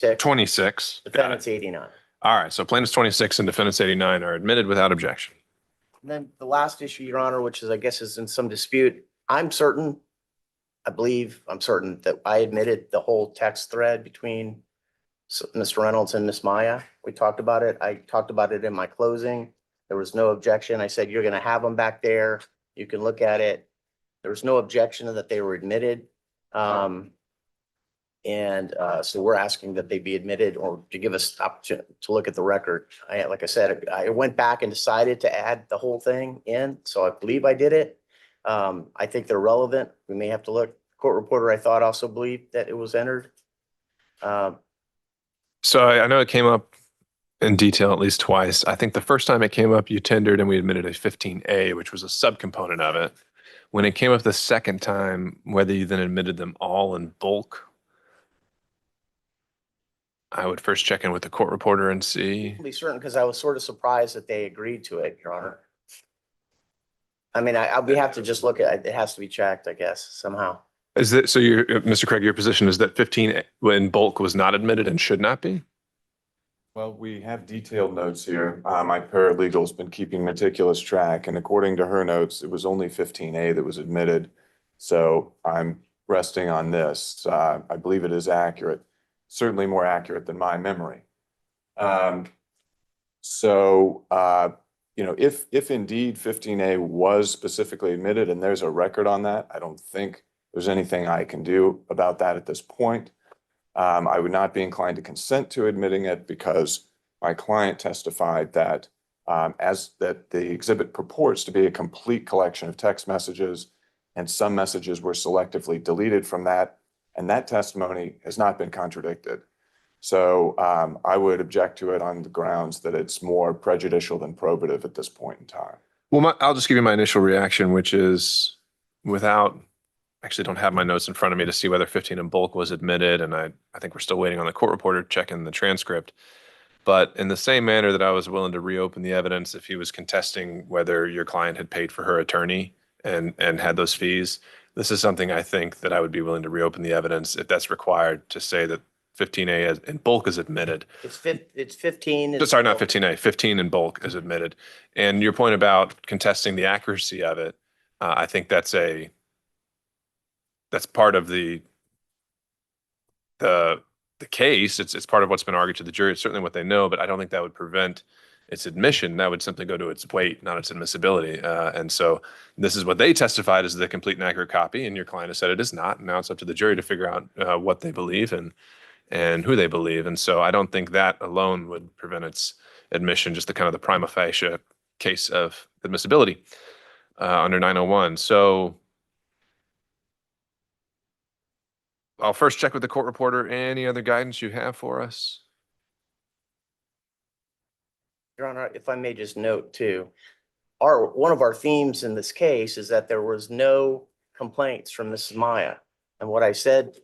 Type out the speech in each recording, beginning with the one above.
26. Defendant's 89. All right. So plaintiff's 26 and defendant's 89 are admitted without objection. And then the last issue, Your Honor, which is, I guess, is in some dispute. I'm certain that I admitted the whole text thread between Mr. Reynolds and Miss Maia. We talked about it. I talked about it in my closing. There was no objection. I said, you're going to have them back there. You can look at it. There was no objection that they were admitted. So we're asking that they be admitted or to give us opportunity to look at the record. Like I said, I went back and decided to add the whole thing in. So I believe I did it. I think they're relevant. We may have to look. Court reporter, I thought, also believed that it was entered. So I know it came up in detail at least twice. I think the first time it came up, you tendered and we admitted a 15A, which was a subcomponent of it. When it came up the second time, whether you then admitted them all in bulk, I would first check in with the court reporter and see. I'll be certain because I was sort of surprised that they agreed to it, Your Honor. I mean, we have to just look at it. It has to be checked, I guess, somehow. Is that so? Mr. Craig, your position is that 15 in bulk was not admitted and should not be? Well, we have detailed notes here. My paralegal's been keeping meticulous track, and according to her notes, it was only 15A that was admitted. So I'm resting on this. I believe it is accurate, certainly more accurate than my memory. If indeed 15A was specifically admitted and there's a record on that, I don't think there's anything I can do about that at this point. I would not be inclined to consent to admitting it because my client testified that the exhibit purports to be a complete collection of text messages, and some messages were selectively deleted from that, and that testimony has not been contradicted. So I would object to it on the grounds that it's more prejudicial than probative at this point in time. Well, I'll just give you my initial reaction, which is actually don't have my notes in front of me to see whether 15 in bulk was admitted. And I think we're still waiting on the court reporter checking the transcript. But in the same manner that I was willing to reopen the evidence if he was contesting whether your client had paid for her attorney and had those fees, this is something I think that I would be willing to reopen the evidence if that's required to say that 15A in bulk is admitted. It's 15. Sorry, not 15A. 15 in bulk is admitted. And your point about contesting the accuracy of it, I think that's part of the case. It's part of what's been argued to the jury. It's certainly what they know, but I don't think that would prevent its admission. That would simply go to its weight, not its admissibility. And so this is what they testified as the complete and accurate copy, and your client has said it is not. And now it's up to the jury to figure out what they believe and who they believe. And so I don't think that alone would prevent its admission, just the kind of the prima facie case of admissibility under 901. So I'll first check with the court reporter. Any other guidance you have for us? Your Honor, if I may just note too, one of our themes in this case is that there was no complaints from Mrs. Maia. And what I said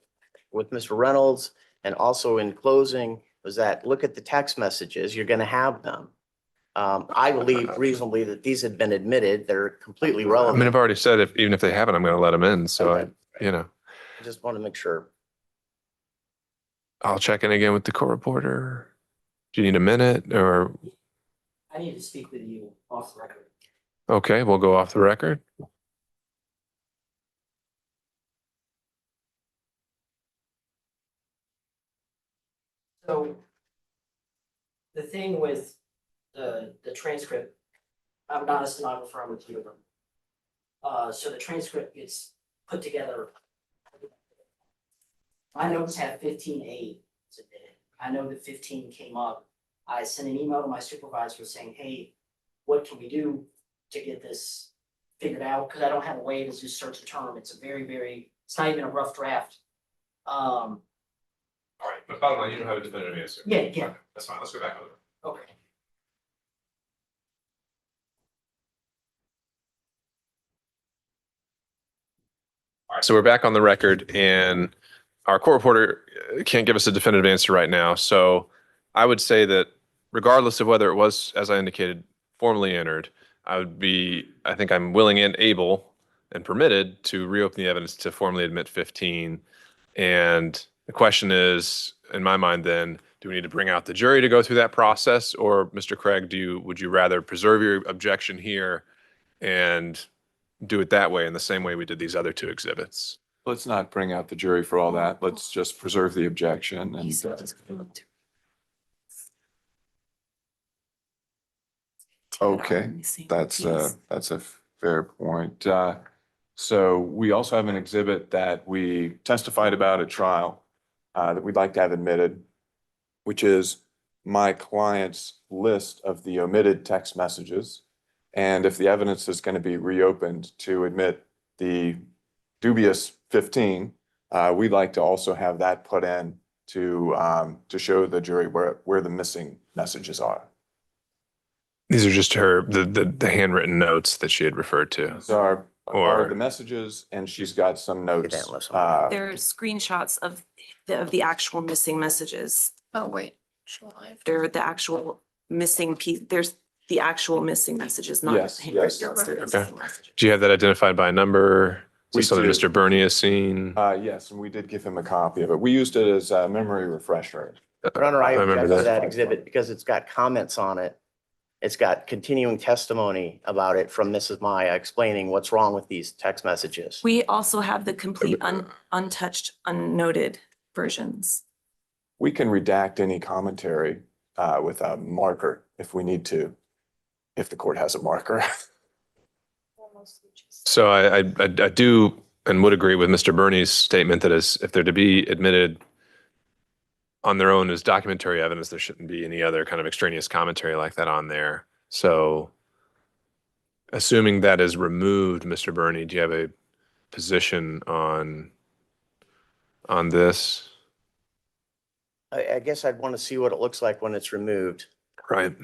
with Mr. Reynolds and also in closing was that look at the text messages, you're going to have them. I believe reasonably that these had been admitted. They're completely relevant. I mean, I've already said even if they haven't, I'm going to let them in. So Okay. I I just want to make sure. I'll check in again with the court reporter. Do you need a minute or? I need to speak with you off the record. Okay, we'll go off the record. So the thing with the transcript, I'm not a stenographer, I'm a tutor. So the transcript gets put together. My notes have 15A submitted. I know that 15 came up. I sent an email to my supervisor saying, hey, what can we do to get this figured out? Because I don't have a way to just search the term. It's a it's not even a rough draft. All right, but bottom line, you don't have a definitive answer. Yeah. Okay, that's fine. Let's go back over. Okay. All right, so we're back on the record, and our court reporter can't give us a definitive answer right now. So I would say that regardless of whether it was, as I indicated, formally entered, I think I'm willing and able and permitted to reopen the evidence to formally admit 15. And the question is, in my mind, then, do we need to bring out the jury to go through that process? Or Mr. Craig, would you rather preserve your objection here and do it that way in the same way we did these other two exhibits? Let's not bring out the jury for all that. Let's just preserve the objection and okay, that's a fair point. So we also have an exhibit that we testified about at trial that we'd like to have admitted, which is my client's list of the omitted text messages. And if the evidence is going to be reopened to admit the dubious 15, we'd like to also have that put in to show the jury where the missing messages are. These are just the handwritten notes that she had referred to. These are Or- the messages, and she's got some notes. that list. There are screenshots of the actual missing messages. Oh, wait. Show live. They're the actual missing piece. There's the actual missing messages, not Yes, handwritten yes. notes. They're the Okay. missing messages. Do you have that identified by number? We Is this something do. Mr. Burney has seen? Yes, and we did give him a copy of it. We used it as a memory refresher. Your Honor, I remember object to that. that exhibit because it's got comments on it. It's got continuing testimony about it from Mrs. Maia explaining what's wrong with these text messages. We also have the complete untouched, unnoted versions. We can redact any commentary with a marker if we need to, if the court has a marker. So I do and would agree with Mr. Burney's statement that if they're to be admitted on their own as documentary evidence, there shouldn't be any other kind of extraneous commentary like that on there. So assuming that is removed, Mr. Burney, do you have a position on this? I guess I'd want to see what it looks like when it's removed. Right.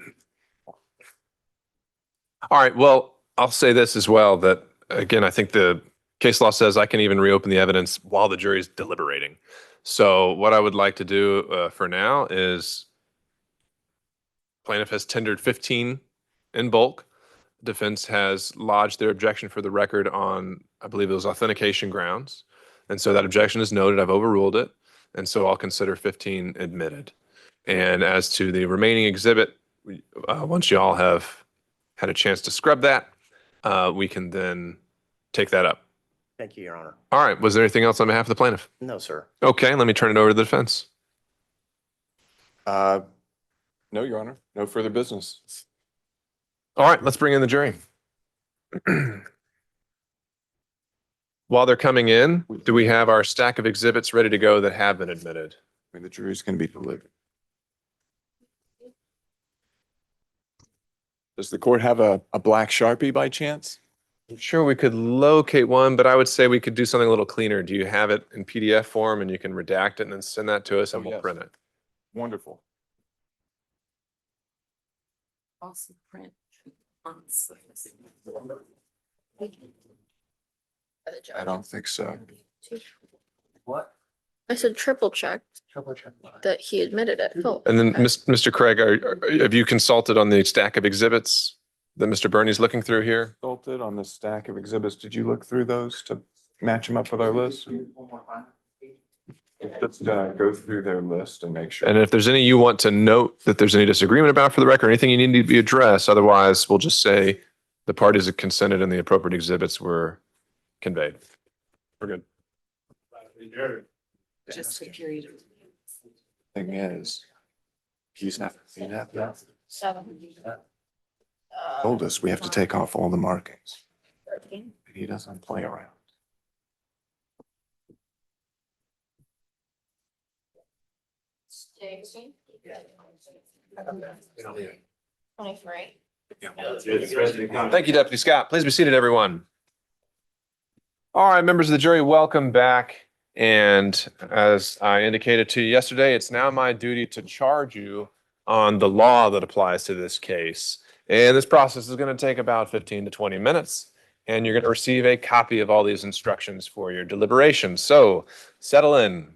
All right. Well, I'll say this as well, that again, I think the case law says I can even reopen the evidence while the jury's deliberating. So what I would like to do for now is plaintiff has tendered 15 in bulk. Defense has lodged their objection for the record on, I believe it was authentication grounds. And so that objection is noted. I've overruled it. And so I'll consider 15 admitted. And as to the remaining exhibit, once you all have had a chance to scrub that, we can then take that up. Thank you, Your Honor. All right. Was there anything else on behalf of the plaintiff? No, sir. Okay. Let me turn it over to the defense. No, Your Honor, no further business. All right. Let's bring in the jury. While they're coming in, do we have our stack of exhibits ready to go that have been admitted? I mean, the jury's going to be delivered. Does the court have a black Sharpie by chance? I'm sure we could locate one, but I would say we could do something a little cleaner. Do you have it in PDF form and you can redact it and then send that to us and Oh, we'll yes. print it? Wonderful. Also print. I don't think so. What? I said triple check that he admitted it. Oh, And then, okay. Mr. Craig, have you consulted on the stack of exhibits that Mr. Burney's looking through here? Consulted on the stack of exhibits. Did you look through those to match them up with our list? Let's go through their list and make sure. And if there's any you want to note that there's any disagreement about for the record, anything you need to be addressed, otherwise we'll just say the parties have consented and the appropriate exhibits were conveyed. We're good. Just the period. Thing is, he's not, told us we have to take off all the markings. And he doesn't play around. Twenty-three. Thank you, Deputy Scott. Please be seated, everyone. All right, members of the jury, welcome back. And as I indicated to you yesterday, it's now my duty to charge you on the law that applies to this case. And this process is going to take about 15 to 20 minutes. And you're going to receive a copy of all these instructions for your deliberation. So settle in.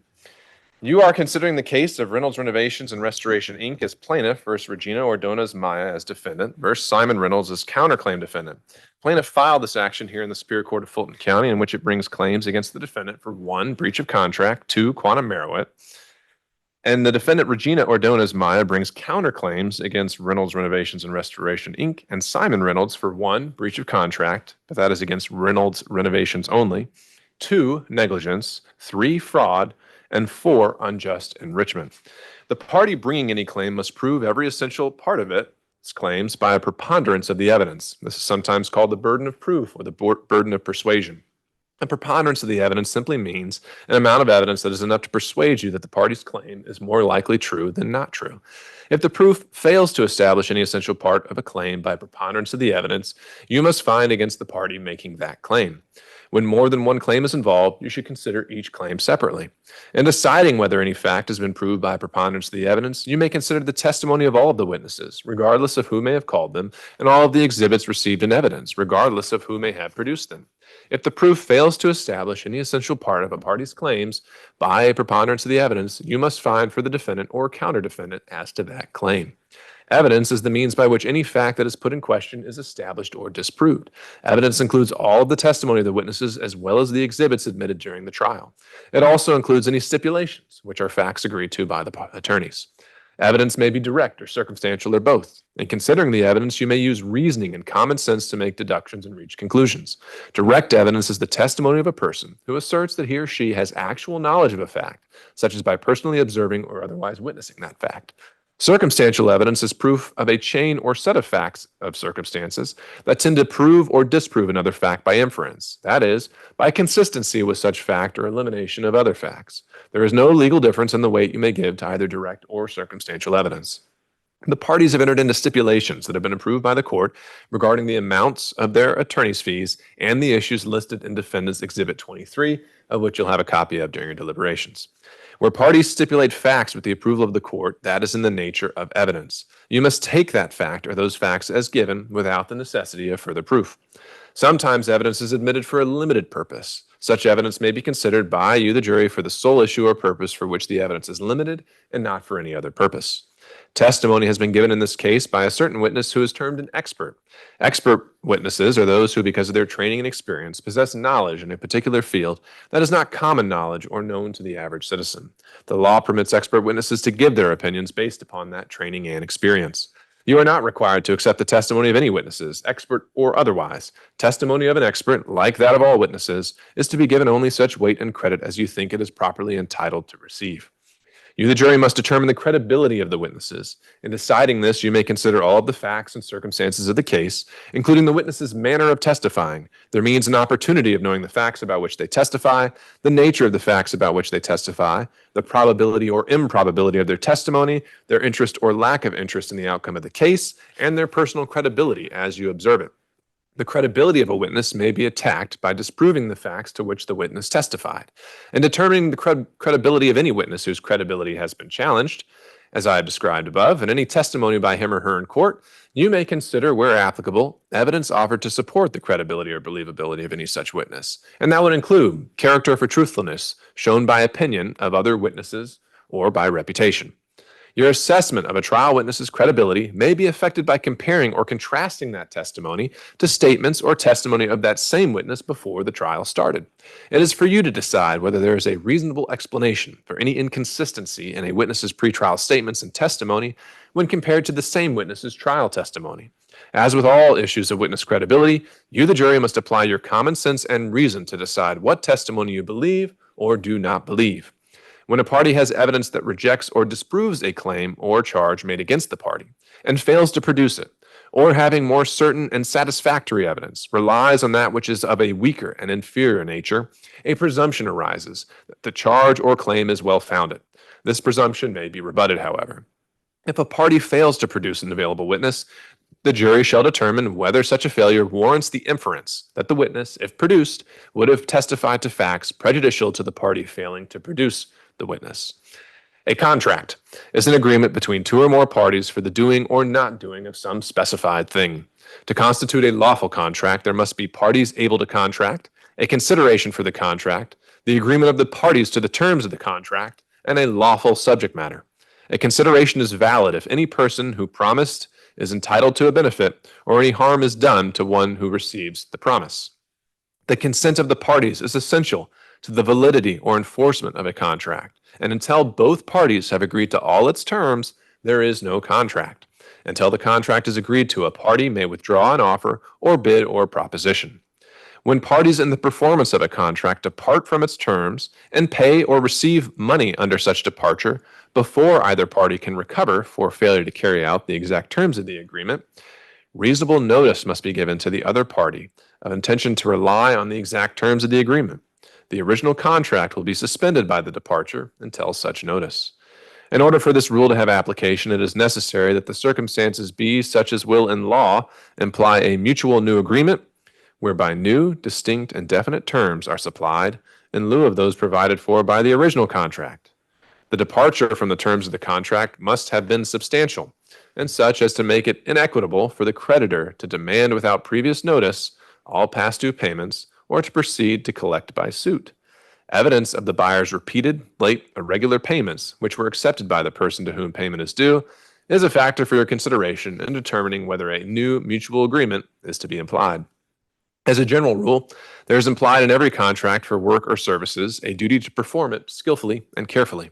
You are considering the case of Reynolds Renovations and Restoration, Inc. as plaintiff versus Regina Ordona's Maia as defendant versus Simon Reynolds as counterclaim defendant. Plaintiff filed this action here in the Superior Court of Fulton County, in which it brings claims against the defendant for 1, breach of contract, 2, quantum merit, And the defendant Regina Ordona's Maia brings counterclaims against Reynolds Renovations and Restoration, Inc. and Simon Reynolds for 1, breach of contract, but that is against Reynolds Renovations only, 2, negligence, 3, fraud, and 4, unjust enrichment. The party bringing any claim must prove every essential part of its claims by a preponderance of the evidence. This is sometimes called the burden of proof or the burden of persuasion. A preponderance of the evidence simply means an amount of evidence that is enough to persuade you that the party's claim is more likely true than not true. If the proof fails to establish any essential part of a claim by preponderance of the evidence, you must find against the party making that claim. When more than one claim is involved, you should consider each claim separately. In deciding whether any fact has been proved by preponderance of the evidence, you may consider the testimony of all of the witnesses, regardless of who may have called them, and all of the exhibits received in evidence, regardless of who may have produced them. If the proof fails to establish any essential part of a party's claims by a preponderance of the evidence, you must find for the defendant or counter-defendant as to that claim. Evidence is the means by which any fact that is put in question is established or disproved. Evidence includes all of the testimony of the witnesses as well as the exhibits admitted during the trial. It also includes any stipulations, which are facts agreed to by the attorneys. Evidence may be direct or circumstantial or both. In considering the evidence, you may use reasoning and common sense to make deductions and reach conclusions. Direct evidence is the testimony of a person who asserts that he or she has actual knowledge of a fact, such as by personally observing or otherwise witnessing that fact. Circumstantial evidence is proof of a chain or set of facts of circumstances that tend to prove or disprove another fact by inference, that is, by consistency with such fact or elimination of other facts. There is no legal difference in the weight you may give to either direct or circumstantial evidence. The parties have entered into stipulations that have been approved by the court regarding the amounts of their attorney's fees and the issues listed in Defendant's Exhibit 23, of which you'll have a copy of during your deliberations. Where parties stipulate facts with the approval of the court, that is in the nature of evidence. You must take that fact or those facts as given without the necessity of further proof. Sometimes evidence is admitted for a limited purpose. Such evidence may be considered by you, the jury, for the sole issue or purpose for which the evidence is limited and not for any other purpose. Testimony has been given in this case by a certain witness who is termed an expert. Expert witnesses are those who, because of their training and experience, possess knowledge in a particular field that is not common knowledge or known to the average citizen. The law permits expert witnesses to give their opinions based upon that training and experience. You are not required to accept the testimony of any witnesses, expert or otherwise. Testimony of an expert, like that of all witnesses, is to be given only such weight and credit as you think it is properly entitled to receive. You, the jury, must determine the credibility of the witnesses. In deciding this, you may consider all of the facts and circumstances of the case, including the witness's manner of testifying, their means and opportunity of knowing the facts about which they testify, the nature of the facts about which they testify, the probability or improbability of their testimony, their interest or lack of interest in the outcome of the case, and their personal credibility as you observe it. The credibility of a witness may be attacked by disproving the facts to which the witness testified. In determining the credibility of any witness whose credibility has been challenged, as I have described above, in any testimony by him or her in court, you may consider, where applicable, evidence offered to support the credibility or believability of any such witness. And that would include character for truthfulness shown by opinion of other witnesses or by reputation. Your assessment of a trial witness's credibility may be affected by comparing or contrasting that testimony to statements or testimony of that same witness before the trial started. It is for you to decide whether there is a reasonable explanation for any inconsistency in a witness's pretrial statements and testimony when compared to the same witness's trial testimony. As with all issues of witness credibility, you, the jury, must apply your common sense and reason to decide what testimony you believe or do not believe. When a party has evidence that rejects or disproves a claim or charge made against the party and fails to produce it, or having more certain and satisfactory evidence relies on that which is of a weaker and inferior nature, a presumption arises that the charge or claim is well-founded. This presumption may be rebutted, however. If a party fails to produce an available witness, the jury shall determine whether such a failure warrants the inference that the witness, if produced, would have testified to facts prejudicial to the party failing to produce the witness. A contract is an agreement between two or more parties for the doing or not doing of some specified thing. To constitute a lawful contract, there must be parties able to contract, a consideration for the contract, the agreement of the parties to the terms of the contract, and a lawful subject matter. A consideration is valid if any person who promised is entitled to a benefit or any harm is done to one who receives the promise. The consent of the parties is essential to the validity or enforcement of a contract. And until both parties have agreed to all its terms, there is no contract. Until the contract is agreed to, a party may withdraw an offer or bid or proposition. When parties in the performance of a contract depart from its terms and pay or receive money under such departure before either party can recover for failure to carry out the exact terms of the agreement, reasonable notice must be given to the other party of intention to rely on the exact terms of the agreement. The original contract will be suspended by the departure until such notice. In order for this rule to have application, it is necessary that the circumstances be such as will in law imply a mutual new agreement whereby new, distinct, and definite terms are supplied in lieu of those provided for by the original contract. The departure from the terms of the contract must have been substantial and such as to make it inequitable for the creditor to demand without previous notice all past due payments or to proceed to collect by suit. Evidence of the buyer's repeated, late, irregular payments, which were accepted by the person to whom payment is due, is a factor for your consideration in determining whether a new mutual agreement is to be implied. As a general rule, there is implied in every contract for work or services a duty to perform it skillfully and carefully.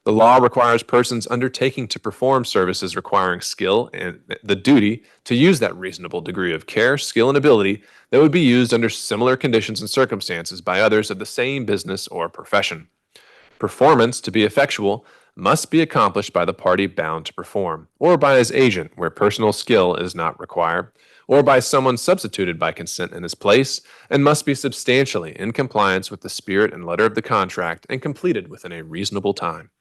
The law requires persons undertaking to perform services requiring skill and the duty to use that reasonable degree of care, skill, and ability that would be used under similar conditions and circumstances by others of the same business or profession. Performance, to be effectual, must be accomplished by the party bound to perform, or by his agent where personal skill is not required, or by someone substituted by consent in his place, and must be substantially in compliance with the spirit and letter of the contract and completed within a reasonable time.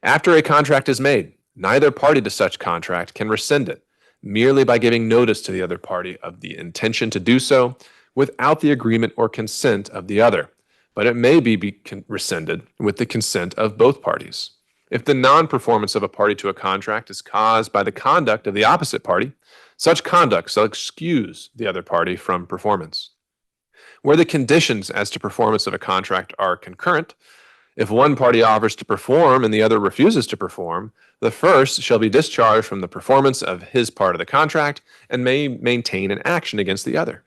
After a contract is made, neither party to such contract can rescind it merely by giving notice to the other party of the intention to do so without the agreement or consent of the other, but it may be rescinded with the consent of both parties. If the non-performance of a party to a contract is caused by the conduct of the opposite party, such conduct shall excuse the other party from performance. Where the conditions as to performance of a contract are concurrent, if one party offers to perform and the other refuses to perform, the first shall be discharged from the performance of his part of the contract and may maintain an action against the other.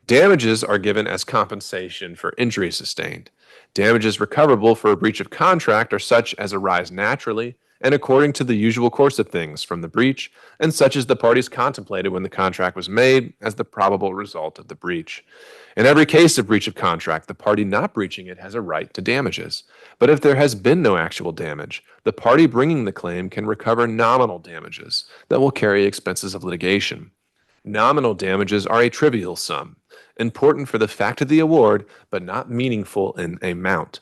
Damages are given as compensation for injury sustained. Damages recoverable for a breach of contract are such as arise naturally and according to the usual course of things from the breach, and such as the parties contemplated when the contract was made as the probable result of the breach. In every case of breach of contract, the party not breaching it has a right to damages. But if there has been no actual damage, the party bringing the claim can recover nominal damages that will carry expenses of litigation. Nominal damages are a trivial sum, important for the fact of the award, but not meaningful in amount.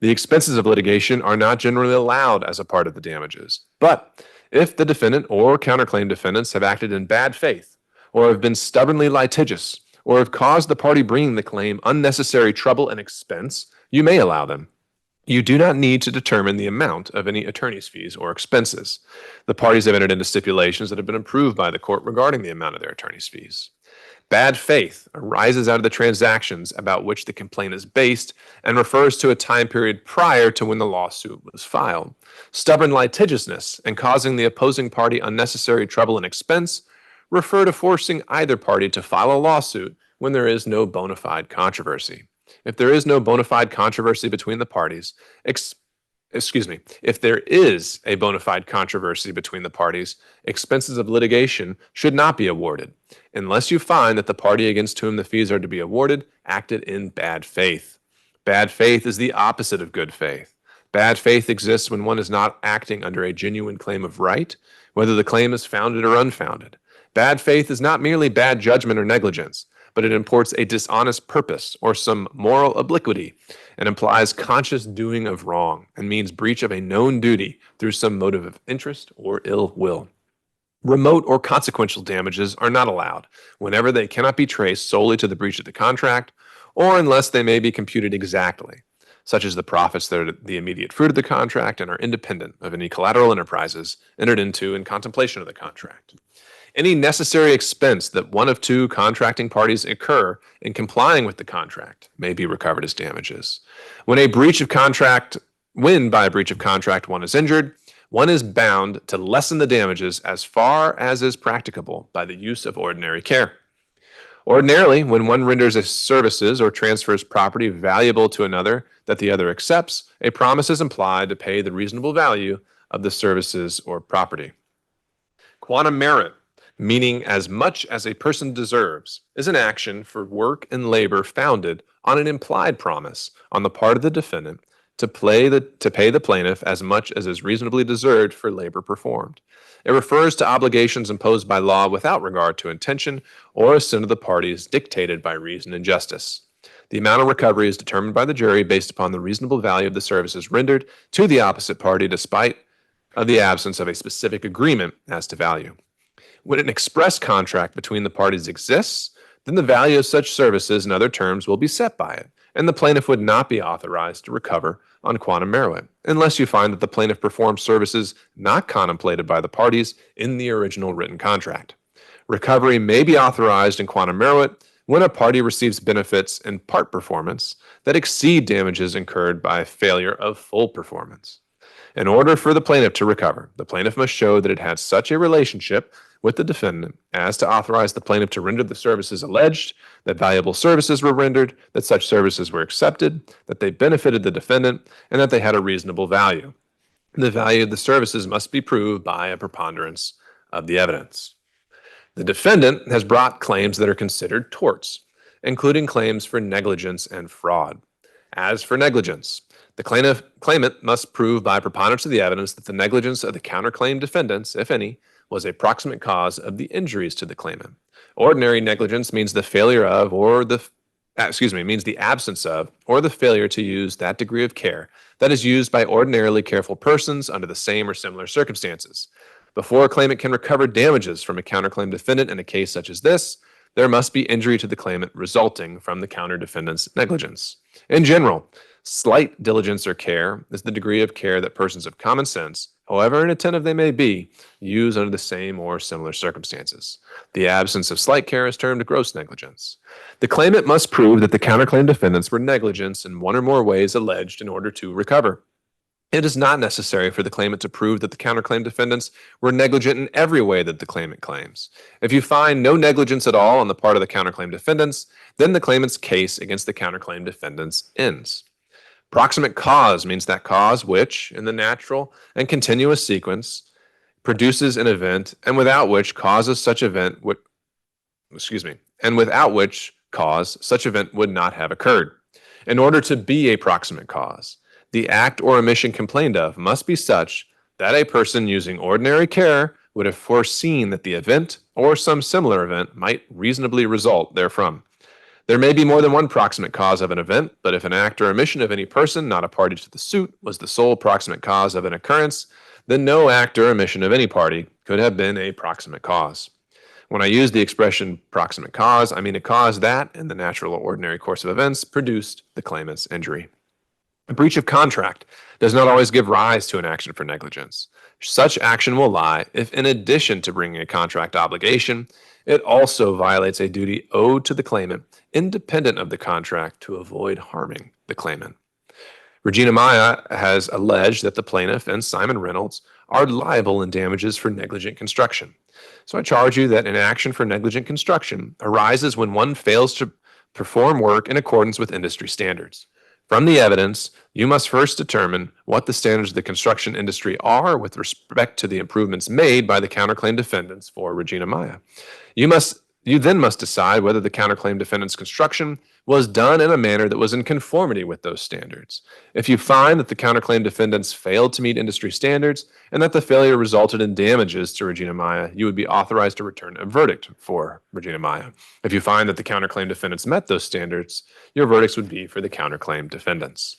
The expenses of litigation are not generally allowed as a part of the damages. But if the defendant or counterclaim defendants have acted in bad faith, or have been stubbornly litigious, or have caused the party bringing the claim unnecessary trouble and expense, you may allow them. You do not need to determine the amount of any attorney's fees or expenses. The parties have entered into stipulations that have been approved by the court regarding the amount of their attorney's fees. Bad faith arises out of the transactions about which the complaint is based and refers to a time period prior to when the lawsuit was filed. Stubborn litigiousness and causing the opposing party unnecessary trouble and expense refer to forcing either party to file a lawsuit when there is no bona fide controversy. If there is no bona fide controversy between the parties, if there is a bona fide controversy between the parties, expenses of litigation should not be awarded, unless you find that the party against whom the fees are to be awarded acted in bad faith. Bad faith is the opposite of good faith. Bad faith exists when one is not acting under a genuine claim of right, whether the claim is founded or unfounded. Bad faith is not merely bad judgment or negligence, but it imports a dishonest purpose or some moral obliquity and implies conscious doing of wrong and means breach of a known duty through some motive of interest or ill will. Remote or consequential damages are not allowed whenever they cannot be traced solely to the breach of the contract or unless they may be computed exactly, such as the profits that are the immediate fruit of the contract and are independent of any collateral enterprises entered into in contemplation of the contract. Any necessary expense that one of two contracting parties incur in complying with the contract may be recovered as damages. When by a breach of contract one is injured, one is bound to lessen the damages as far as is practicable by the use of ordinary care. Ordinarily, when one renders a services or transfers property valuable to another that the other accepts, a promise is implied to pay the reasonable value of the services or property. Quantum merit, meaning as much as a person deserves, is an action for work and labor founded on an implied promise on the part of the defendant to pay the plaintiff as much as is reasonably deserved for labor performed. It refers to obligations imposed by law without regard to intention or assent of the parties dictated by reason and justice. The amount of recovery is determined by the jury based upon the reasonable value of the services rendered to the opposite party despite of the absence of a specific agreement as to value. When an express contract between the parties exists, then the value of such services and other terms will be set by it, and the plaintiff would not be authorized to recover on quantum merit, unless you find that the plaintiff performed services not contemplated by the parties in the original written contract. Recovery may be authorized in quantum merit when a party receives benefits in part performance that exceed damages incurred by failure of full performance. In order for the plaintiff to recover, the plaintiff must show that it had such a relationship with the defendant as to authorize the plaintiff to render the services alleged, that valuable services were rendered, that such services were accepted, that they benefited the defendant, and that they had a reasonable value. The value of the services must be proved by a preponderance of the evidence. The defendant has brought claims that are considered torts, including claims for negligence and fraud. As for negligence, the claimant must prove by preponderance of the evidence that the negligence of the counterclaim defendants, if any, was a proximate cause of the injuries to the claimant. Ordinary negligence means the failure of means the absence of or the failure to use that degree of care that is used by ordinarily careful persons under the same or similar circumstances. Before a claimant can recover damages from a counterclaim defendant in a case such as this, there must be injury to the claimant resulting from the counter defendant's negligence. In general, slight diligence or care is the degree of care that persons of common sense, however inattentive they may be, use under the same or similar circumstances. The absence of slight care is termed gross negligence. The claimant must prove that the counterclaim defendants were negligent in one or more ways alleged in order to recover. It is not necessary for the claimant to prove that the counterclaim defendants were negligent in every way that the claimant claims. If you find no negligence at all on the part of the counterclaim defendants, then the claimant's case against the counterclaim defendants ends. Proximate cause means that cause which, in the natural and continuous sequence, produces an event and without which cause such event would not have occurred. In order to be a proximate cause, the act or omission complained of must be such that a person using ordinary care would have foreseen that the event or some similar event might reasonably result therefrom. There may be more than one proximate cause of an event, but if an act or omission of any person not a party to the suit was the sole proximate cause of an occurrence, then no act or omission of any party could have been a proximate cause. When I use the expression proximate cause, I mean a cause that, in the natural or ordinary course of events, produced the claimant's injury. A breach of contract does not always give rise to an action for negligence. Such action will lie if, in addition to bringing a contract obligation, it also violates a duty owed to the claimant, independent of the contract, to avoid harming the claimant. Regina Maia has alleged that the plaintiff and Simon Reynolds are liable in damages for negligent construction. So I charge you that an action for negligent construction arises when one fails to perform work in accordance with industry standards. From the evidence, you must first determine what the standards of the construction industry are with respect to the improvements made by the counterclaim defendants for Regina Maia. You then must decide whether the counterclaim defendant's construction was done in a manner that was in conformity with those standards. If you find that the counterclaim defendants failed to meet industry standards and that the failure resulted in damages to Regina Maia, you would be authorized to return a verdict for Regina Maia. If you find that the counterclaim defendants met those standards, your verdicts would be for the counterclaim defendants.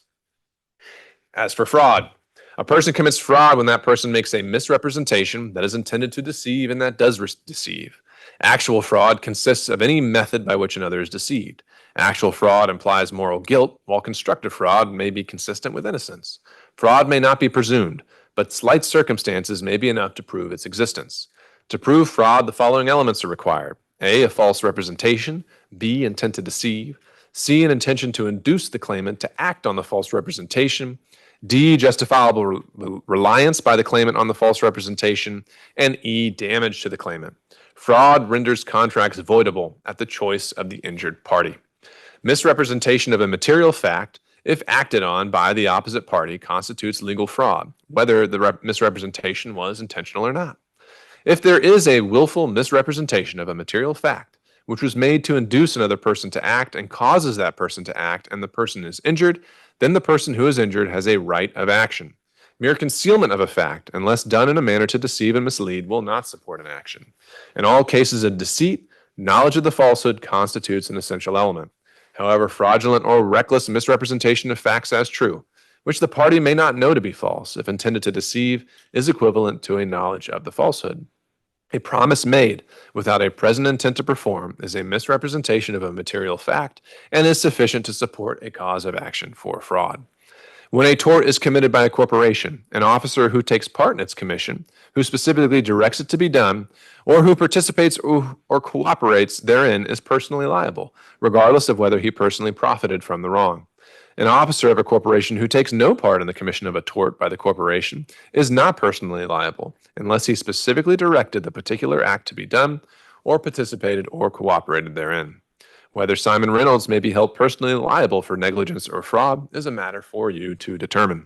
As for fraud, a person commits fraud when that person makes a misrepresentation that is intended to deceive and that does deceive. Actual fraud consists of any method by which another is deceived. Actual fraud implies moral guilt, while constructive fraud may be consistent with innocence. Fraud may not be presumed, but slight circumstances may be enough to prove its existence. To prove fraud, the following elements are required: A, a false representation; B, intent to deceive; C, an intention to induce the claimant to act on the false representation; D, justifiable reliance by the claimant on the false representation; and E, damage to the claimant. Fraud renders contracts voidable at the choice of the injured party. Misrepresentation of a material fact, if acted on by the opposite party, constitutes legal fraud, whether the misrepresentation was intentional or not. If there is a willful misrepresentation of a material fact, which was made to induce another person to act and causes that person to act, and the person is injured, then the person who is injured has a right of action. Mere concealment of a fact, unless done in a manner to deceive and mislead, will not support an action. In all cases of deceit, knowledge of the falsehood constitutes an essential element. However, fraudulent or reckless misrepresentation of facts as true, which the party may not know to be false, if intended to deceive, is equivalent to a knowledge of the falsehood. A promise made without a present intent to perform is a misrepresentation of a material fact and is sufficient to support a cause of action for fraud. When a tort is committed by a corporation, an officer who takes part in its commission, who specifically directs it to be done, or who participates or cooperates therein is personally liable, regardless of whether he personally profited from the wrong. An officer of a corporation who takes no part in the commission of a tort by the corporation is not personally liable unless he specifically directed the particular act to be done or participated or cooperated therein. Whether Simon Reynolds may be held personally liable for negligence or fraud is a matter for you to determine.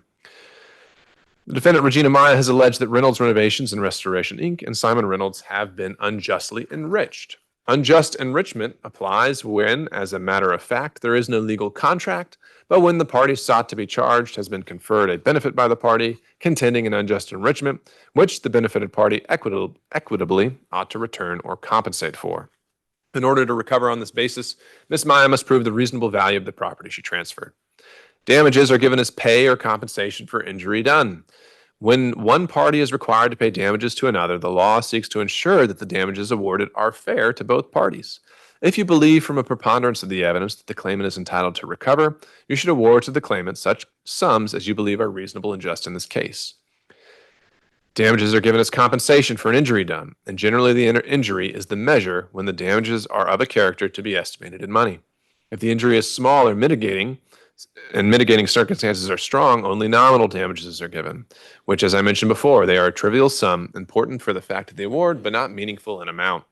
The defendant, Regina Maia, has alleged that Reynolds Renovations and Restoration, Inc. and Simon Reynolds have been unjustly enriched. Unjust enrichment applies when, as a matter of fact, there is no legal contract, but when the party sought to be charged has been conferred a benefit by the party contending an unjust enrichment, which the benefited party equitably ought to return or compensate for. In order to recover on this basis, Ms. Maia must prove the reasonable value of the property she transferred. Damages are given as pay or compensation for injury done. When one party is required to pay damages to another, the law seeks to ensure that the damages awarded are fair to both parties. If you believe from a preponderance of the evidence that the claimant is entitled to recover, you should award to the claimant such sums as you believe are reasonable and just in this case. Damages are given as compensation for an injury done, and generally the injury is the measure when the damages are of a character to be estimated in money. If the injury is small or mitigating circumstances are strong, only nominal damages are given, which, as I mentioned before, they are a trivial sum, important for the fact of the award, but not meaningful in amount.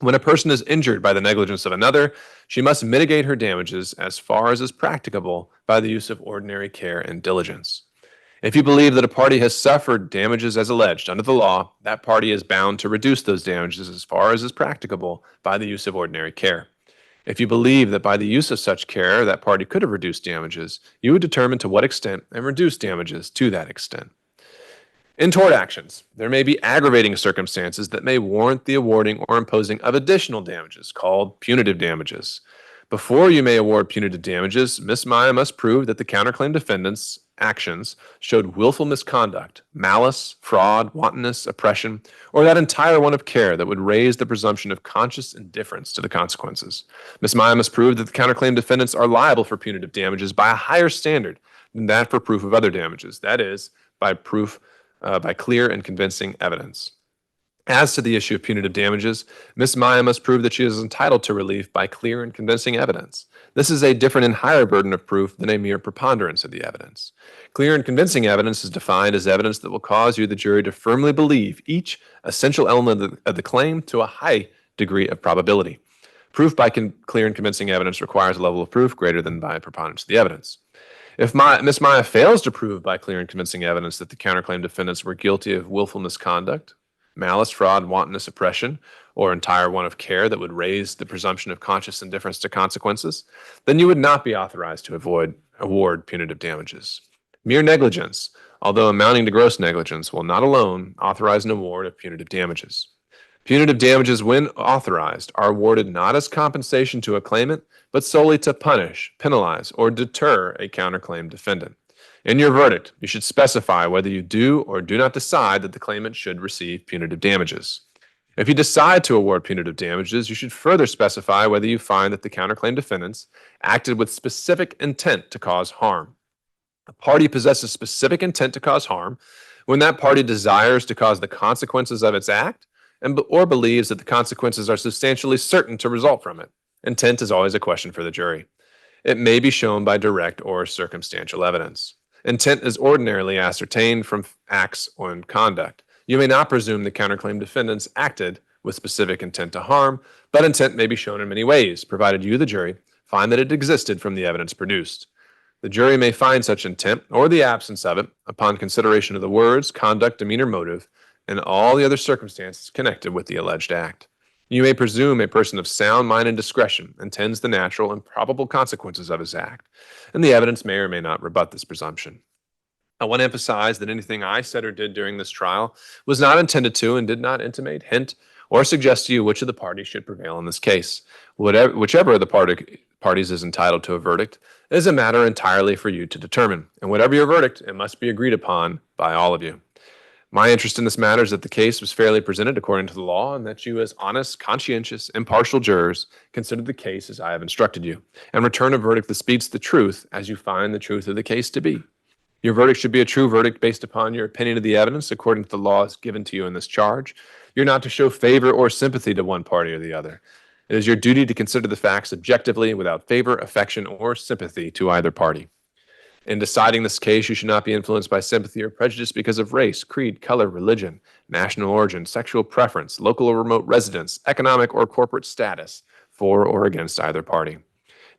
When a person is injured by the negligence of another, she must mitigate her damages as far as is practicable by the use of ordinary care and diligence. If you believe that a party has suffered damages as alleged under the law, that party is bound to reduce those damages as far as is practicable by the use of ordinary care. If you believe that by the use of such care that party could have reduced damages, you would determine to what extent and reduce damages to that extent. In tort actions, there may be aggravating circumstances that may warrant the awarding or imposing of additional damages, called punitive damages. Before you may award punitive damages, Ms. Maia must prove that the counterclaim defendant's actions showed willful misconduct, malice, fraud, wantonness, oppression, or that entire want of care that would raise the presumption of conscious indifference to the consequences. Ms. Maia must prove that the counterclaim defendants are liable for punitive damages by a higher standard than that for proof of other damages, that is, by clear and convincing evidence. As to the issue of punitive damages, Ms. Maia must prove that she is entitled to relief by clear and convincing evidence. This is a different and higher burden of proof than a mere preponderance of the evidence. Clear and convincing evidence is defined as evidence that will cause you, the jury, to firmly believe each essential element of the claim to a high degree of probability. Proof by clear and convincing evidence requires a level of proof greater than by preponderance of the evidence. If Ms. Maia fails to prove by clear and convincing evidence that the counterclaim defendants were guilty of willful misconduct, malice, fraud, wantonness, oppression, or entire want of care that would raise the presumption of conscious indifference to consequences, then you would not be authorized to award punitive damages. Mere negligence, although amounting to gross negligence, will not alone authorize an award of punitive damages. Punitive damages, when authorized, are awarded not as compensation to a claimant, but solely to punish, penalize, or deter a counterclaim defendant. In your verdict, you should specify whether you do or do not decide that the claimant should receive punitive damages. If you decide to award punitive damages, you should further specify whether you find that the counterclaim defendants acted with specific intent to cause harm. A party possesses specific intent to cause harm when that party desires to cause the consequences of its act or believes that the consequences are substantially certain to result from it. Intent is always a question for the jury. It may be shown by direct or circumstantial evidence. Intent is ordinarily ascertained from acts or conduct. You may not presume the counterclaim defendants acted with specific intent to harm, but intent may be shown in many ways, provided you, the jury, find that it existed from the evidence produced. The jury may find such intent, or the absence of it, upon consideration of the words, conduct, demeanor, motive, and all the other circumstances connected with the alleged act. You may presume a person of sound mind and discretion intends the natural and probable consequences of his act, and the evidence may or may not rebut this presumption. I want to emphasize that anything I said or did during this trial was not intended to and did not intimate, hint, or suggest to you which of the parties should prevail in this case. Whichever of the parties is entitled to a verdict is a matter entirely for you to determine, and whatever your verdict, it must be agreed upon by all of you. My interest in this matter is that the case was fairly presented according to the law, and that you, as honest, conscientious, impartial jurors, consider the case as I have instructed you, and return a verdict that speaks the truth as you find the truth of the case to be. Your verdict should be a true verdict based upon your opinion of the evidence according to the laws given to you in this charge. You're not to show favor or sympathy to one party or the other. It is your duty to consider the facts objectively without favor, affection, or sympathy to either party. In deciding this case, you should not be influenced by sympathy or prejudice because of race, creed, color, religion, national origin, sexual preference, local or remote residence, economic or corporate status, for or against either party.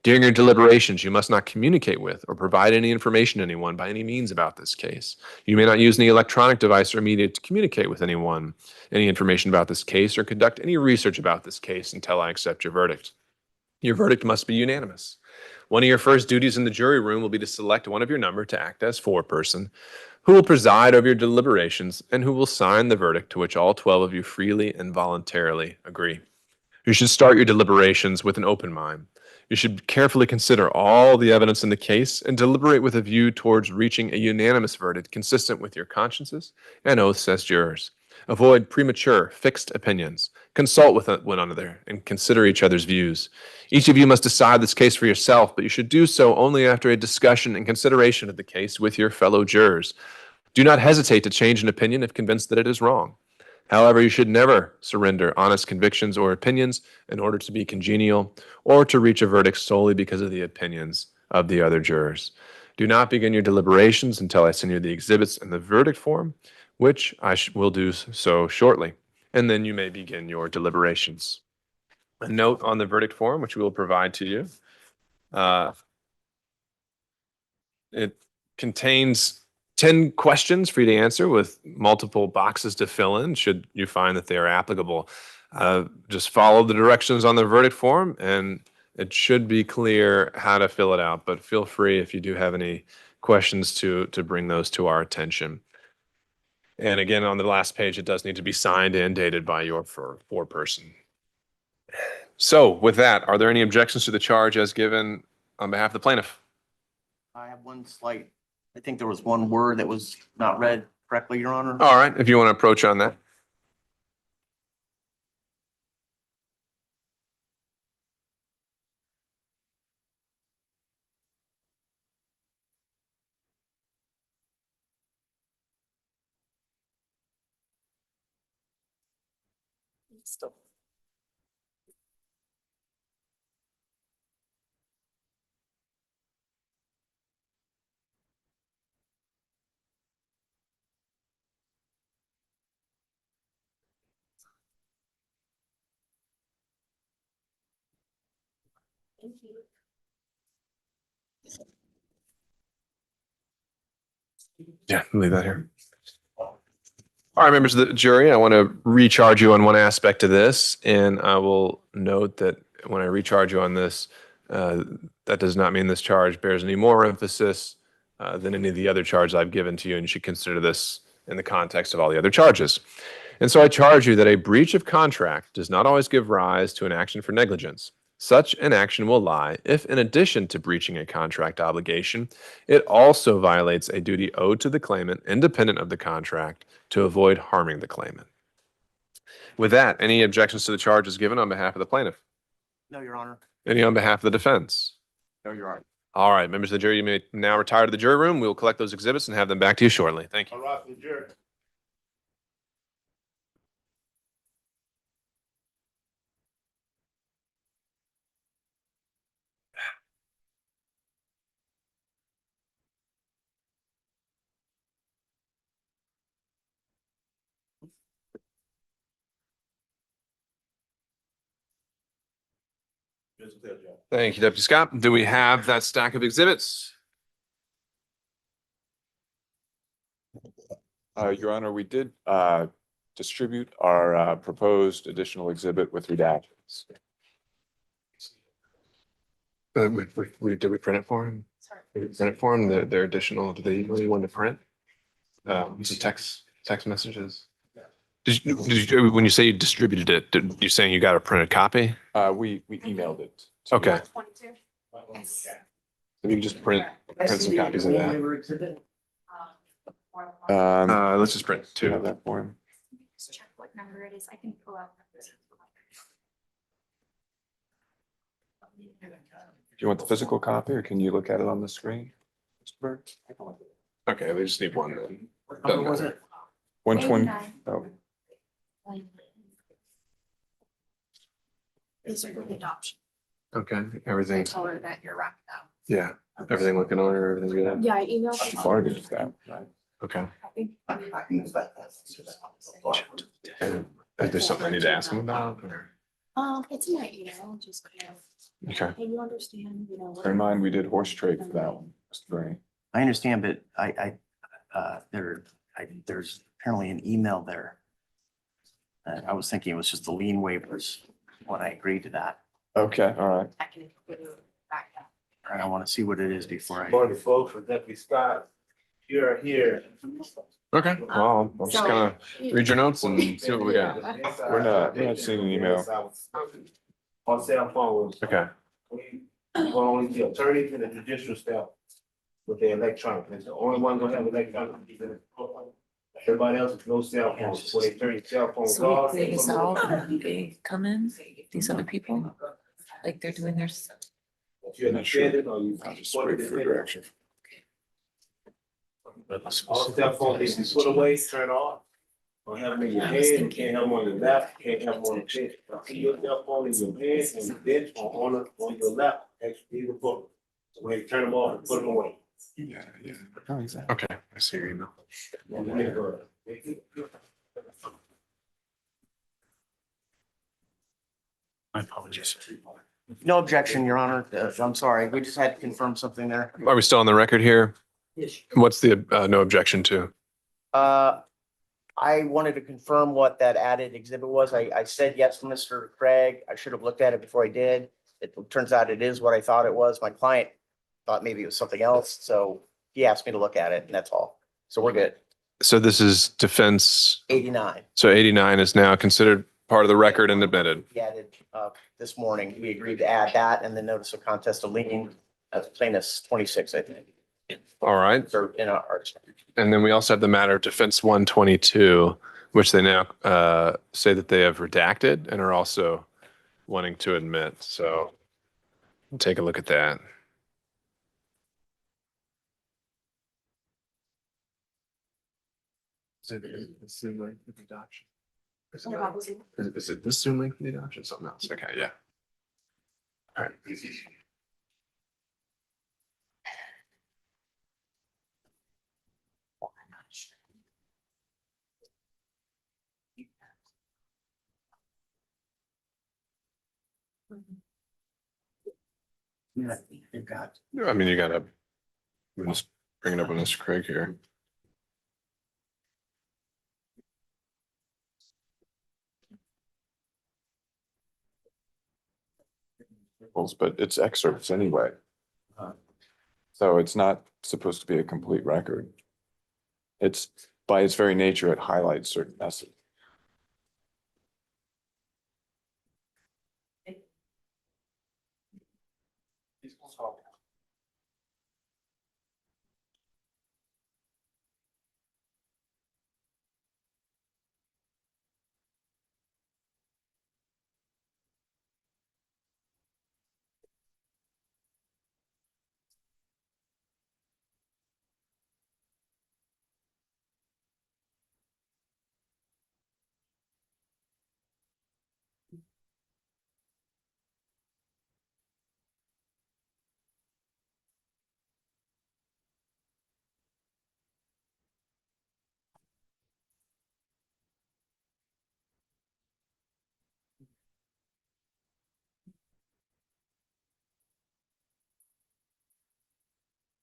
During your deliberations, you must not communicate with or provide any information to anyone by any means about this case. You may not use any electronic device or media to communicate with anyone any information about this case or conduct any research about this case until I accept your verdict. Your verdict must be unanimous. One of your first duties in the jury room will be to select one of your number to act as foreperson, who will preside over your deliberations and who will sign the verdict to which all 12 of you freely and voluntarily agree. You should start your deliberations with an open mind. You should carefully consider all the evidence in the case and deliberate with a view towards reaching a unanimous verdict consistent with your consciences and oaths as jurors. Avoid premature, fixed opinions. Consult with one another and consider each other's views. Each of you must decide this case for yourself, but you should do so only after a discussion and consideration of the case with your fellow jurors. Do not hesitate to change an opinion if convinced that it is wrong. However, you should never surrender honest convictions or opinions in order to be congenial or to reach a verdict solely because of the opinions of the other jurors. Do not begin your deliberations until I send you the exhibits and the verdict form, which I will do so shortly, and then you may begin your deliberations. A note on the verdict form, which we will provide to you. It contains 10 questions for you to answer with multiple boxes to fill in should you find that they are applicable. Just follow the directions on the verdict form and it should be clear how to fill it out, but feel free if you do have any questions to bring those to our attention. And again, on the last page, it does need to be signed and dated by your foreperson. So with that, are there any objections to the charge as given on behalf of the plaintiff? I have I think there was one word that was not read correctly, Your Honor. All right, if you want to approach on that. Yeah, leave that here. All right, members of the jury, I want to recharge you on one aspect of this, and I will note that when I recharge you on this, that does not mean this charge bears any more emphasis than any of the other charges I've given to you, and you should consider this in the context of all the other charges. And so I charge you that a breach of contract does not always give rise to an action for negligence. Such an action will lie if, in addition to breaching a contract obligation, it also violates a duty owed to the claimant independent of the contract to avoid harming the claimant. With that, any objections to the charges given on behalf of the plaintiff? No, Your Honor. Any on behalf of the defense? No, Your Honor. All right, members of the jury, you may now retire to the jury room. We will collect those exhibits and have them back to you shortly. Thank you. All right, the jury. Thank you, Deputy Scott. Do we have that stack of exhibits? Your Honor, we did distribute our proposed additional exhibit with redactions. Did we print it for him? Did we print it for him? They're additional. Do they really want to print? Some text messages. When you say you distributed it, you saying you got a printed copy? We emailed it. to you. Okay. You can just print some copies of that. Let's just print Do you have two. that for him? Just check what number it is. I can pull out. Do you want the physical copy or can you look at it on the screen? Mr. Berg? Okay, they just need one then. What number was it? 120. Oh, These are the adoption. Okay, everything, Tell her that you're wrapped up. yeah, everything looking order, everything good? Yeah, I emailed. she farted at that, right? Okay. I think. And if there's something I need to ask them about, or? It's in my email, just kind of, Okay. hey, you understand, you know. Bear in mind, we did horse trade for that one, Mr. Bernie. I understand, but there's apparently an email there. I was thinking it was just the lien waivers when I agreed to that. Okay, all right. I can put it back up. And I want to see what it is before I. Morning, folks, for Deputy Scott. You're here. Okay, well, I'm just gonna read your notes and see what we got. We're not seeing an email. On cell phones. Okay, Only the attorneys and the judicial staff with their electronic. It's the only one gonna have electronic. Everybody else is no cell phones. So they turn your cell phone So off. we this out and they come in, these other people, like they're doing their. If you understand it or you. I'll just wait for direction. All cell phones, they can put away, turn off. Don't have them in your hand, you can't have them on your lap, you can't have them on the bench. See your cell phone in your hand and the bench or on your lap, actually the book. So when you turn them off, put them away. Yeah, yeah. Oh, exactly. okay, I see your email. My apologies. No objection, Your Honor. I'm sorry. We just had to confirm something there. Are we still on the record here? What's the, no objection to? I wanted to confirm what that added exhibit was. I said yes to Mr. Craig. I should have looked at it before I did. It turns out it is what I thought it was. My client thought maybe it was something else, so he asked me to look at it, and that's all. So we're good. So this is defense, 89. so 89 is now considered part of the record and admitted. He added, this morning, we agreed to add that and the notice of contest of lien, plaintiff's 26, I think. All right, So in our. and then we also have the matter of defense 122, which they now say that they have redacted and are also wanting to admit. So we'll take a look at that. Is it the Zoom link for the adoption? Is it this Zoom link for the adoption? Something else? Okay, yeah. All right. Yeah, you've got. I mean, you gotta, I'm just bring it up on Mr. Craig here. But it's excerpts anyway. So it's not supposed to be a complete record. It's, by its very nature, it highlights certain messages.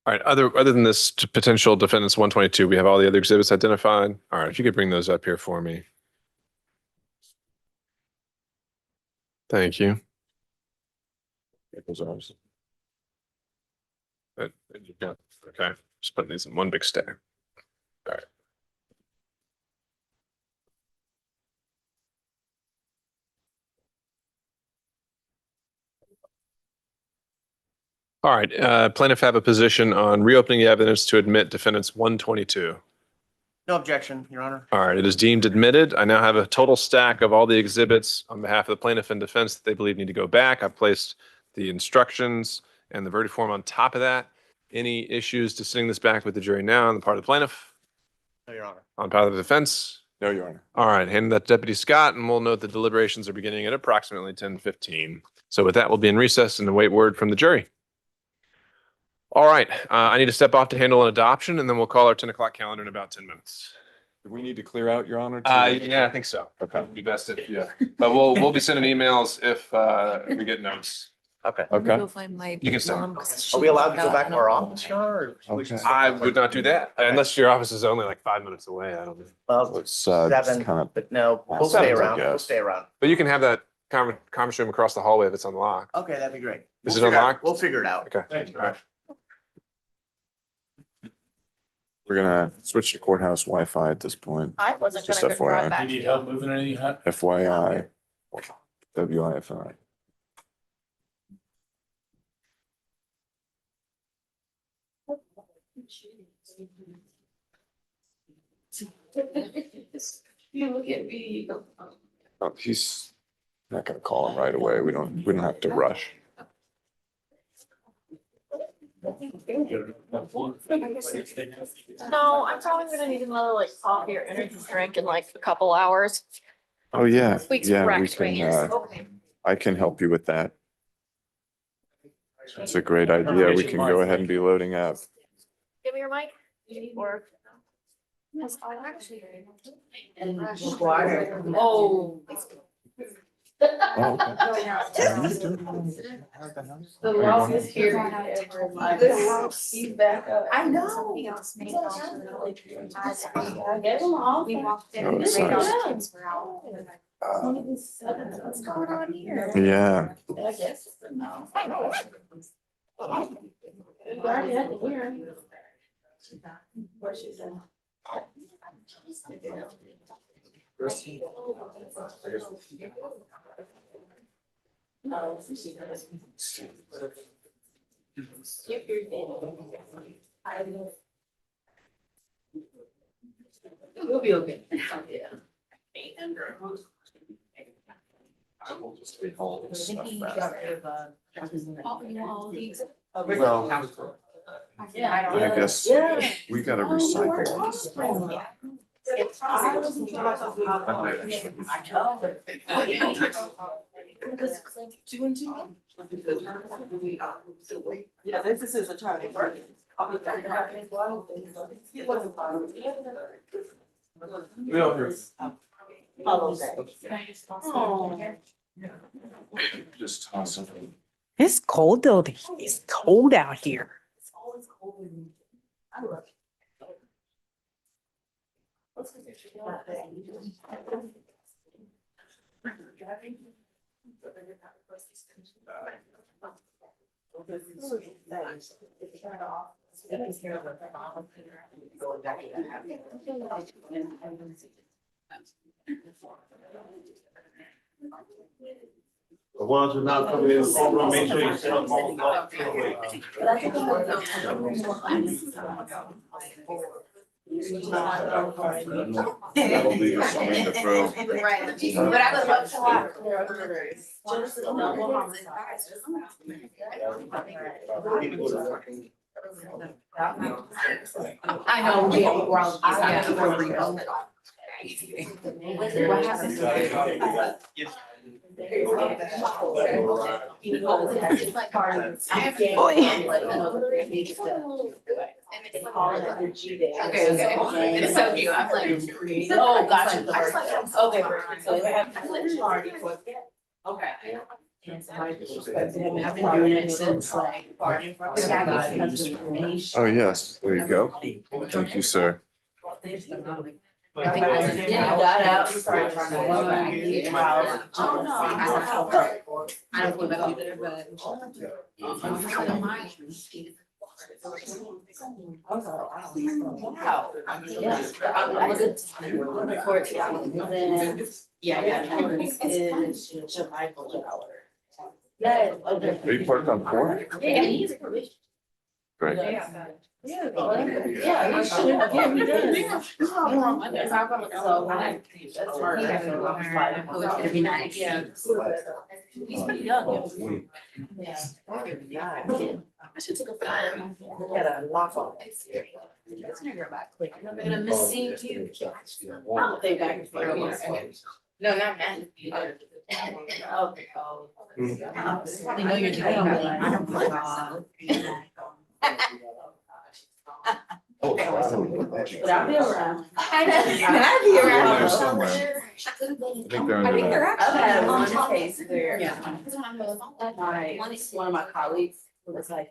All right, other than this potential defendants 122, we have all the other exhibits identified. All right, if you could bring those up here for me. Thank you. Those are ours. Okay, just putting these in one big stack. All right. All right, plaintiff have a position on reopening the evidence to admit defendants 122. No objection, Your Honor. All right, it is deemed admitted. I now have a total stack of all the exhibits on behalf of the plaintiff and defense that they believe need to go back. I've placed the instructions and the verdict form on top of that. Any issues to sending this back with the jury now on the part of the plaintiff? No, Your Honor. On part of the defense? No, Your Honor. All right, hand that to Deputy Scott, and we'll note the deliberations are beginning at approximately 10:15. So with that, we'll be in recess and await word from the jury. All right, I need to step off to handle an adoption, and then we'll call our 10 o'clock calendar in about 10 minutes. Do we need to clear out, Your Honor? Yeah, I think so. Okay. It'd be best if, yeah. But we'll be sending emails if we get notes. Okay. I'm gonna Okay. go find my You can stay. mom, 'cause Are we she allowed to go got back to an our appointment. office, Your Honor? or we should- Okay. I would not do that unless your office is only like 5 minutes away. I don't know. Well, Let's just seven, kind of, but no, we'll Seven, stay I around. We'll guess. stay around. But you can have that conference room across the hallway if it's unlocked. Okay, that'd be great. Is We'll it figure out- unlocked? We'll figure it out. Okay. All right. we're gonna switch to courthouse Wi-Fi at this point. I wasn't Just gonna FYI. drive back. You need help moving anything, huh? FYI. WIFI. You look at me, you go, Oh, he's not gonna call him right away. We don't have to rush. No, I'm probably gonna need another like coffee or energy drink in like a couple hours. Oh, yeah. Week's Yeah, we wrecked can, me. okay. I can help you with that. It's a great idea. We can go ahead and be loading up. Give me your mic or. Yes, I actually. Oh. Oh, okay. The longest here ever in my house. He's back up. I know. Something else made it onto the village. Get along. We walked in. Oh, that's and nice. the kids were out. What's going on here? Yeah. I guess it's a no. I know. We already had to hear him. Where she's in. We'll be okay. Yeah. Well, I guess we gotta recycle this. Yeah, this is a Charlie Party. Just toss it. It's cold though. It's cold out here. The ones who are not coming in the courtroom, make sure you send them home. That'll leave us something to throw. Right, but I would love to walk. I know, we have a ground. What happened? Okay, okay. It's so cute. I'm like, oh, gotcha. Okay, so they have. Okay. I've been doing it since like. Oh, yes, there you go. Thank you, sir. I got out, started trying to. I don't feel better, but. Wow. Yeah. Yeah. July. Yeah. Are you parked on four? Yeah. Great. Yeah, you should. Yeah, we did. So, like, that's hard. Oh, it's gonna be nice. Yeah. He's pretty young. Yeah. I should take a photo. Get a lock on. I'm gonna miss seeing you. I don't think I can figure it. No, not mad. Okay. I know you're doing but I'll be around. I'll be around. There somewhere. I think they're under that. I've had one case where. One of my colleagues was like,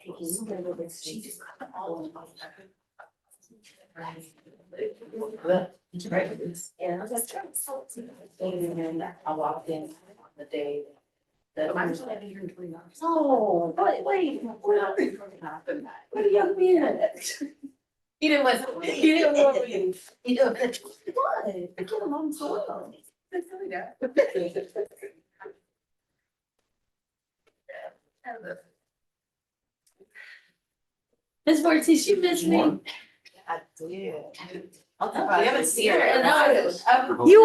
she just cut all of yeah, I was like, and I walked in on the day that I was like, oh, wait, what a young man. He didn't listen. He didn't want me. He didn't. What? I get him on soil. Ms. Ortiz, you miss me? I did. I haven't seen her. You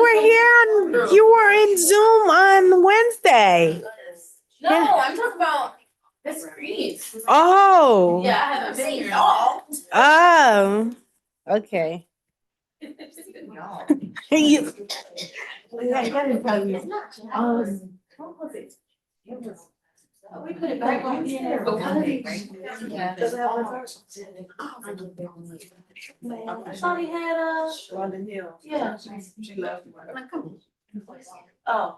were in Zoom on Wednesday. No, Yeah. I'm talking about Miss Green. Oh. Yeah, I haven't seen her at all. Oh. Okay. You- I gotta tell you. We put it back on here. Yeah. I thought he had yeah. She left. Oh.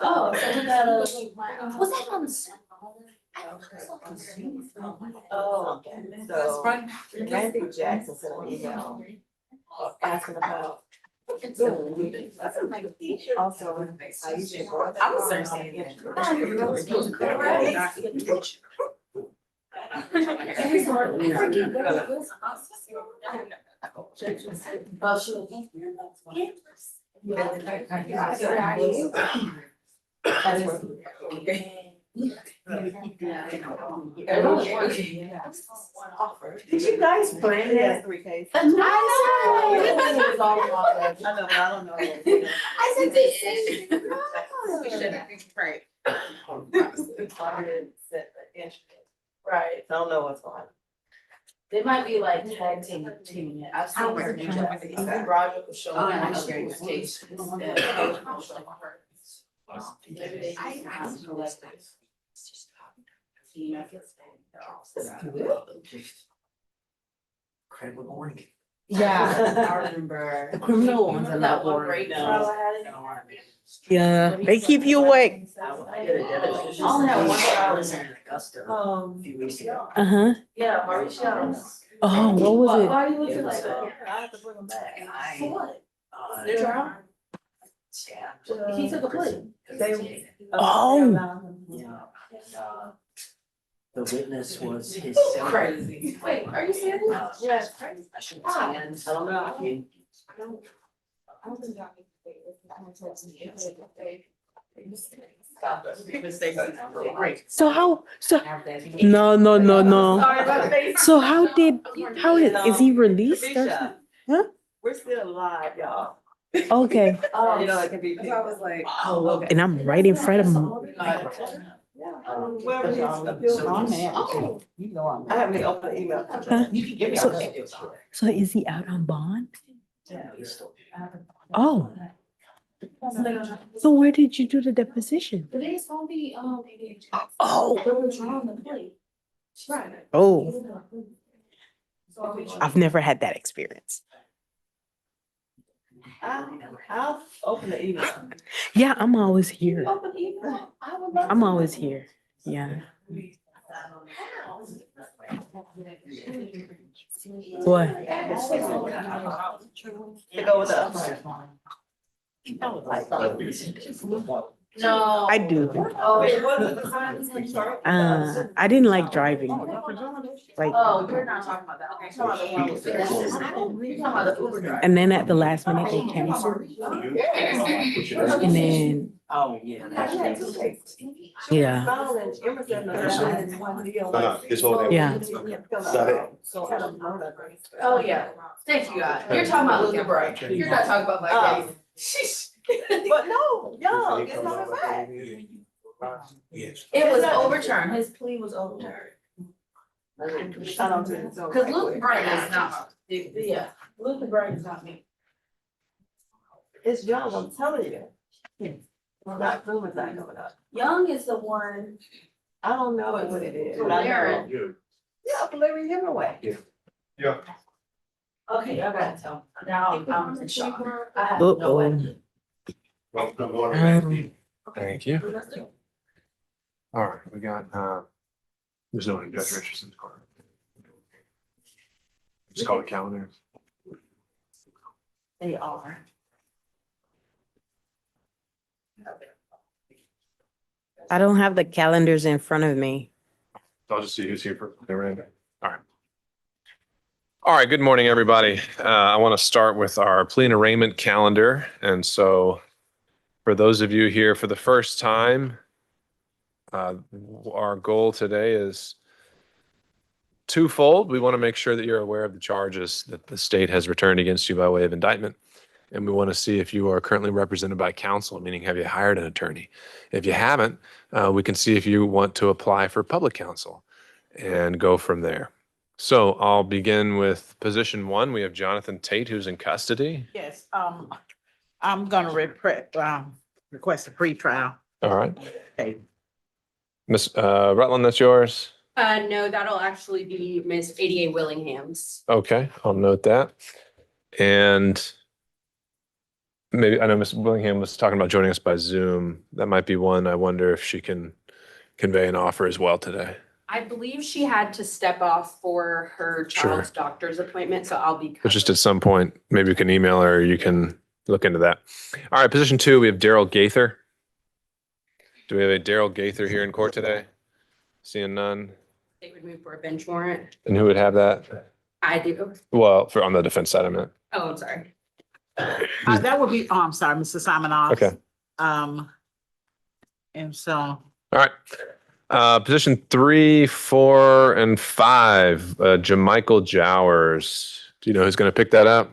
Oh, so we got was that on the? Oh, okay. So Randy Jackson sent an email asking about. Also, I usually go. I was saying. Did you guys plan that? 3 cases. I know. I don't know. I said this. We shouldn't be right. Right. I don't know what's going on. They might be like tag teaming it. I've seen her do that. Even Roger was showing me sharing his case. Incredible morning. Yeah, I remember. The criminal ones are not one boring. right now. Yeah, they keep you awake. I only have 1 child in there. Augusta a few weeks ago. Uh-huh. Yeah, Mauricio. Oh, what was Why are you looking like that? I have to bring them back. For what? Uh, The trial? yeah. He took a plea. Oh. Yeah. The witness was his. Crazy. Wait, are you serious? Yes. I shouldn't say. I don't know. So no. Sorry about that. So is he released or something? Huh? We're still alive, y'all. Okay. You know, it can be. I was like, oh, okay. And I'm right in front of him. Where is the bill? I haven't opened the email. Huh? You can give me. So is he out on bond? Yeah, he's still. Oh. So where did you do the deposition? Today's gonna be, Oh. they were drawing the plate. Right. Oh, I've never had that experience. I'll open the email. Yeah, I'm always here. Open email. I would love I'm to. always here. Yeah. What? To go with us. No. I do. Oh, it wasn't. I didn't like driving. Like, Oh, we're not talking about that. Okay, talking about the one with the. Talking about the Uber driver. and then at the last minute they canceled. And then, Oh, yeah. yeah, This whole day. yeah. Oh, yeah. Thank you, God. You're talking about Luca Bright. You're not talking about my case. Sheesh. But no, it's not a fact. Yes. It was overturned. His plea was overturned. Cause Luca Bright is not, yeah, Luca Bright is not me. It's Young, I'm telling you. Well, not Luca's not coming up. Young is the one. I don't know what it is. But I know. Yeah, Larry Hemingway. Yeah. Okay, I got to tell. Now I'm in shock. I have no idea. Thank you. All right, we got, there's no one in Judge Richardson's court. Just call the calendar. They are. I don't have the calendars in front of me. I'll just see who's here for Miranda. All right. All right, good morning, everybody. I want to start with our plea and arraignment calendar. And so for those of you here for the first time, our goal today is twofold. We want to make sure that you're aware of the charges that the state has returned against you by way of indictment. And we want to see if you are currently represented by counsel, meaning have you hired an attorney? If you haven't, we can see if you want to apply for public counsel and go from there. So I'll begin with position one. We have Jonathan Tate, who's in custody. Yes, I'm gonna request a pretrial. All right. Okay. Miss Rutland, that's yours. No, that'll actually be Miss ADA Willingham's. Okay, I'll note that. And maybe, I know Miss Willingham was talking about joining us by Zoom. That might be one. I wonder if she can convey an offer as well today. I believe she had to step off for her child's doctor's appointment, so I'll be. But just at some point, maybe you can email her or you can look into that. All right, position two, we have Daryl Gaither. Do we have a Daryl Gaither here in court today? Seeing none. They would move for a bench warrant. And who would have that? I do. Well, for on the defense side, I meant. Oh, I'm sorry. That would be, I'm sorry, Mr. Simonoff. Okay. And so. All right. Position 3, 4, and 5, Jamichael Jowers. Do you know who's going to pick that up?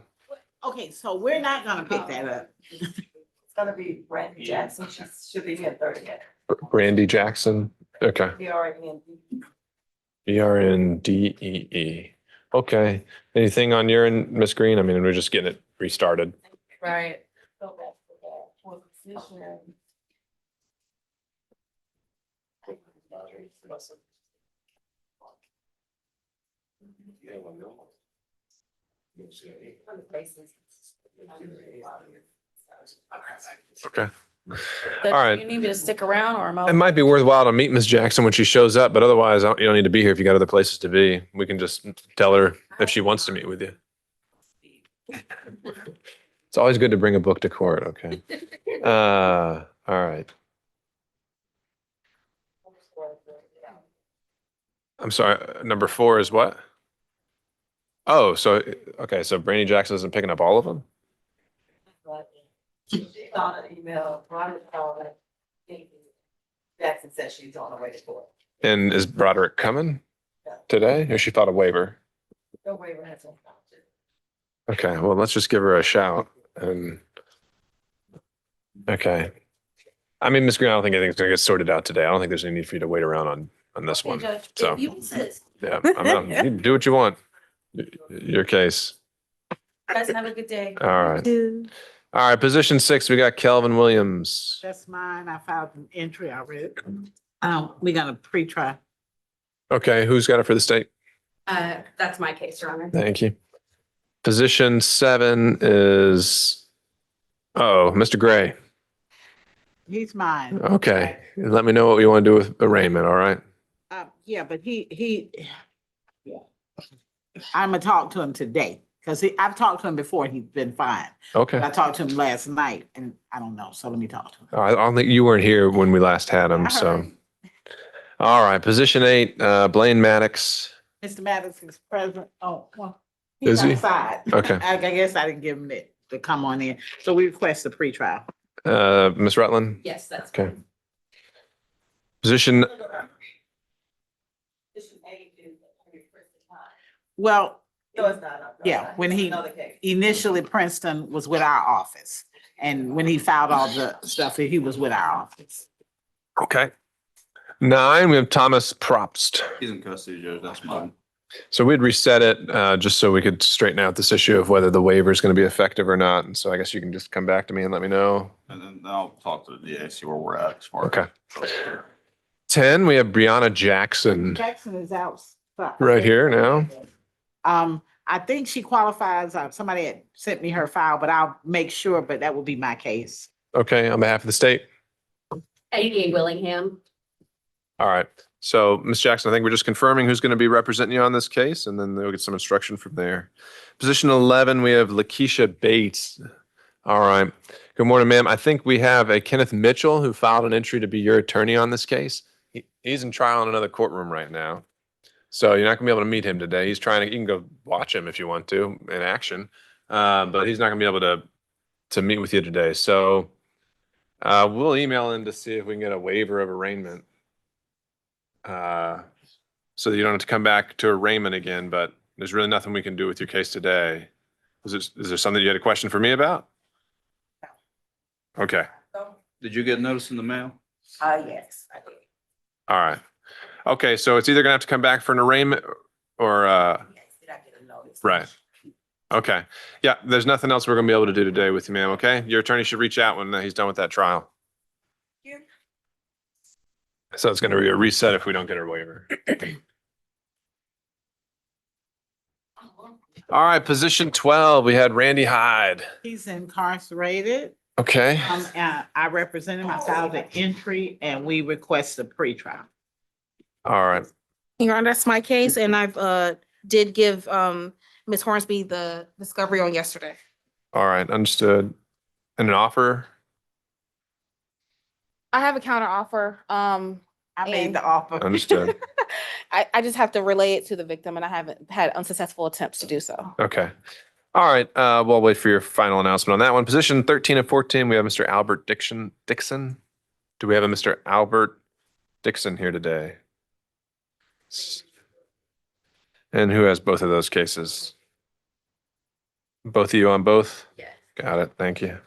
Okay, so we're not gonna pick that up. It's gonna be Randy Jackson. She should be here 30. Randy Jackson. Okay. BRNDEE. Okay. Anything on your end, Miss Green? I mean, we're just getting it restarted. Right. Go back to that. What position? Okay. All right. You need me to stick around or am I? It might be worthwhile to meet Ms. Jackson when she shows up, but otherwise you don't need to be here if you got other places to be. We can just tell her if she wants to meet with you. It's always good to bring a book to court. Okay. All right. I'm sorry. Number 4 is what? Oh, so, okay. So Brandy Jackson isn't picking up all of them? She got an email, Robert called her. Jackson said she's on her way to court. And is Broderick coming today or she filed a waiver? No waiver has been filed. Okay, well, let's just give her a shout and, okay. I mean, Ms. Green, I don't think anything's gonna get sorted out today. I don't think there's any need for you to wait around on this one. So, You insist. yeah, you do what you want. Your case. Guys, have a good day. All right. All right, position 6, we got Kelvin Williams. That's mine. I filed an entry already. We're gonna pre-try. Okay, who's got it for the state? That's my case, Your Honor. Thank you. Position 7 is Oh, Mr. Gray. He's mine. Okay. Let me know what you want to do with arraignment, all right? Yeah, but yeah. I'm gonna talk to him today, because I've talked to him before, he's been fine. Okay. But I talked to him last night and I don't know, so let me talk to him. I don't think you weren't here when we last had him, I so. heard. All right, position 8, Blaine Maddox. Mr. Madison is present. Oh, well, Is he's he? outside. Okay. I guess I didn't give him it to come on in. So we request a pretrial. Ms. Rutland? Yes, that's. Okay. Position, Well, No, it's not. yeah, when he Another case. initially Princeton was with our office. And when he filed all the stuff, he was with our office. okay. 9, we have Thomas Propst. He's in custody, Judge. That's fine. So we'd reset it just so we could straighten out this issue of whether the waiver is going to be effective or not. And so I guess you can just come back to me and let me know. And then I'll talk to the DA, see where we're at as far as. Okay. 10, we have Brianna Jackson Jackson is outside. right here now. I think she qualifies. Somebody had sent me her file, but I'll make sure, but that will be my case. Okay, on behalf of the state. ADA Willingham. All right. So, Ms. Jackson, I think we're just confirming who's going to be representing you on this case, and then they'll get some instruction from there. Position 11, we have Lakeisha Bates. All right. Good morning, ma'am. I think we have a Kenneth Mitchell who filed an entry to be your attorney on this case. He's in trial in another courtroom right now. So you're not gonna be able to meet him today. He's trying to, you can go watch him if you want to in action. But he's not gonna be able to meet with you today. So we'll email in to see if we can get a waiver of arraignment. So that you don't have to come back to arraignment again, but there's really nothing we can do with your case today. Is there something you had a question for me about? Okay. Did you get notice in the mail? Yes, I did. All right. Okay, so it's either gonna have to come back for an arraignment or Yes, did I get a notice? right. Okay. Yeah, there's nothing else we're gonna be able to do today with you, ma'am, okay? Your attorney should reach out when he's done with that trial. You. So it's gonna be a reset if we don't get our waiver. All right, position 12, we had Randy Hyde. He's incarcerated. Okay. I represent him. I filed an entry and we request a pretrial. All right. Your Honor, that's my case, and I've did give Ms. Hornsby the discovery on yesterday. All right, understood. And an offer? I have a counter offer. I made the offer. Understood. I just have to relay it to the victim, and I haven't had unsuccessful attempts to do so. Okay. All right, we'll wait for your final announcement on that one. Position 13 and 14, we have Mr. Albert Dixon. Do we have a Mr. Albert Dixon here today? And who has both of those cases? Both of you on both? Yes. Got it. Thank you.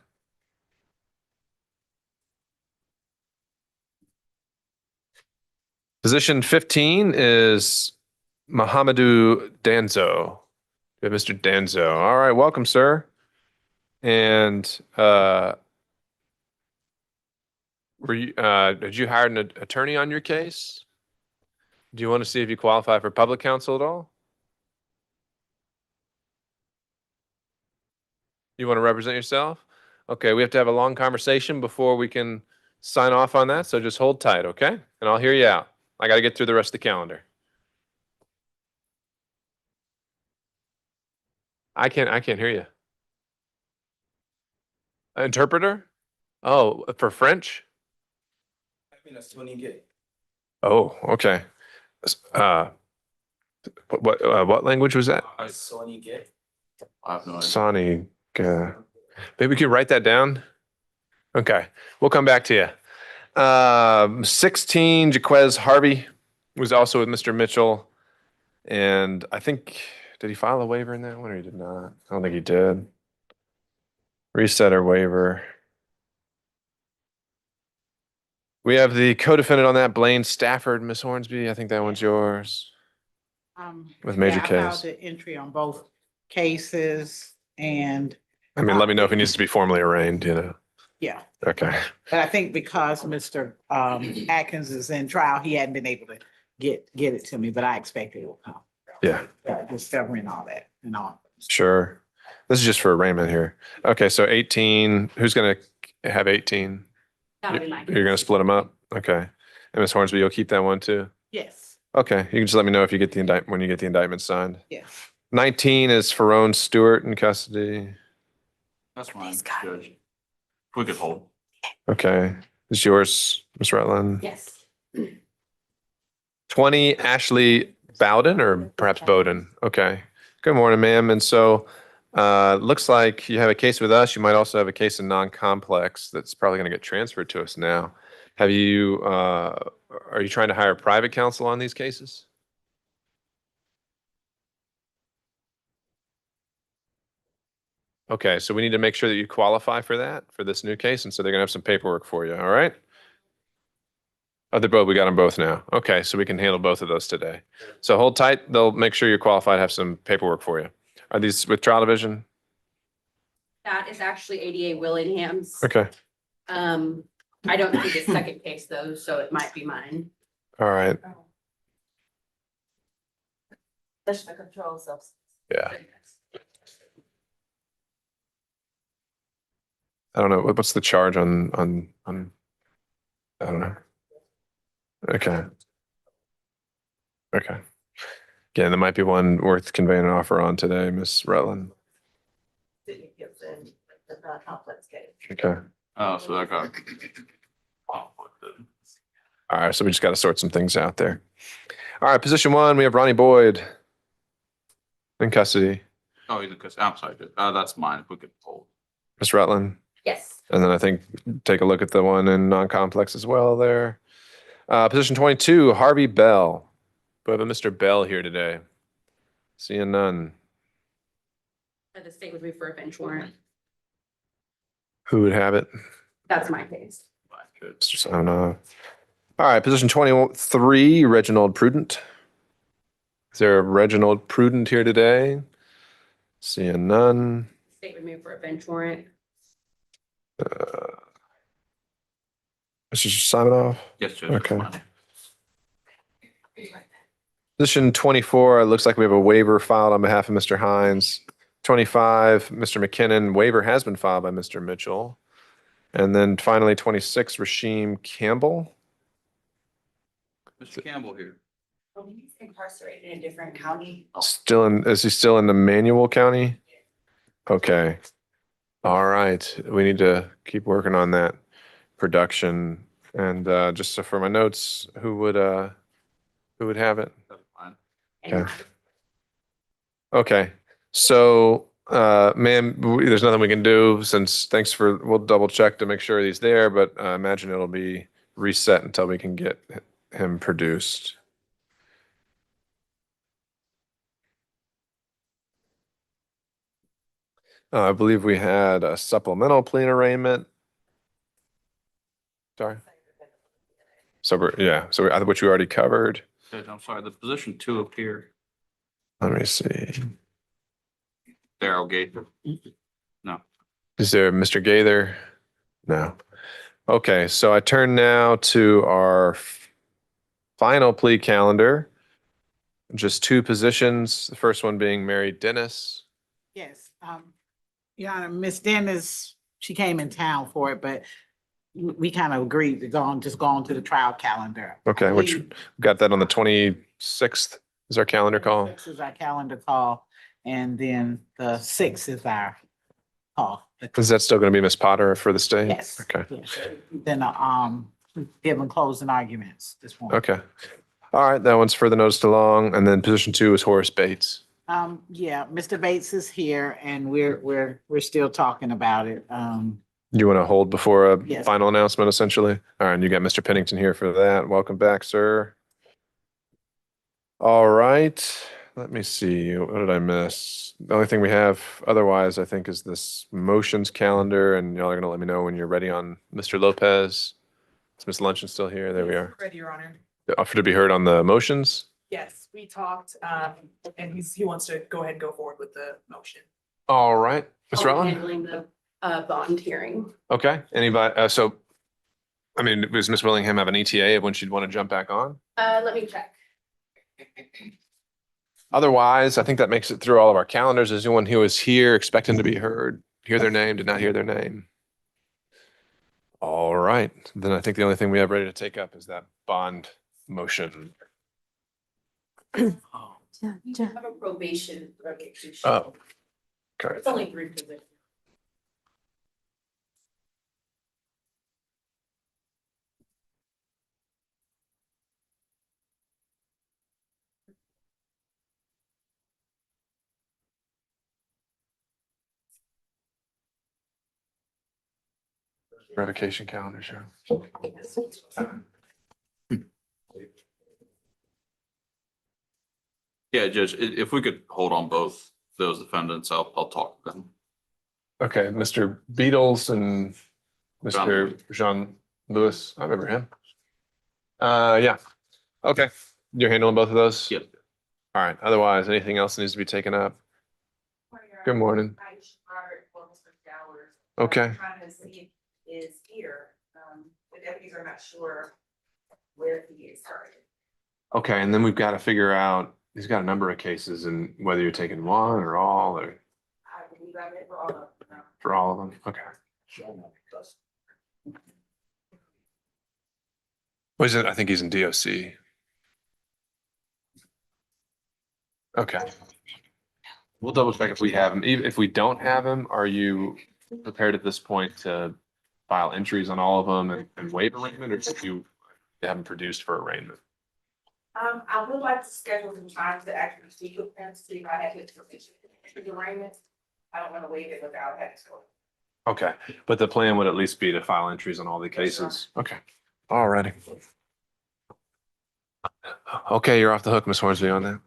Position 15 is Mohamedou Danzo. We have Mr. Danzo. All right, welcome, sir. And did you hire an attorney on your case? Do you want to see if you qualify for public counsel at all? You want to represent yourself? Okay, we have to have a long conversation before we can sign off on that, so just hold tight, okay? And I'll hear you out. I got to get through the rest of the calendar. I can't hear you. Interpreter? Oh, for French? I mean, that's when you get. Oh, okay. What language was that? Sony get. I have no idea. Sonic. Maybe we could write that down. Okay, we'll come back to you. 16, Jaquez Harvey was also with Mr. Mitchell. And I think, did he file a waiver in that one or he did not? I don't think he did. Reset our waiver. We have the co-defendant on that, Blaine Stafford, Miss Hornsby. I think that one's yours. With major I filed case. the entry on both cases and I mean, let me know if he needs to be formally arraigned, you know. yeah. Okay. But I think because Mr. Atkins is in trial, he hadn't been able to get it to me, but I expect it will come. Yeah, Discovering all that and all. sure. This is just for arraignment here. Okay, so 18, who's gonna have 18? That would be my. You're gonna split them up? Okay. And Ms. Hornsby, you'll keep that one too? Yes, Okay, you can just let me know if you get the when you get the indictment signed. yes. 19 is Ferone Stewart in custody. That's fine, Judge. If we could hold. Okay, is yours, Ms. Rutland? Yes. 20 Ashley Bowden or perhaps Bowden? Okay. Good morning, ma'am. And so looks like you have a case with us. You might also have a case in non-complex that's probably going to get transferred to us now. Have you, are you trying to hire private counsel on these cases? Okay, so we need to make sure that you qualify for that, for this new case. And so they're going to have some paperwork for you. All right? Oh, they're both, we got them both now. Okay, so we can handle both of those today. So hold tight. They'll make sure you're qualified, have some paperwork for you. Are these with trial division? That is actually ADA Willingham's. Okay, I don't see the second case though, so it might be mine. all right. That's the control substance. Yeah. I don't know. What's the charge on, I don't know. Okay. Okay. Again, there might be one worth conveying an offer on today, Ms. Rutland. Complex case. Okay. Oh, so that got. All right, so we just got to sort some things out there. All right, position one, we have Ronnie Boyd in custody. Oh, he's because I'm sorry. That's mine. If we could hold. Ms. Rutland. Yes. And then I think take a look at the one in non-complex as well there. Position 22, Harvey Bell. We have a Mr. Bell here today. Seeing none. The state would move for a bench warrant. Who would have it? That's my case. I don't know. All right, position 23, Reginald Prudent. Is there a Reginald Prudent here today? Seeing none. State would move for a bench warrant. Mr. Simonoff? Yes, Judge. Okay. That's mine. Position 24, it looks like we have a waiver filed on behalf of Mr. Hines. 25, Mr. McKinnon, waiver has been filed by Mr. Mitchell. And then finally 26, Rasheem Campbell. Mr. Campbell here. He's incarcerated in a different county. Still in, is he still in the Manual County? Okay. All right. We need to keep working on that production. And just so for my notes, who would have it? That's fine. Okay. Okay. So, ma'am, there's nothing we can do since, we'll double check to make sure he's there, but I imagine it'll be reset until we can get him produced. I believe we had a supplemental plea arraignment. Sorry. So which we already covered. Judge, I'm sorry. The position 2 up here. Let me see. Daryl Gaither. Is there Mr. Gaither? No. Okay, so I turn now to our final plea calendar. Just 2 positions. The first one being Mary Dennis. Yes, Your Honor, Miss Dennis, she came in town for it, but we kind of agreed to go on to the trial calendar. Okay, which we got that on the 26th is our calendar call. 6 is our calendar call, and then the 6th is our call. Is that still going to be Miss Potter for the state? Yes. Okay. Yes. Then, given closing arguments this morning. Okay. All right, that one's further noticed along. And then position 2 is Horace Bates. Yeah, Mr. Bates is here and we're still talking about it. You want to hold before a Yes. final announcement, essentially? All right, and you got Mr. Pennington here for that. Welcome back, sir. All right, let me see. What did I miss? The only thing we have otherwise, I think, is this motions calendar, and y'all are going to let me know when you're ready on Mr. Lopez. Is Ms. Luncheon still here? There we are. Ready, Your Honor. Offer to be heard on the motions? Yes, we talked, and he wants to go ahead and go forward with the motion. All right, Ms. I'll be Rutland? handling the bond hearing. Okay, anybody, so, I mean, does Ms. Willingham have an ETA of when she'd want to jump back on? Let me check. Otherwise, I think that makes it through all of our calendars. Is anyone who is here expecting to be heard, hear their name, did not hear their name? All right, then I think the only thing we have ready to take up is that bond motion. I have a probation revocation. Oh, okay. It's only 3 positions. Revocation calendar, sure. Yeah, Judge, if we could hold on both those defendants, I'll talk to them. Okay, Mr. Beatles and Mr. Jean Louis, I remember him. Yeah, okay. You're handling both of those? Yep. All right, otherwise, anything else needs to be taken up? Good morning. Okay. Trying to see if is here, the deputies are not sure where he is started. Okay, and then we've got to figure out, he's got a number of cases and whether you're taking one or all or I believe I read for all of them. for all of them, okay. What is it? I think he's in DOC. Okay. We'll double check if we have him. Even if we don't have him, are you prepared at this point to file entries on all of them and waive arraignment, or should you have them produced for arraignment? I would like to schedule some time to actually speak with him, see if I have his permission for the arraignment. I don't want to waive it without having to. Okay, but the plan would at least be to file entries on all the cases. Okay, all righty. Okay, you're off the hook, Ms. Hornsby, on that.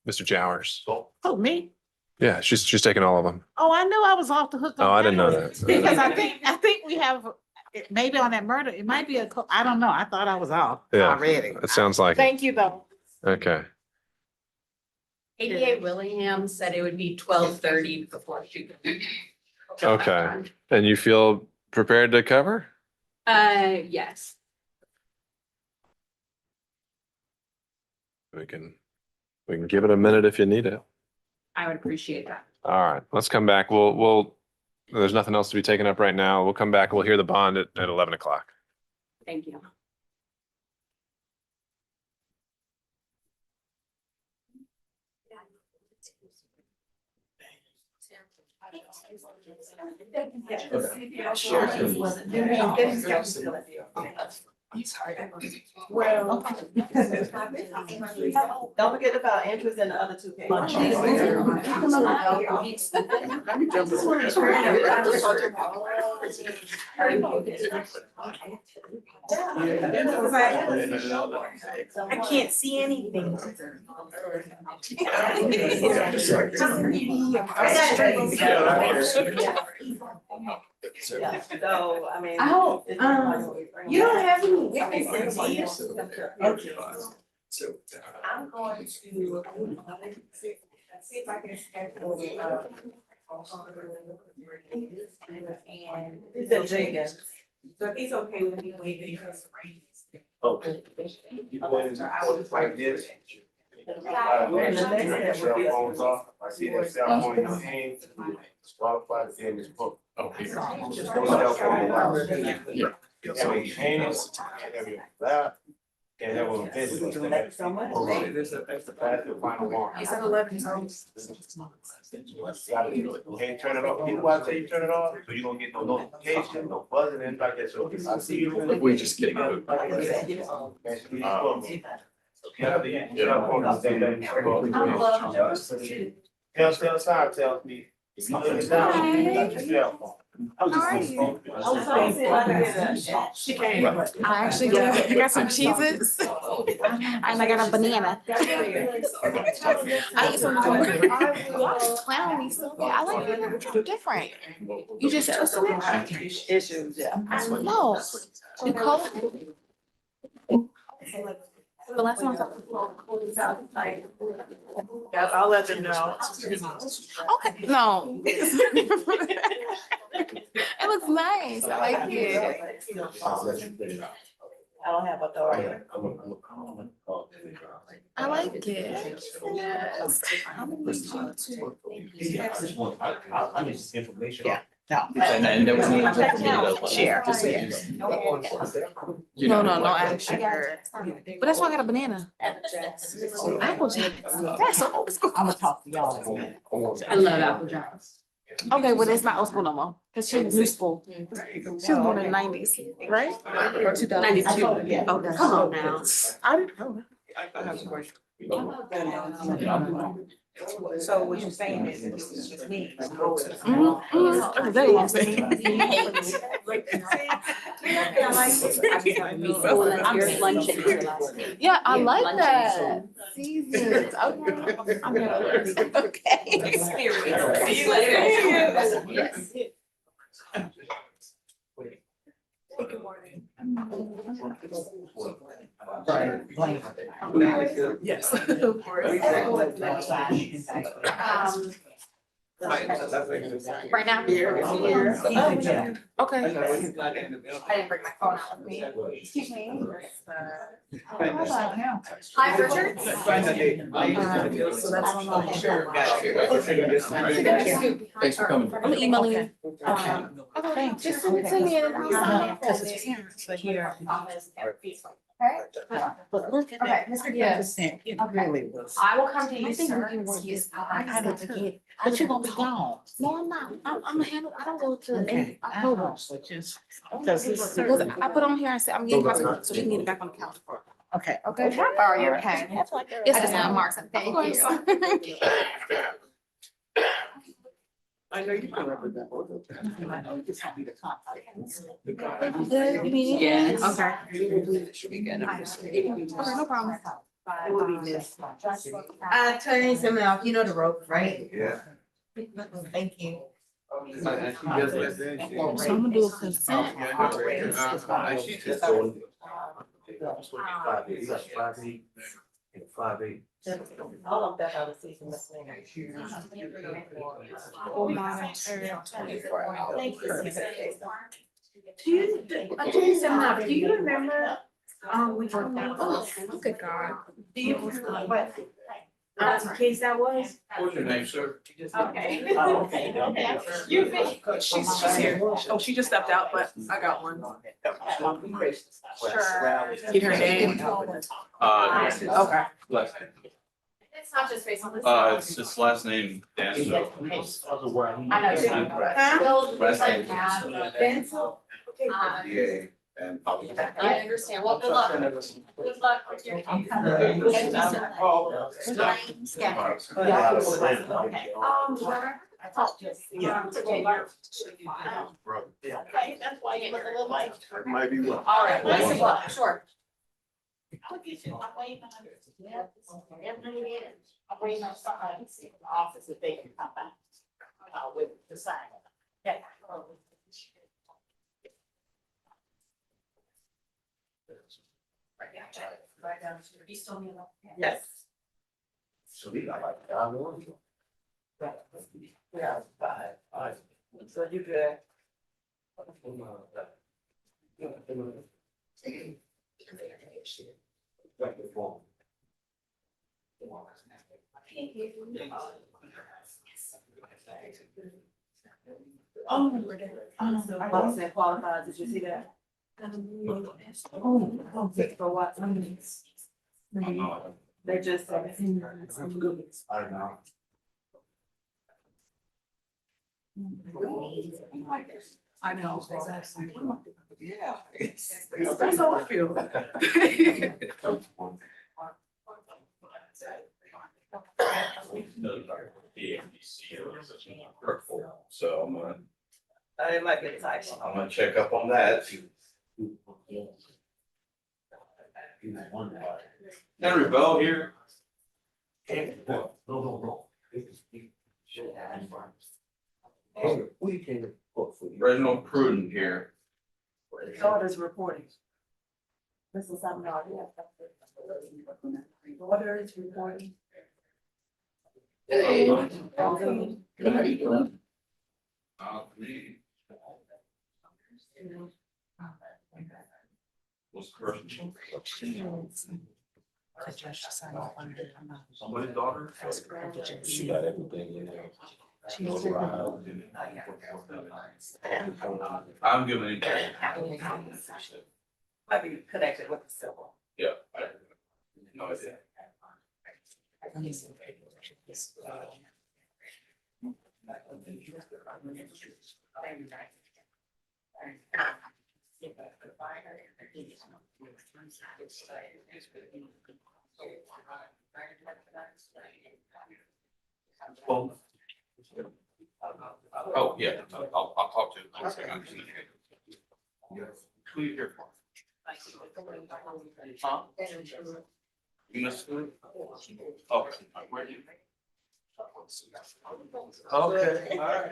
Mr. Jowers. Oh, me? Yeah, she's taking all of them. Oh, I knew I was off the hook. on Oh, I didn't know one. that. Because I think we have, maybe on that murder, it might be I don't know. I thought I was off Yeah, already. it sounds like it. Thank you, though. Okay, ADA Willingham said it would be 12:30 before she could. okay. And you feel prepared to cover? Yes. We can give it a minute if you need it. I would appreciate that. All right, let's come back. There's nothing else to be taken up right now. We'll come back. We'll hear the bond at 11 o'clock. Thank you. Well. Don't forget about interest in the other two I can't see anything. So, I mean. I hope, you don't have any witnesses here. I'm going to see if I can schedule and it's a Jacob. So if he's okay with me waiving his arrangements. Okay. You go in So I will just like this. Cell phones off. I see that cell phone in your hand. Disqualified in this book. Okay. Just no cell phone allowed. Yeah. Have your hands, have your lap, and have a visit. That's the final one. He said 11. Okay, turn it off. You know why I say you turn it off? So you don't get no notification, no buzzing, anything like that. So I see you. We just kidding. Tell Side tells me. If you look it down, you got your cell phone. She came. I actually do. I got some cheeses. And I got a banana. I ate some. Y'all just clown me so bad. I like people who are different. You just twist it. Issues, yeah. No. You color. The last one. Yeah, I'll let them know. Okay, no. It looks nice. I like it. I don't have authority. I like it. Yes. Yeah. No. And then we need to. Share. No, add sugar. But that's why I got a banana. Apple Jacks. That's so old school. I'm gonna talk to y'all. I love Apple Jacks. Okay, well, it's not old school no more, because she was new school. She was born in the 90s, right? Or 92. Yeah. Okay. Come on now. I didn't know. So what you're saying is this is just me. That's exactly what I'm saying. Yeah, I like that. Seasons. Okay. I'm gonna. Okay. Yes. Right now? Okay. I didn't bring my phone out with me. Excuse me. Hi, Richard. Thanks for coming. I'm emailing you. Okay. Just send it to me and I'll sign it. But look at Okay, that. Mr. Yeah. Diaz. It really was. I will come to you, I think sir. we can work Excuse this me. out. I don't forget. But you're gonna be gone. No, I'm not. I'm a handle. I don't go to Okay. October. But just, because this. Because I put on here, I said, I'm getting my, so we can get it back on the calendar. Okay. Okay. Can I borrow your pen? Yes, I just want to mark something. Thank you. I know you can represent both of them. I know you just want me to contact. Good meeting. Yeah, okay. Okay, no problem. It would be missed. Attorney Siminoff, you know the ropes, right? Yeah. Thank you. So I'm gonna do a consent. All of that I was seeing the same. Do you, Attorney Siminoff, do you remember, we talked about, oh, good God. Do you remember what case that was? What's your name, sir? Okay. Oh, okay, okay. You've been. She's here. Oh, she just stepped out, but I got one. Sure. Get her name. Okay. Last name. It's not just based on this. It's last name, Dan, so. I know too. Last name. Yeah. And. I understand. Well, good luck. Good luck with your case. Okay. I talked to Okay, that's why you look a little like. Might be what. All right, best of luck, sure. I'll wait on somebody to see the office if they can come back. With the sign. Yeah. Yes. So we got like, I know you. Yeah. Bye. So you good? I wasn't qualified, did you see that? Oh, for what? They just said. I don't know. I know. Yeah. That's how I feel. So I'm gonna, It might be tight. I'm gonna check up on that. Henry Bell here. Reginald Pruden here. Daughter's reporting. This is something I Daughter is reporting. We'll Somebody's daughter? She got everything in there. I'm giving it. Might be connected with the civil. Yeah. No idea. Well. Oh, yeah, I'll talk to him. Who you here for? Huh? You missed it? Oh, where do you? Okay, all right.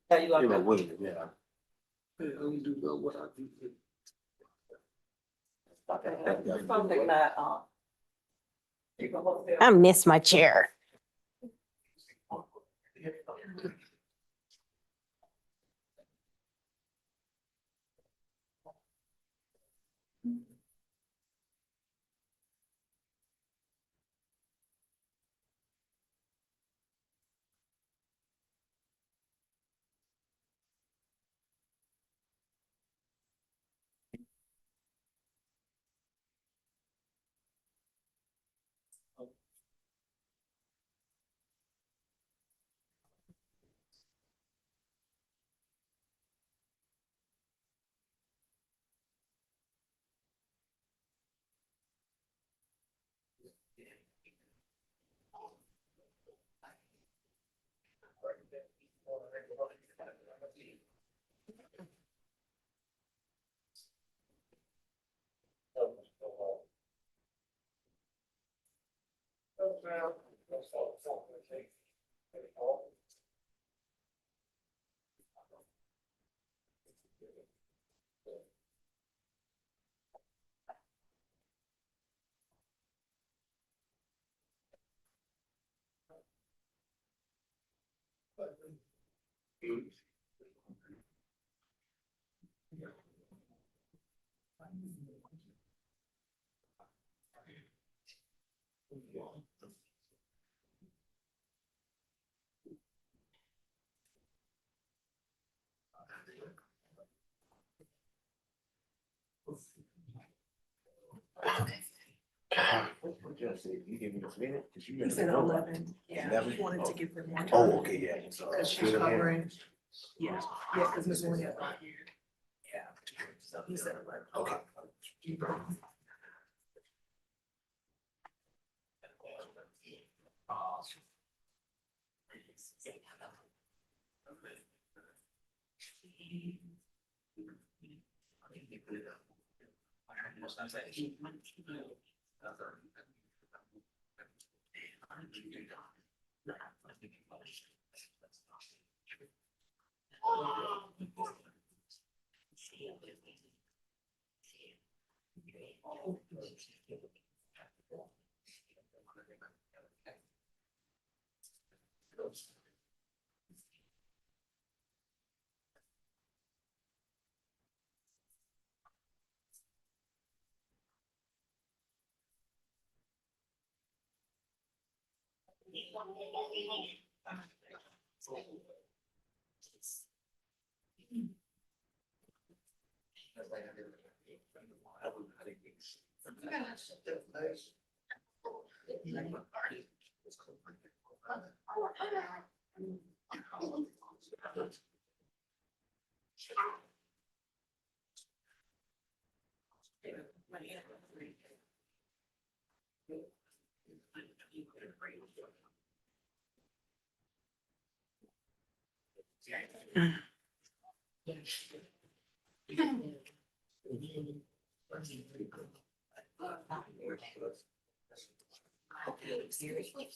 Yeah, you like You know, that? William, yeah. Something that, I miss my chair. You give me this minute? 'Cause you he never said know. 11, yeah, 11? he wanted to give them more time. Oh, okay, yeah. Cause she's covering, yeah, cause Ms. Williams not here. Yeah, so he said 11. Okay.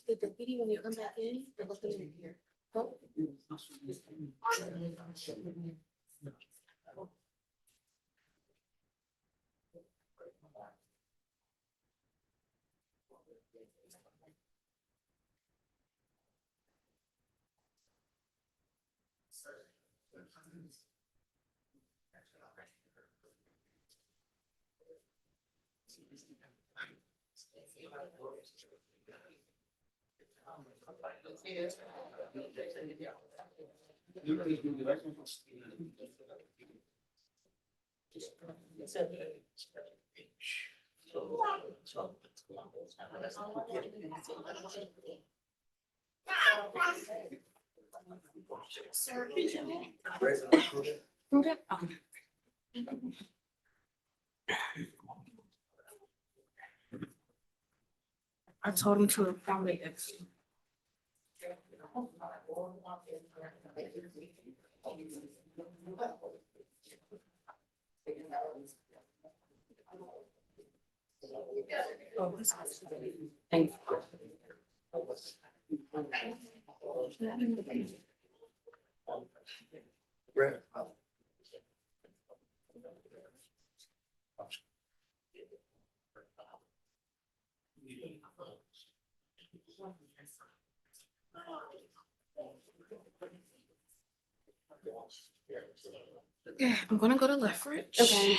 The deputy, when you come back in, they're looking in here. I told him to accommodate it. Thank Okay, I'm gonna go to Lethbridge. Okay.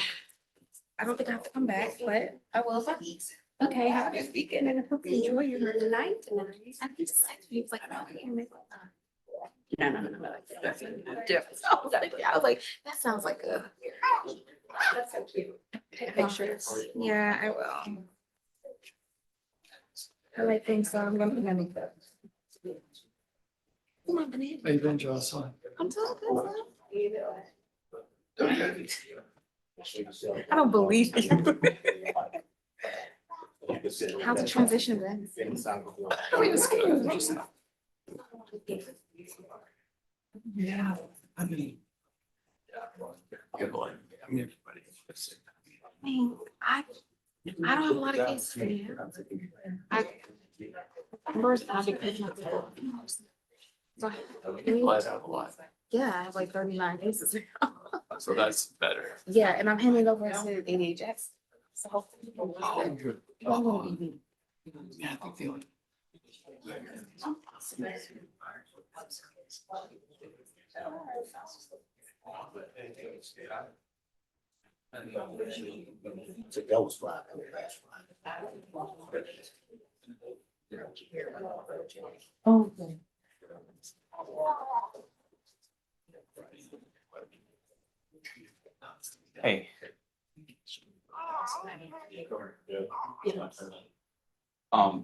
I don't think I have to come back, but I will if I need to. Okay, have a good weekend and I hope you enjoy your night. I think just text me, it's like, no, no. Definitely. I was like, that sounds like a. That's so cute. Take pictures. Yeah, I will. I like things, so I'm gonna make that. Come on, banana. How you been, Jocelyn? I'm so good. I don't believe you. How's the transition been? I mean, it's good. Yeah, I mean. Good one. I mean, everybody. I mean, I don't have a lot of cases for you. First, I'll be picking up. So, yeah, I have like 39 cases. So that's better. Yeah, and I'm handing over to ADHS. So hopefully. Yeah, I feel it. That was fine. Oh. Hey.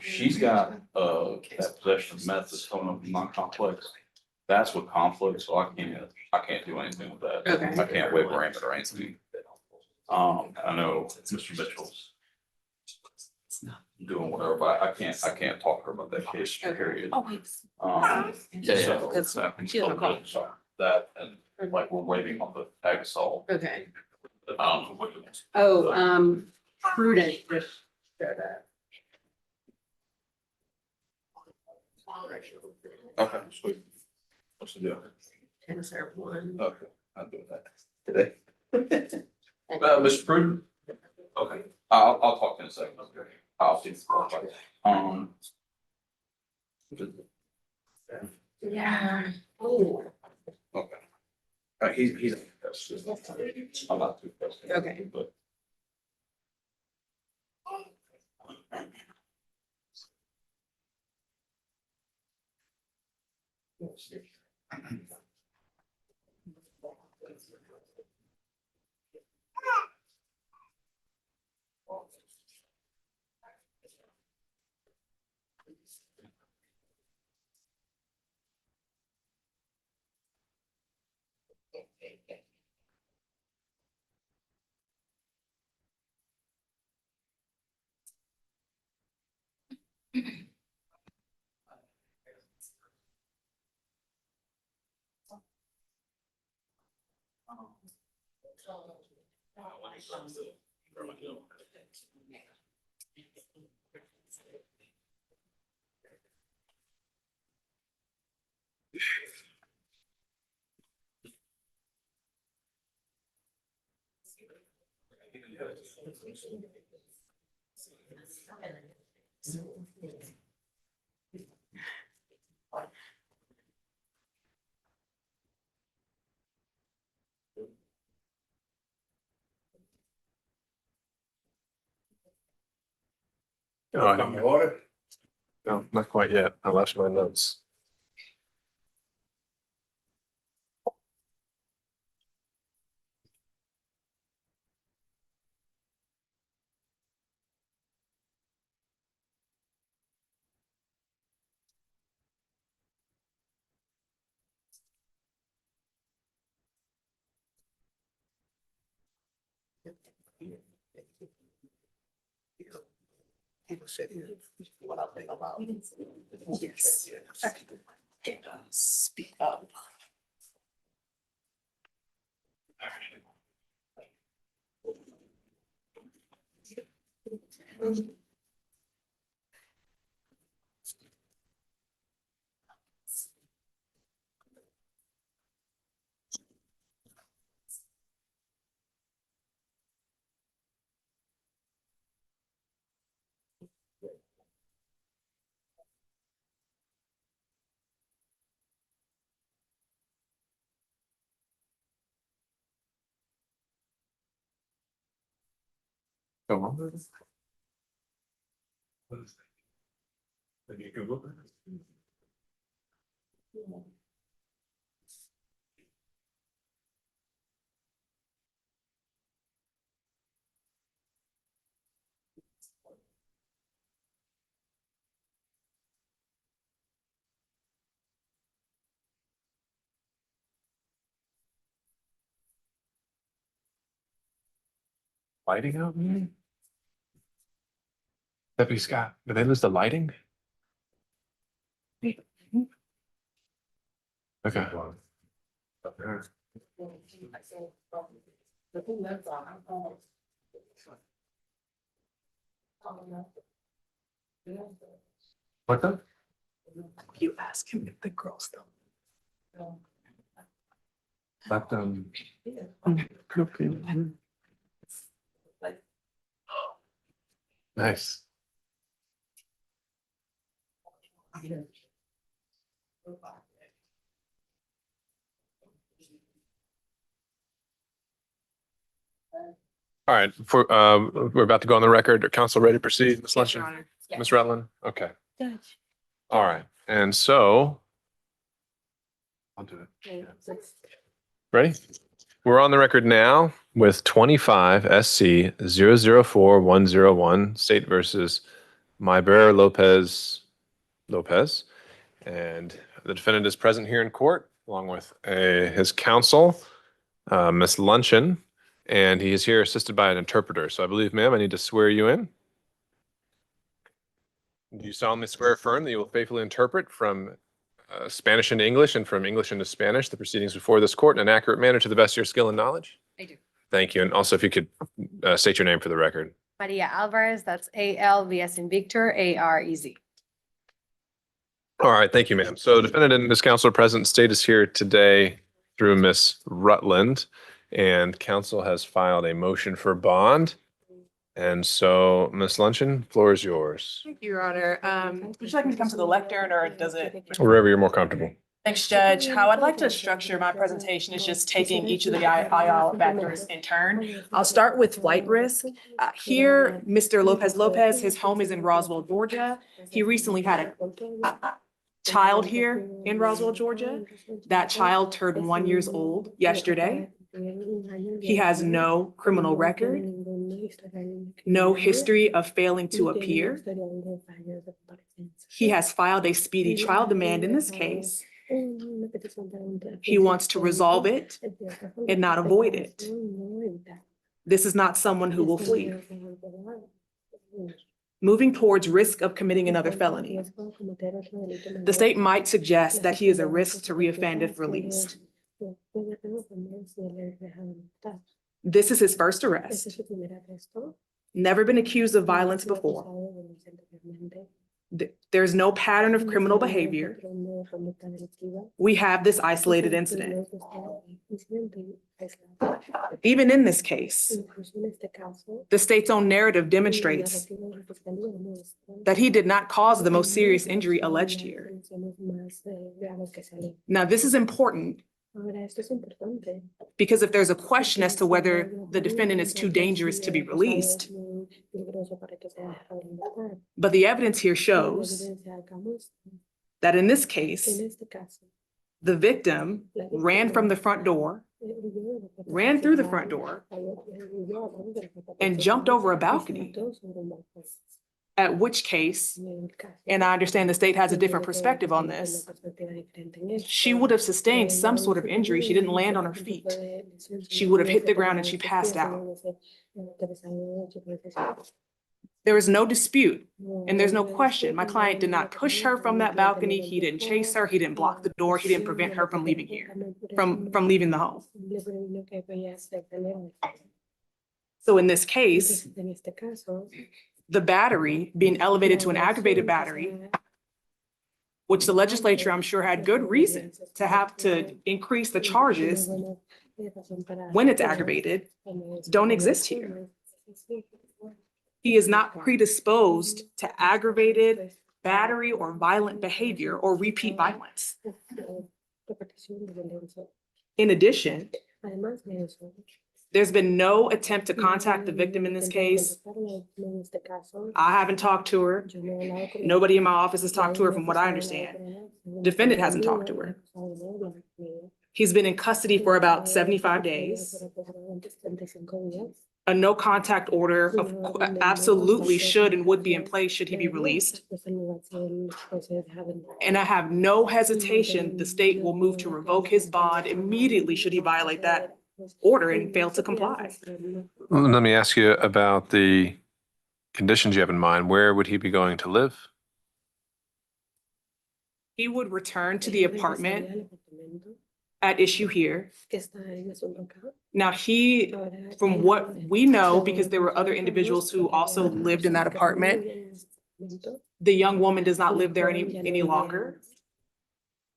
She's got, that possession of meth that's coming up in my complex. That's with conflict, so I can't do anything with that. Okay. I can't waive arraignment or anything. I know Mr. Mitchell's doing whatever, but I can't talk to her about that case, period. Oh, wait. So, She doesn't call. that, and like, we're waiting on the Agasol. Okay. What you- Oh, prudent. Just share that. Okay, sweet. What's the deal? And serve one. Okay, I'll do that today. Mr. Pruden? Okay, I'll talk in a second. Okay. I'll see. Yeah. Okay. He's. I'm not too. Okay. But. Oh, I don't know. No, not quite yet. I left my notes. People sit here, what I think about. Yes. Speak up. Come on. What is that? Have you Googled it? Lighting out? Deputy Scott, did they lose the lighting? Okay. What the? You ask him if the girls don't. Let them. Nice. All right, we're about to go on the record. Are council ready to proceed, Ms. Luncheon? Ms. Rutland? Okay. Judge. All right, and so. I'll do it. Ready? We're on the record now with 25 SC 004101 State versus Maia Lopez. And the defendant is present here in court along with his counsel, Ms. Luncheon, and he is here assisted by an interpreter. So I believe, ma'am, I need to swear you in. Do you solemnly swear affirm that you will faithfully interpret from Spanish into English and from English into Spanish the proceedings before this court in an accurate manner to the best of your skill and knowledge? I do. Thank you. And also if you could state your name for the record. Maria Alvarez, that's ALV as in Victor, AREZ. All right, thank you, ma'am. So defendant and Ms. Counsel are present. State is here today through Ms. Rutland, and counsel has filed a motion for bond. And so, Ms. Luncheon, floor is yours. Thank you, Your Honor. Would you like me to come to the lectern or does it? Wherever you're more comfortable. Thanks, Judge. How I'd like to structure my presentation is just taking each of the IL factors in turn. I'll start with flight risk. Here, Mr. Lopez, his home is in Roswell, Georgia. He recently had a child here in Roswell, Georgia. That child turned 1 year old yesterday. He has no criminal record, no history of failing to appear. He has filed a speedy trial demand in this case. He wants to resolve it and not avoid it. This is not someone who will flee. Moving towards risk of committing another felony. The state might suggest that he is a risk to reoffend if released. This is his first arrest. Never been accused of violence before. There's no pattern of criminal behavior. We have this isolated incident. Even in this case, the state's own narrative demonstrates that he did not cause the most serious injury alleged here. Now, this is important because if there's a question as to whether the defendant is too dangerous to be released, but the evidence here shows that in this case, the victim ran from the front door, ran through the front door, and jumped over a balcony. At which case, and I understand the state has a different perspective on this, she would have sustained some sort of injury. She didn't land on her feet. She would have hit the ground and she passed out. There is no dispute and there's no question. My client did not push her from that balcony. He didn't chase her. He didn't block the door. He didn't prevent her from leaving here, from leaving the home. So in this case, the battery being elevated to an aggravated battery, which the legislature, I'm sure, had good reason to have to increase the charges when it's aggravated, don't exist here. He is not predisposed to aggravated battery or violent behavior or repeat violence. In addition, there's been no attempt to contact the victim in this case. I haven't talked to her. Nobody in my office has talked to her from what I understand. Defendant hasn't talked to her. He's been in custody for about 75 days. A no contact order absolutely should and would be in place should he be released. And I have no hesitation, the state will move to revoke his bond immediately should he violate that order and fail to comply. Let me ask you about the conditions you have in mind. Where would he be going to live? He would return to the apartment at issue here. Now he, from what we know, because there were other individuals who also lived in that apartment, the young woman does not live there any longer.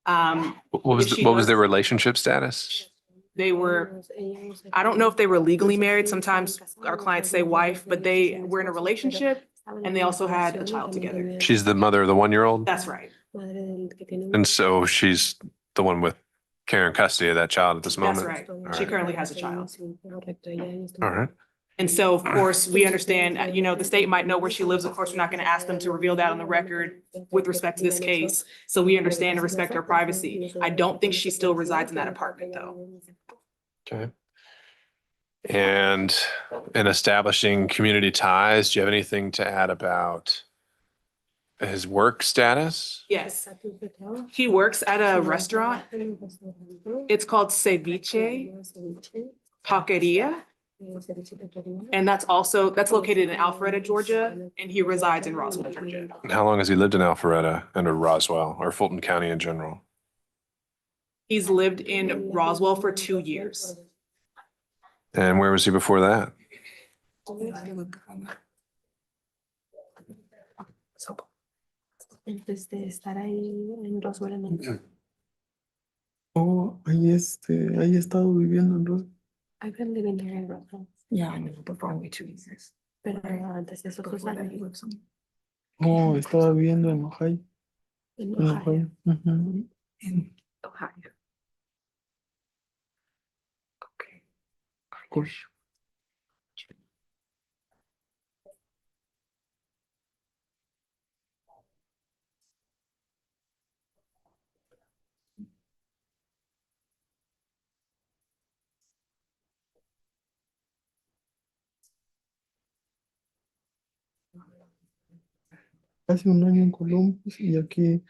What was their relationship status? They were, I don't know if they were legally married. Sometimes our clients say wife, but they were in a relationship and they also had a child together. She's the mother of the 1-year-old? That's right. And so she's the one with care and custody of that child at this moment? That's right. She currently has a child. All right. And so, of course, we understand, the state might know where she lives. Of course, we're not going to ask them to reveal that on the record with respect to this case. So we understand and respect her privacy. I don't think she still resides in that apartment, though. Okay. And in establishing community ties, do you have anything to add about his work status? Yes. He works at a restaurant. It's called Ceviche Taqueria. And that's located in Alpharetta, Georgia, and he resides in Roswell, Georgia. And how long has he lived in Alpharetta and or Roswell or Fulton County in general? He's lived in Roswell for 2 years. And where was he before that? Oh, ahí ahí he estado viviendo en Roswell. I've been living here in Roswell. Yeah, I know, but for only 2 years. Pero antes de eso, Before that, he lived some- Oh, estaba viviendo en Ohio. en En Ohio. Ohio. Ujú. in Ohio. okay. Cool. Hace un año en Columbus y aquí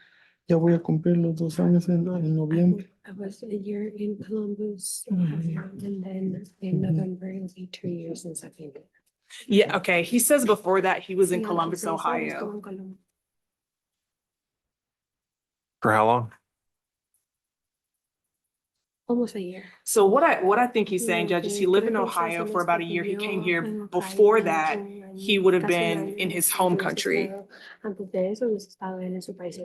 ya voy a cumplir los 2 años en noviembre. I was a year in Columbus, Mhm. and then in November, it'll be 2 years since I've been there. Yeah, okay. He says before that he was in Columbus, Ohio. For how long? Almost a year. So what I think he's saying, Judge, is he lived in Ohio for about a year. He came here. Before that, he would have been in his home country. Antes de eso hubiese estado en su país.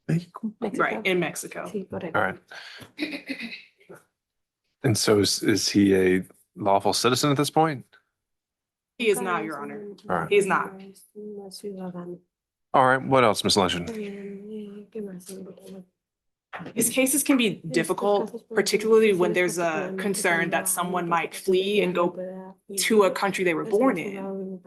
México. Right, in Mexico. Sí, correcto. All right. And so is he a lawful citizen at this point? He is not, Your Honor. All right. He is not. All right. What else, Ms. Legend? These cases can be difficult, particularly when there's a concern that someone might flee and go to a country they were born in.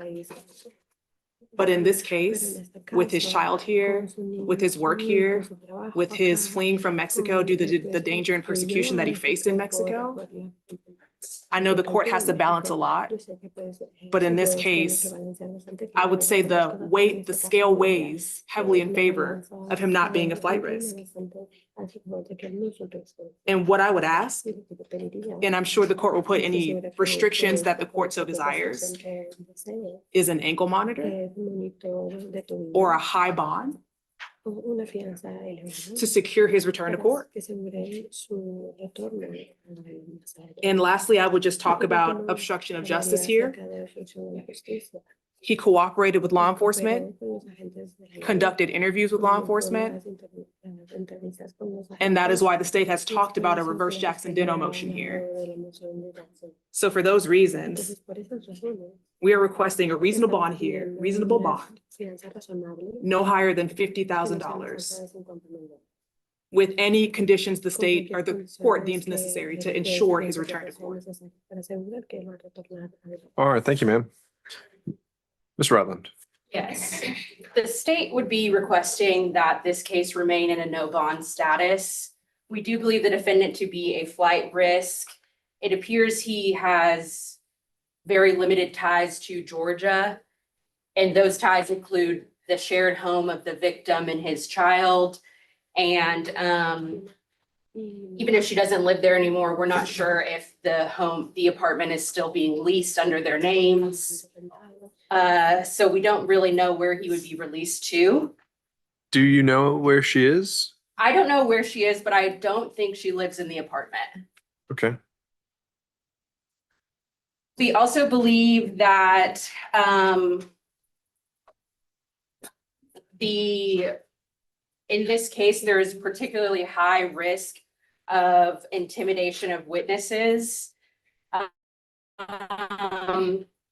But in this case, with his child here, with his work here, with his fleeing from Mexico due to the danger and persecution that he faced in Mexico, I know the court has to balance a lot, but in this case, I would say the scale weighs heavily in favor of him not being a flight risk. And what I would ask, and I'm sure the court will put any restrictions that the court so desires, is an ankle monitor or a high bond to secure his return to court. And lastly, I would just talk about obstruction of justice here. He cooperated with law enforcement, conducted interviews with law enforcement, and that is why the state has talked about a reverse Jackson-Ditto motion here. So for those reasons, we are requesting a reasonable bond here, reasonable bond, no higher than $50,000, with any conditions the state or the court deems necessary to ensure his return to court. All right. Thank you, ma'am. Ms. Rutland. Yes, the state would be requesting that this case remain in a no bond status. We do believe the defendant to be a flight risk. It appears he has very limited ties to Georgia, and those ties include the shared home of the victim and his child. And even if she doesn't live there anymore, we're not sure if the apartment is still being leased under their names. So we don't really know where he would be released to. Do you know where she is? I don't know where she is, but I don't think she lives in the apartment. Okay. We also believe that in this case, there is particularly high risk of intimidation of witnesses.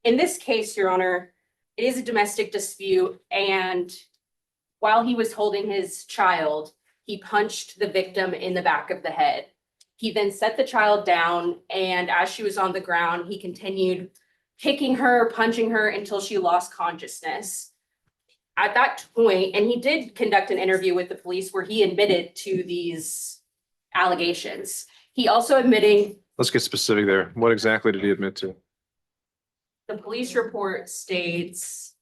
In this case, Your Honor, it is a domestic dispute, and while he was holding his child, he punched the victim in the back of the head. He then set the child down, and as she was on the ground, he continued kicking her, punching her until she lost consciousness. At that point, and he did conduct an interview with the police where he admitted to these allegations. He also admitting. Let's get specific there. What exactly did he admit to? The police report states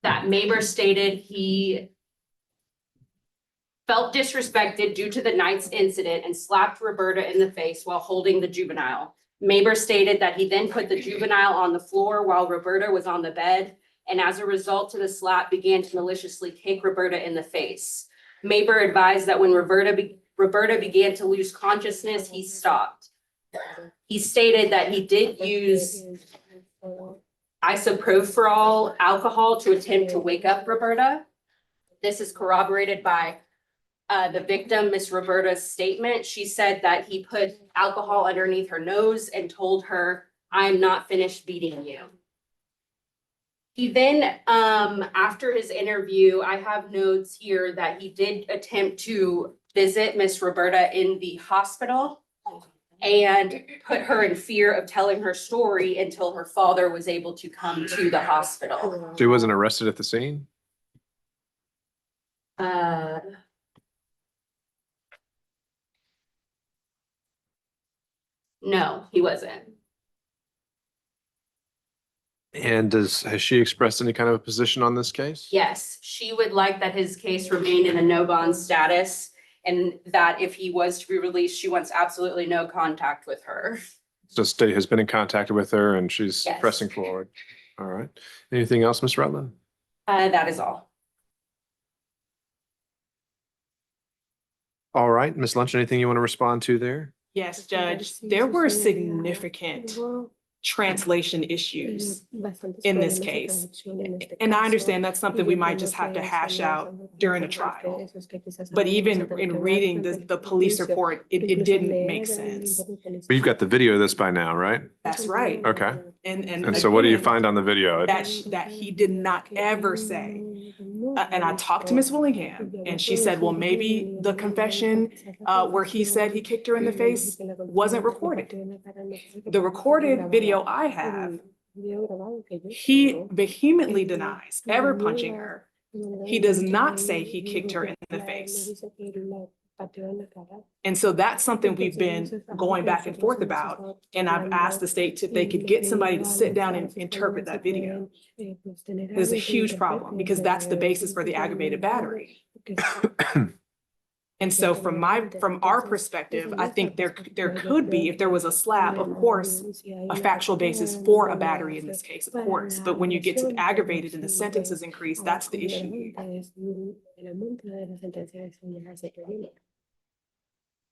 that Maber stated he felt disrespected due to the night's incident and slapped Roberta in the face while holding the juvenile. Maber stated that he then put the juvenile on the floor while Roberta was on the bed, and as a result of the slap began to maliciously kick Roberta in the face. Maber advised that when Roberta began to lose consciousness, he stopped. He stated that he did use isopropyl alcohol to attempt to wake up Roberta. This is corroborated by the victim, Miss Roberta's statement. She said that he put alcohol underneath her nose and told her, "I'm not finished beating you." He then, after his interview, I have notes here that he did attempt to visit Miss Roberta in the hospital and put her in fear of telling her story until her father was able to come to the hospital. So he wasn't arrested at the scene? No, he wasn't. And has she expressed any kind of a position on this case? Yes, she would like that his case remain in a no bond status, and that if he was to be released, she wants absolutely no contact with her. So state has been in contact with her and she's Yes. pressing forward. All right. Anything else, Ms. Rutland? That is all. All right, Ms. Lunch, anything you want to respond to there? Yes, Judge, there were significant translation issues in this case. And I understand that's something we might just have to hash out during a trial. But even in reading the police report, it didn't make sense. But you've got the video of this by now, right? That's right. Okay. And And so what do you again, find on the video? that he did not ever say. And I talked to Miss Willingham and she said, well, maybe the confession where he said he kicked her in the face wasn't recorded. The recorded video I have, he vehemently denies ever punching her. He does not say he kicked her in the face. And so that's something we've been going back and forth about. And I've asked the state if they could get somebody to sit down and interpret that video. It's a huge problem because that's the basis for the aggravated battery. And so from our perspective, I think there could be, if there was a slap, of course, a factual basis for a battery in this case, of course. But when you get to aggravated and the sentences increase, that's the issue.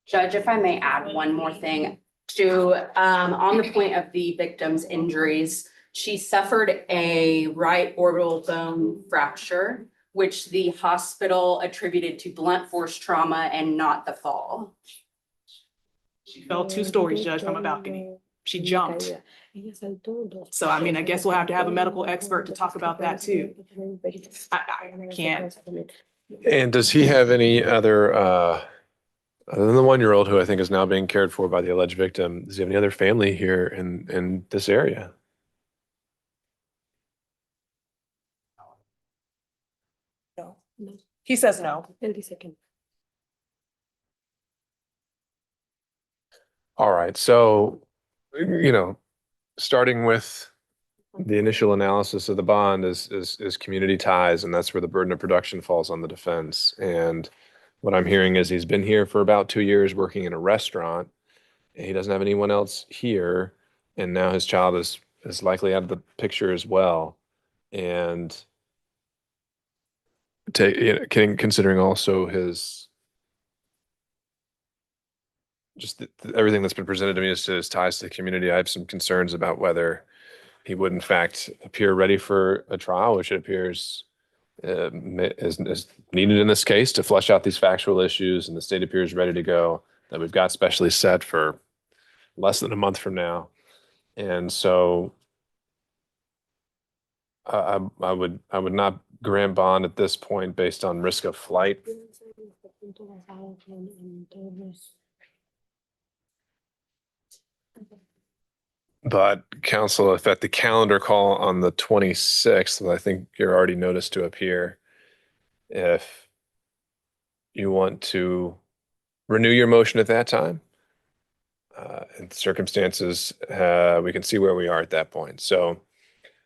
Judge, if I may add one more thing to, on the point of the victim's injuries, she suffered a right orbital bone fracture, which the hospital attributed to blunt force trauma and not the fall. She fell 2 stories, Judge, from a balcony. She jumped. So, I mean, I guess we'll have to have a medical expert to talk about that too. I can't. And does he have any other, other than the 1-year-old who I think is now being cared for by the alleged victim, does he have any other family here in this area? No. He says no. All right, so, starting with the initial analysis of the bond is community ties, and that's where the burden of production falls on the defense. And what I'm hearing is he's been here for about 2 years working in a restaurant, and he doesn't have anyone else here, and now his child is likely out of the picture as well. And considering also his everything that's been presented to me as to his ties to the community, I have some concerns about whether he would in fact appear ready for a trial, which it appears is needed in this case to flesh out these factual issues, and the state appears ready to go, that we've got specially set for less than a month from now. And so I would not grant bond at this point based on risk of flight. But counsel, if at the calendar call on the 26th, I think you're already noticed to appear, if you want to renew your motion at that time, and circumstances, we can see where we are at that point. So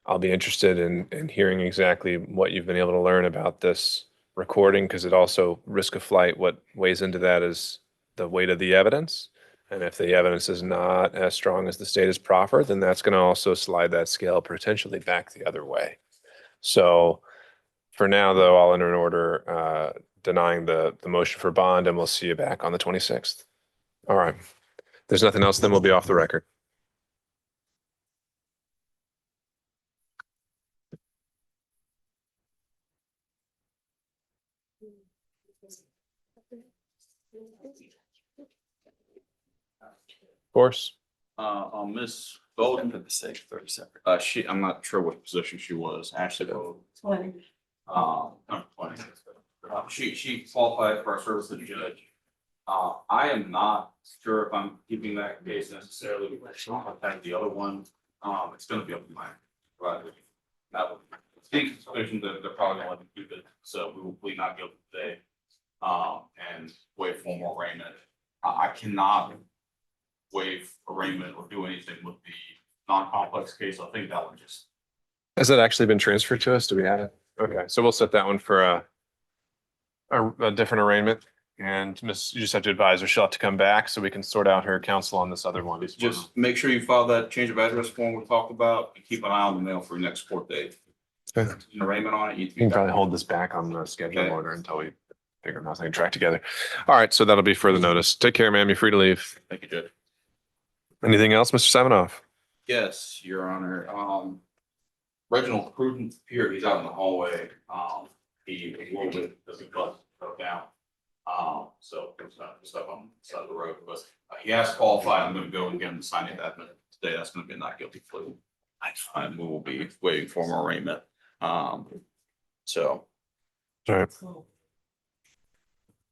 I'll be interested in hearing exactly what you've been able to learn about this recording, because it also, risk of flight, what weighs into that is the weight of the evidence. And if the evidence is not as strong as the state has proffered, then that's going to also slide that scale potentially back the other way. So for now, though, I'll enter an order denying the motion for bond, and we'll see you back on the 26th. All right. If there's nothing else, then we'll be off the record. Of course. Miss Golden for the sake of 30 seconds. I'm not sure what position she was, Ashley Golden. 20. Number 20. She qualified for our service as a judge. I am not sure if I'm keeping that case necessarily. I've had the other one. It's gonna be up to mine. Right. That would take suspicion that they're probably gonna let me keep it, so we will plead not guilty today. And waive formal arraignment. I cannot waive arraignment or do anything with the non-complex case. I think that would just. Has that actually been transferred to us? Do we have it? Okay, so we'll set that one for a different arraignment. And you just have to advise her she'll have to come back so we can sort out her counsel on this other one. Just make sure you file that change of address form we talked about and keep an eye on the mail for your next court date. Okay. an arraignment on it. You can probably hold this back on the schedule Okay. order until we figure out something to track together. All right, so that'll be further notice. Take care, ma'am. You're free to leave. Thank you, Judge. Anything else, Mr. Siminoff? Yes, Your Honor. Reginald Prudent here, he's out in the hallway. He was a little bit, doesn't broke down. So it's not just up on the side of the road, but he has qualified. I'm gonna go and get him to sign it that minute today. That's gonna be a not guilty plea. And we will be waiting for more arraignment. So, All right. All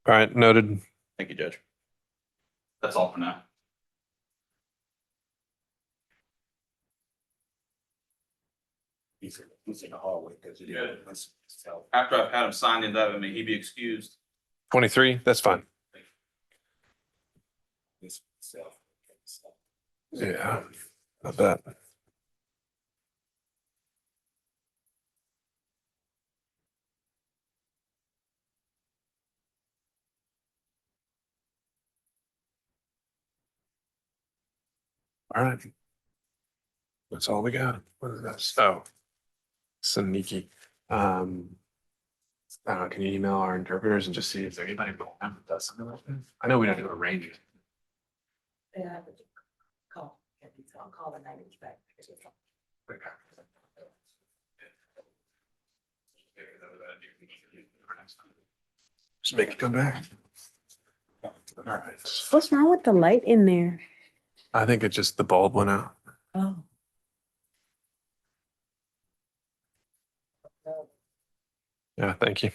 right, noted. thank you, Judge. That's all for now. He's in the hallway because he Yeah. didn't tell. After I've had him sign indictment, may he be excused? 23, that's fine. Yeah, I bet. All right. That's all we got. What is this? Oh. Sneaky. Can you email our interpreters and just see if there's anybody that does something like this? I know we don't do a range. Yeah, but call, I'll call the neighbors back. Just make it come back. All right. What's wrong with the light in there? I think it's just the bulb went out. Oh. Yeah, thank you.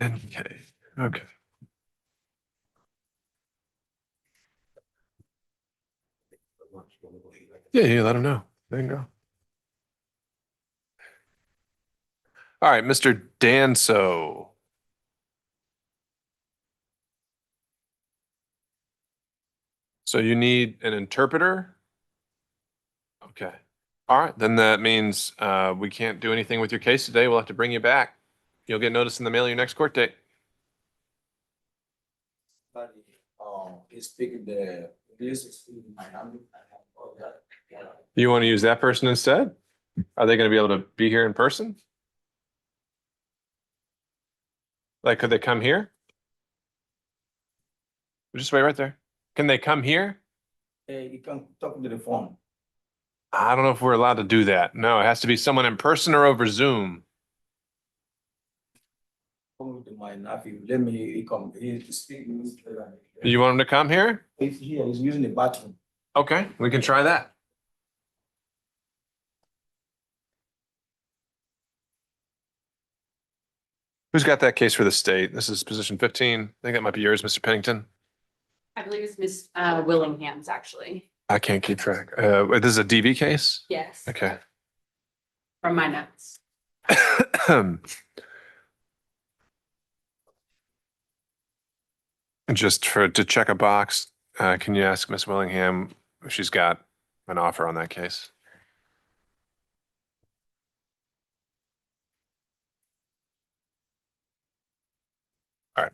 Okay, okay. Yeah, let him know. There you go. All right, Mr. Danso. So you need an interpreter? Okay. All right, then that means we can't do anything with your case today. We'll have to bring you back. You'll get notice in the mail of your next court date. He's speaking the this. You want to use that person instead? Are they going to be able to be here in person? Like, could they come here? Just wait right there. Can they come here? You can talk to the phone. I don't know if we're allowed to do that. No, it has to be someone in person or over Zoom. Come with my nephew. Let me he come. He's speaking. You want him to come here? He's here. He's using the bathroom. Okay, we can try that. Who's got that case for the state? This is position 15. I think that might be yours, Mr. Pennington. I believe it's Miss Willingham's actually. I can't keep track. This is a DV case? Yes. Okay. From my notes. Just to check a box, can you ask Miss Willingham if she's got an offer on that case? All right.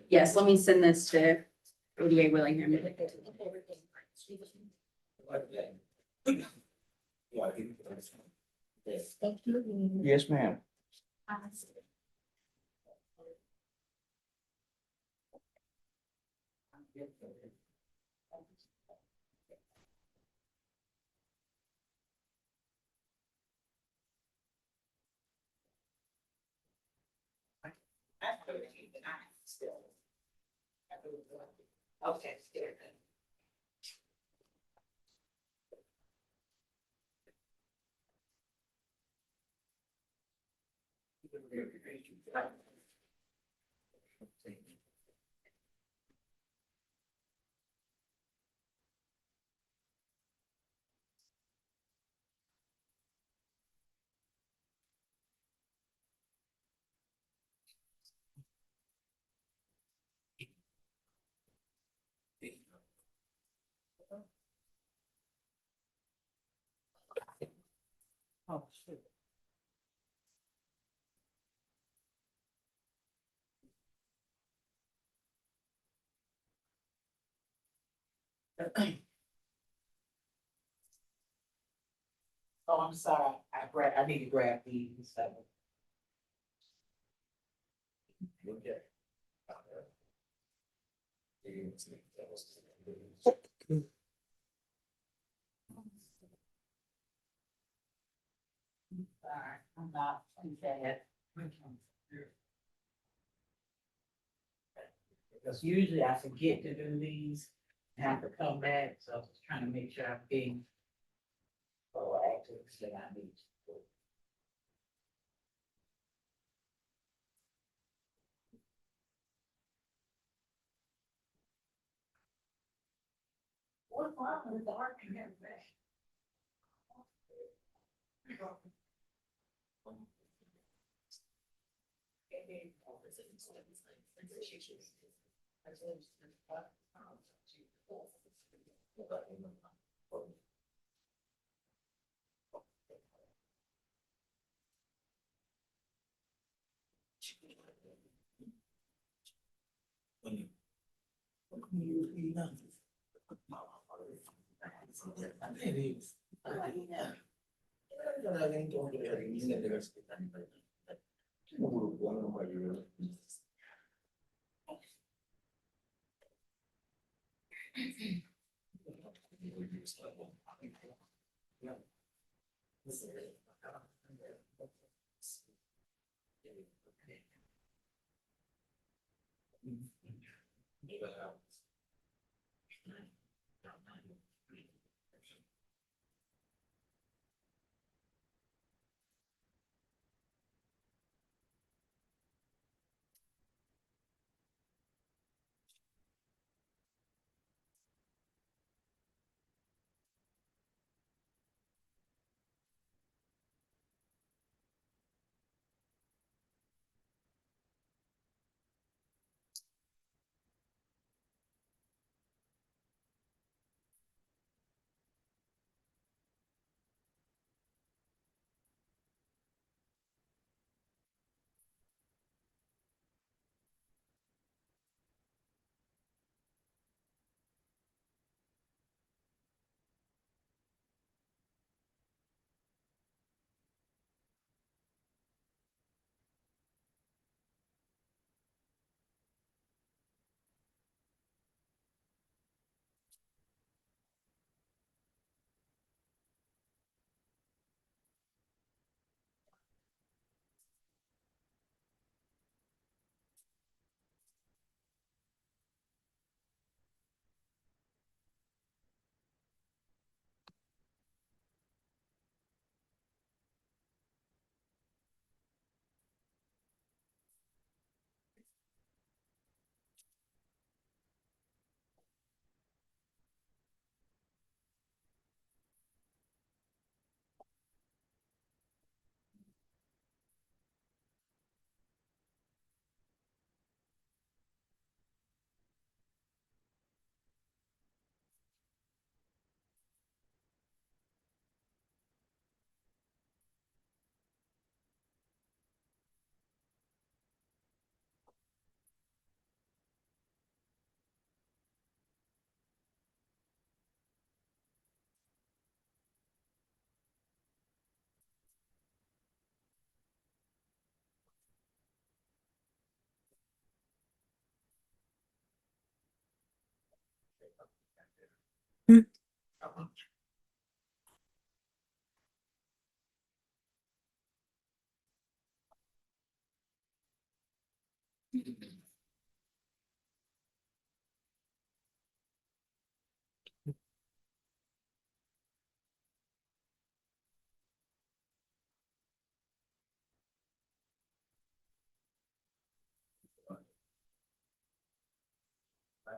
Yes, let me send this to ODA Willingham. Yes, ma'am. Okay. Oh, shit. Oh, I'm sorry. I need to grab these and stuff. Sorry, I'm not too bad. Because usually I forget to do these and have to come back, so I was trying to make sure I'm being proactive that I need to. What's wrong with the argument?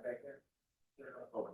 back there. Oh.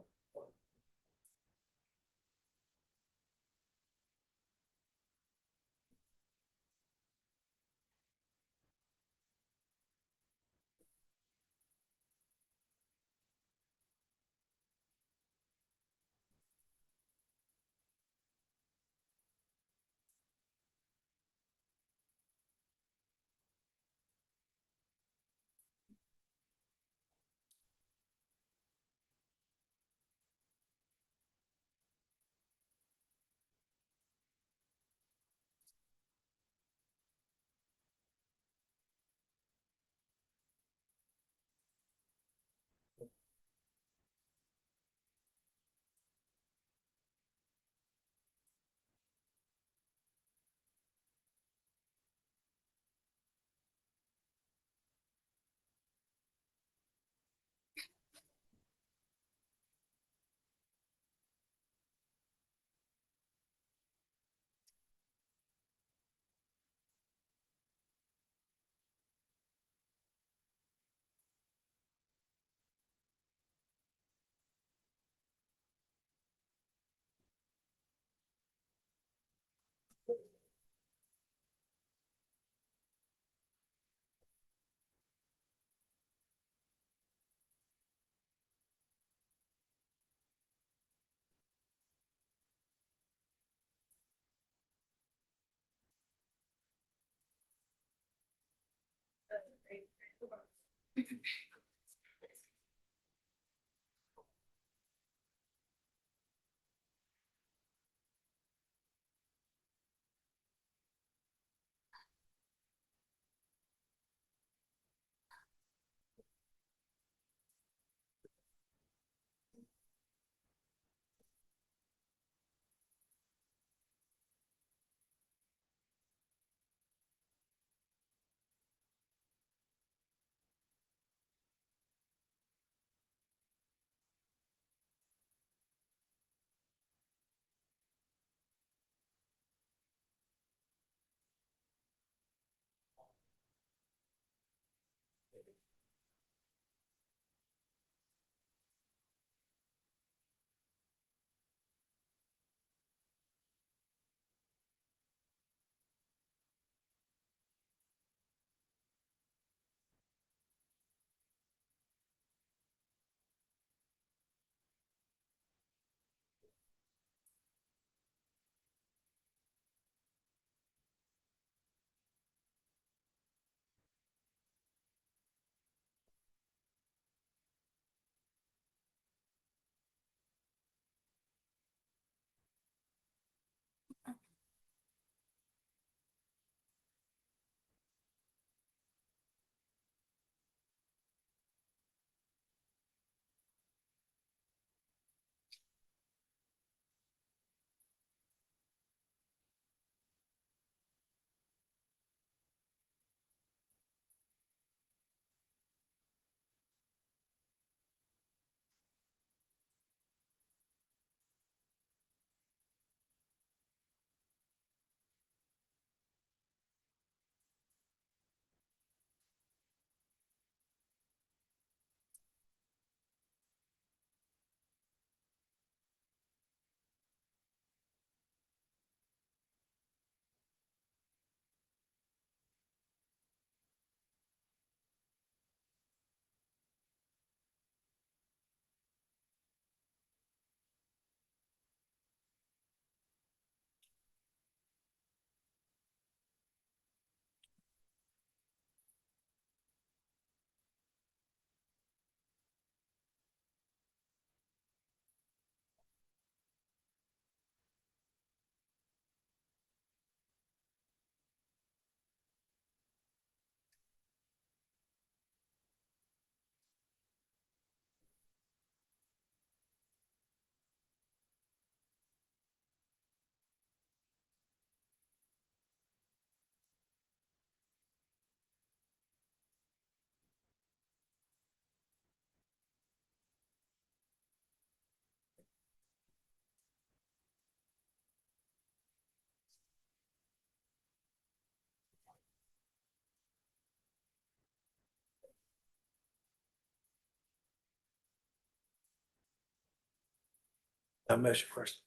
I'm asking first.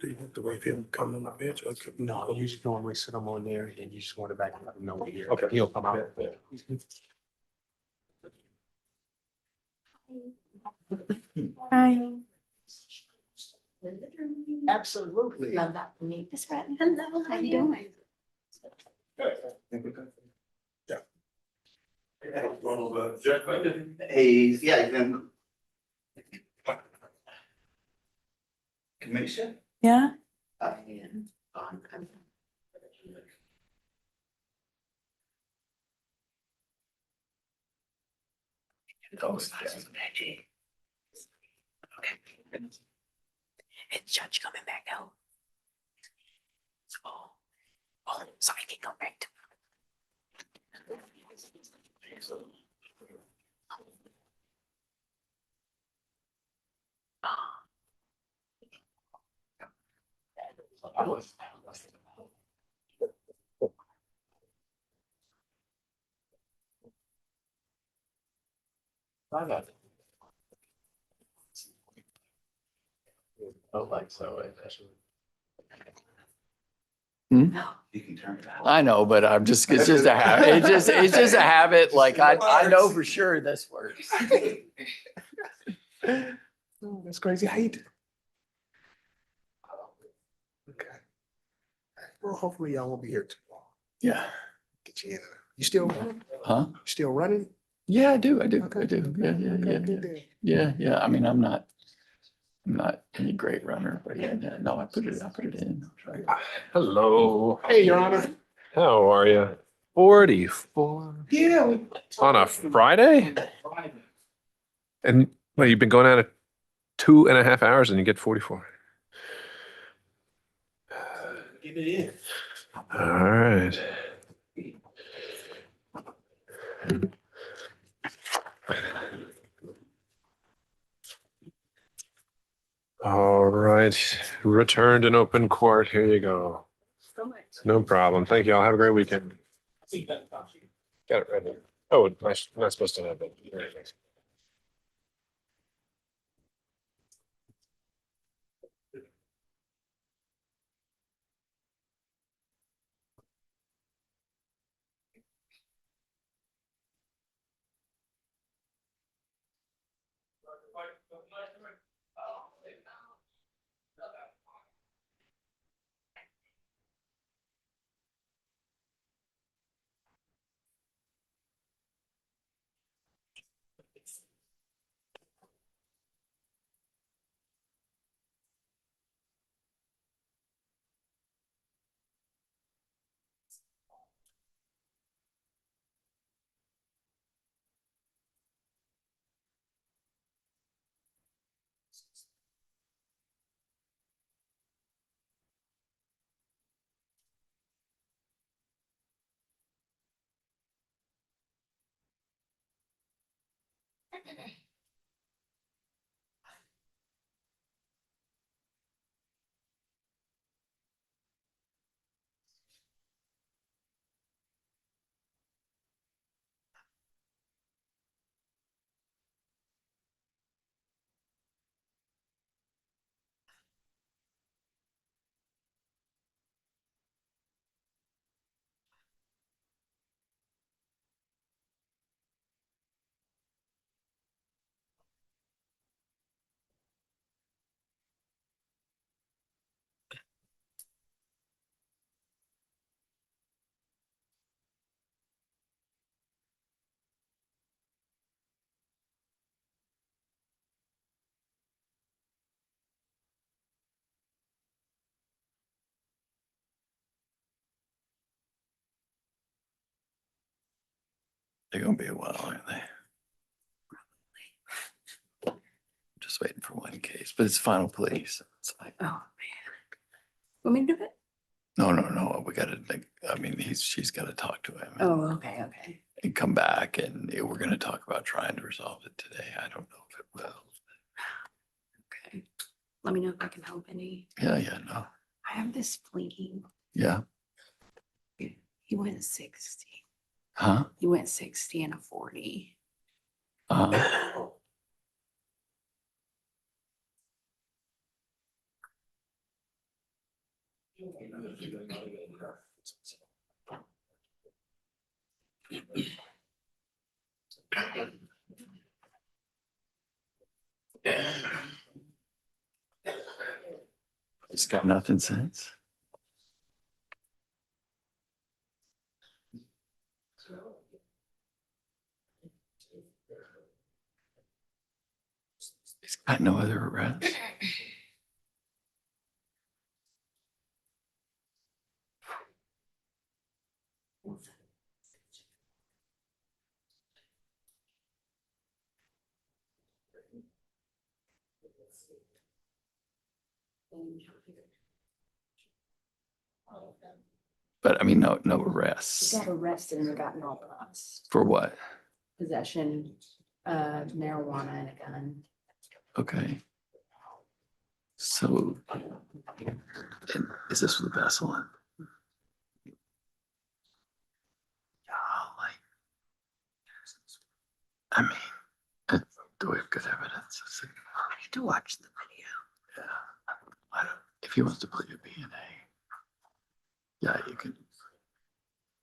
Do you have to wait for him to come on the bench or? No, you just normally sit him on there and you just want to back and let him know we're here. Okay. He'll come out. Hi. Absolutely. Love that for me. Miss Ratton, hello, how you doing? Hey, yeah, then. Commission? Yeah? And, Those guys. Okay. Is Judge coming back out? Oh, so I can go back to. you can turn it out. I know, but I'm just, it's just a habit. It's just a habit. Like I know for sure this works. That's crazy. How you doing? Okay. Well, hopefully y'all won't be here too long. Yeah. Get you in. You still running? Huh? Still running? Yeah, I do. Okay. I do. Yeah, yeah, Okay, yeah, good yeah. deal. Yeah. I mean, I'm not any great runner, but yeah. No, I put it in. I'll try. Hello. Hey, Your Honor. How are you? 44 Yeah. on a Friday? And well, you've been going at it 2.5 hours and you get 44. Get it in. All right. All right. Returned in open court. Here you go. No problem. Thank you all. Have a great weekend. Got it right here. Oh, I'm not supposed to have it. Very nice. They're gonna be a while, aren't they? Just waiting for one case, but it's final plea, so it's like, Oh, man. Want me to do it? no, we gotta think, I mean, she's gotta talk to him. Oh, okay. And come back and we're gonna talk about trying to resolve it today. I don't know if it will. Okay. Let me know if I can help any. Yeah, no, I have this fleeing. yeah, He went 60. huh? He went 60 and a 40. Uh-huh. It's got nothing since. He's got no other arrests. But I mean, no arrests. He got arrested and got no plus. For what? Possession of marijuana and a gun. Okay. So, and is this the vessel? Golly. I mean, do we have good evidence? I need to watch the video. Yeah. I don't, if he wants to plead a B&A, yeah, you can.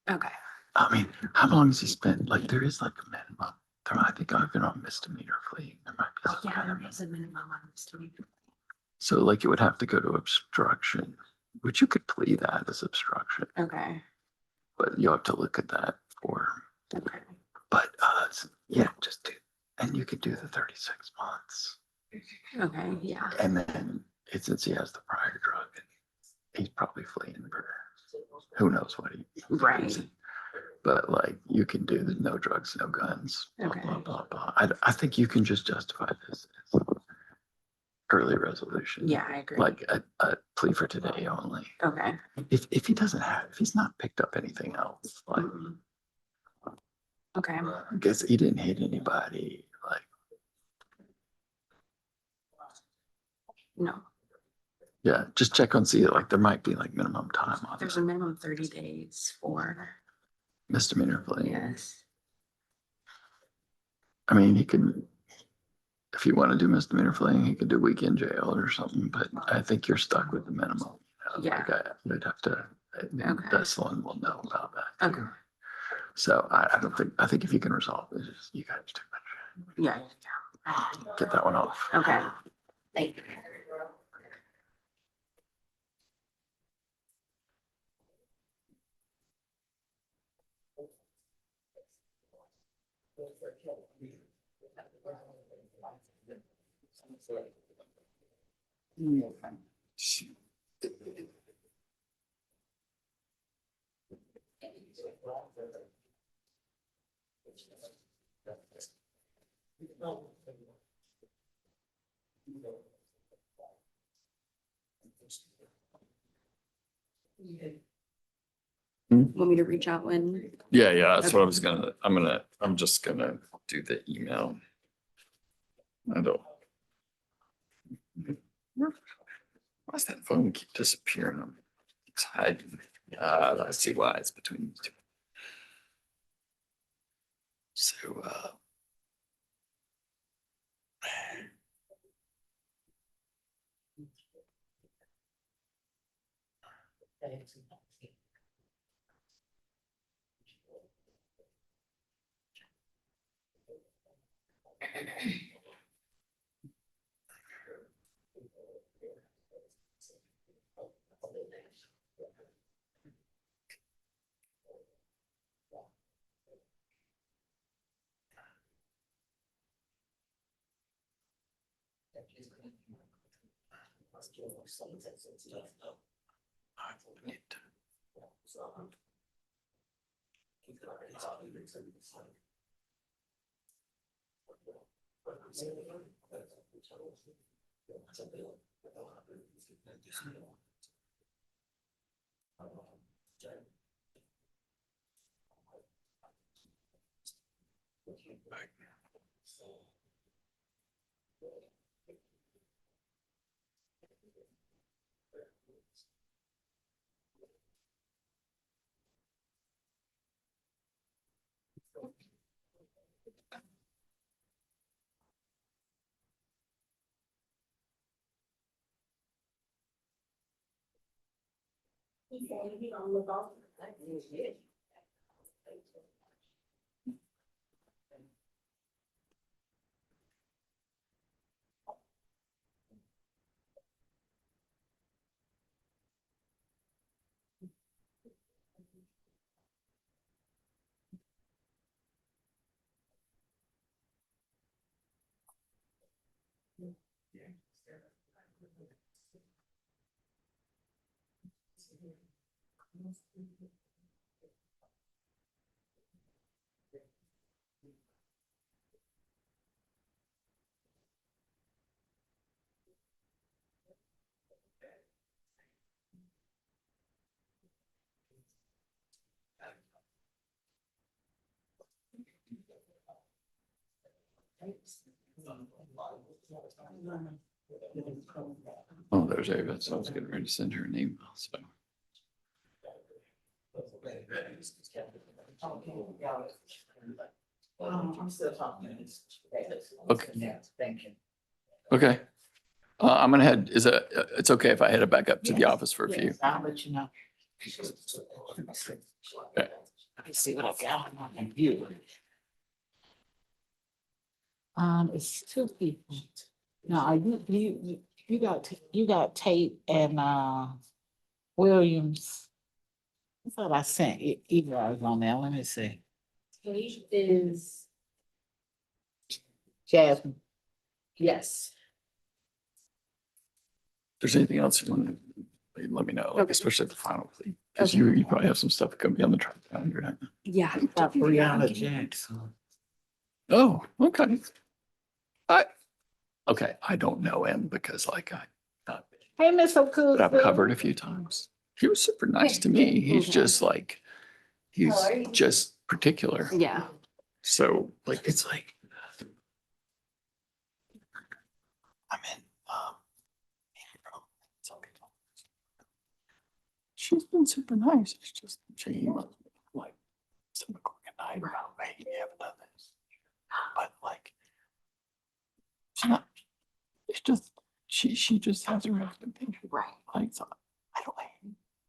Okay. I mean, how long has he spent? Like, there is like a minimum. I think I've been on misdemeanor fleeing. There might be. Oh, yeah, there is a minimum on misdemeanor. So, like, it would have to go to obstruction, which you could plead that as obstruction, Okay. but you have to look at that for. Okay. But yeah, just do, and you could do the 36 months. Okay, yeah. And then since he has the prior drug, he's probably fleeing for who knows what he. Right. But like, you can do the no drugs, no guns, blah, Okay. blah, blah, blah. I think you can just justify this as early resolution. Yeah, I agree. Like a plea for today only. Okay. If he doesn't have, if he's not picked up anything else, like, Okay. I guess he didn't hit anybody, like, No, yeah, just check on, see, like, there might be like minimum time on there's it. a minimum 30 days for, Misdemeanor plea. yes. I mean, he could, if you want to do misdemeanor fleeing, he could do weekend jail or something, but I think you're stuck with the minimum. Yeah. Like, I'd have to, Okay. Dessalin will know about that. Okay. So I don't think, I think if you can resolve it, just, you guys too much. Yeah. Get that one off. Okay. Thank you. Want me to reach out when? Yeah, that's what I Okay. was gonna, I'm just gonna do the email. I don't. Why does that phone keep disappearing? It's hiding. I see why it's between these two. So, He said he gonna look off. Oh, there's Ava. So I was getting ready to send her an email. So. I'm still talking. Okay. Thank you. Okay. I'm gonna head, it's okay if I head back up to the office for a few? Yes, I'll let you know. Okay. Let me see what I've got on my computer. It's two people. No, you got Tate and Williams. I thought I sent emails on there. Let me see. Tate is, Jasmine. Yes. If there's anything else you want to, let me know, like, Okay. especially the final plea. Because Okay. you probably have some stuff that could be on the track calendar. Right? yeah. Got Brianna Jackson. Oh, okay. Okay, I don't know him because like Hey, Miss Okuzu. but I've covered a few times. He was super nice to me. He's just like, he's just particular. Yeah. So like, it's like, I'm in, she's been super nice. It's just, she emails me like 7 o'clock at night about, hey, you haven't done this. But like, it's not, it's just, she just has her expectation. Right. Like, so I don't,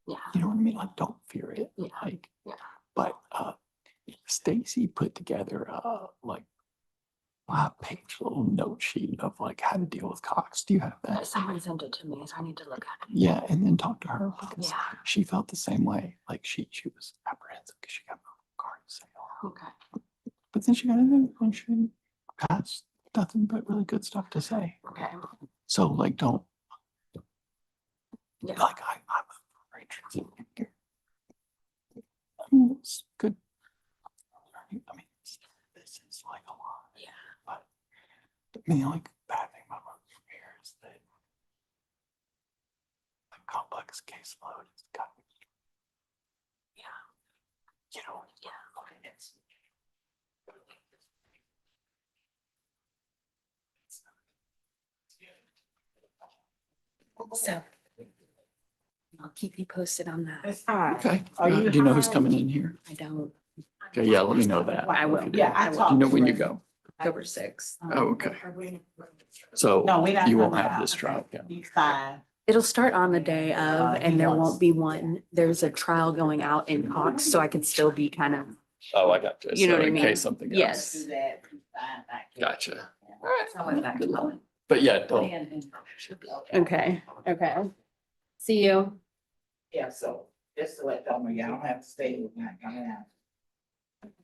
Yeah. you know what I mean? Like, don't fear it. Yeah. Like, Yeah. but Stacy put together like a 5-page little note sheet of like how to deal with Cox. Do you have that? Someone sent it to me, so I need to look at it. Yeah, and then talk to her because Yeah. she felt the same way. Like she was apprehensive because she got a car sale. Okay. But then she got in there and she has nothing but really good stuff to say. Okay. So like, don't Yeah. like I'm a very transparent. I mean, it's good. I mean, this is like a lot. Yeah. But I mean, the only bad thing about working from here is that the complex caseload has got. Yeah. You know. Yeah. It's, So I'll keep you posted on that. It's fine. okay. Are you Do you know who's hired? coming in here? I don't. Okay, yeah, let me know that. I will. Yeah, I Do talked. you know to when you her. go? October 6th. Oh, okay. So No, we're not you won't coming have out. this trial. Yeah. He's fine. It'll start on the day of, he and there wants- won't be one. There's a trial going out in Cox, so I could still be kind of, Oh, I got you. You know So what I in mean? case something else. Yes. Do that. He's fine back here. Gotcha. So I went back to Plea. But yeah, don't. Okay, okay. See you. Yeah, so just to let them know, y'all don't have to stay with me. Coming out.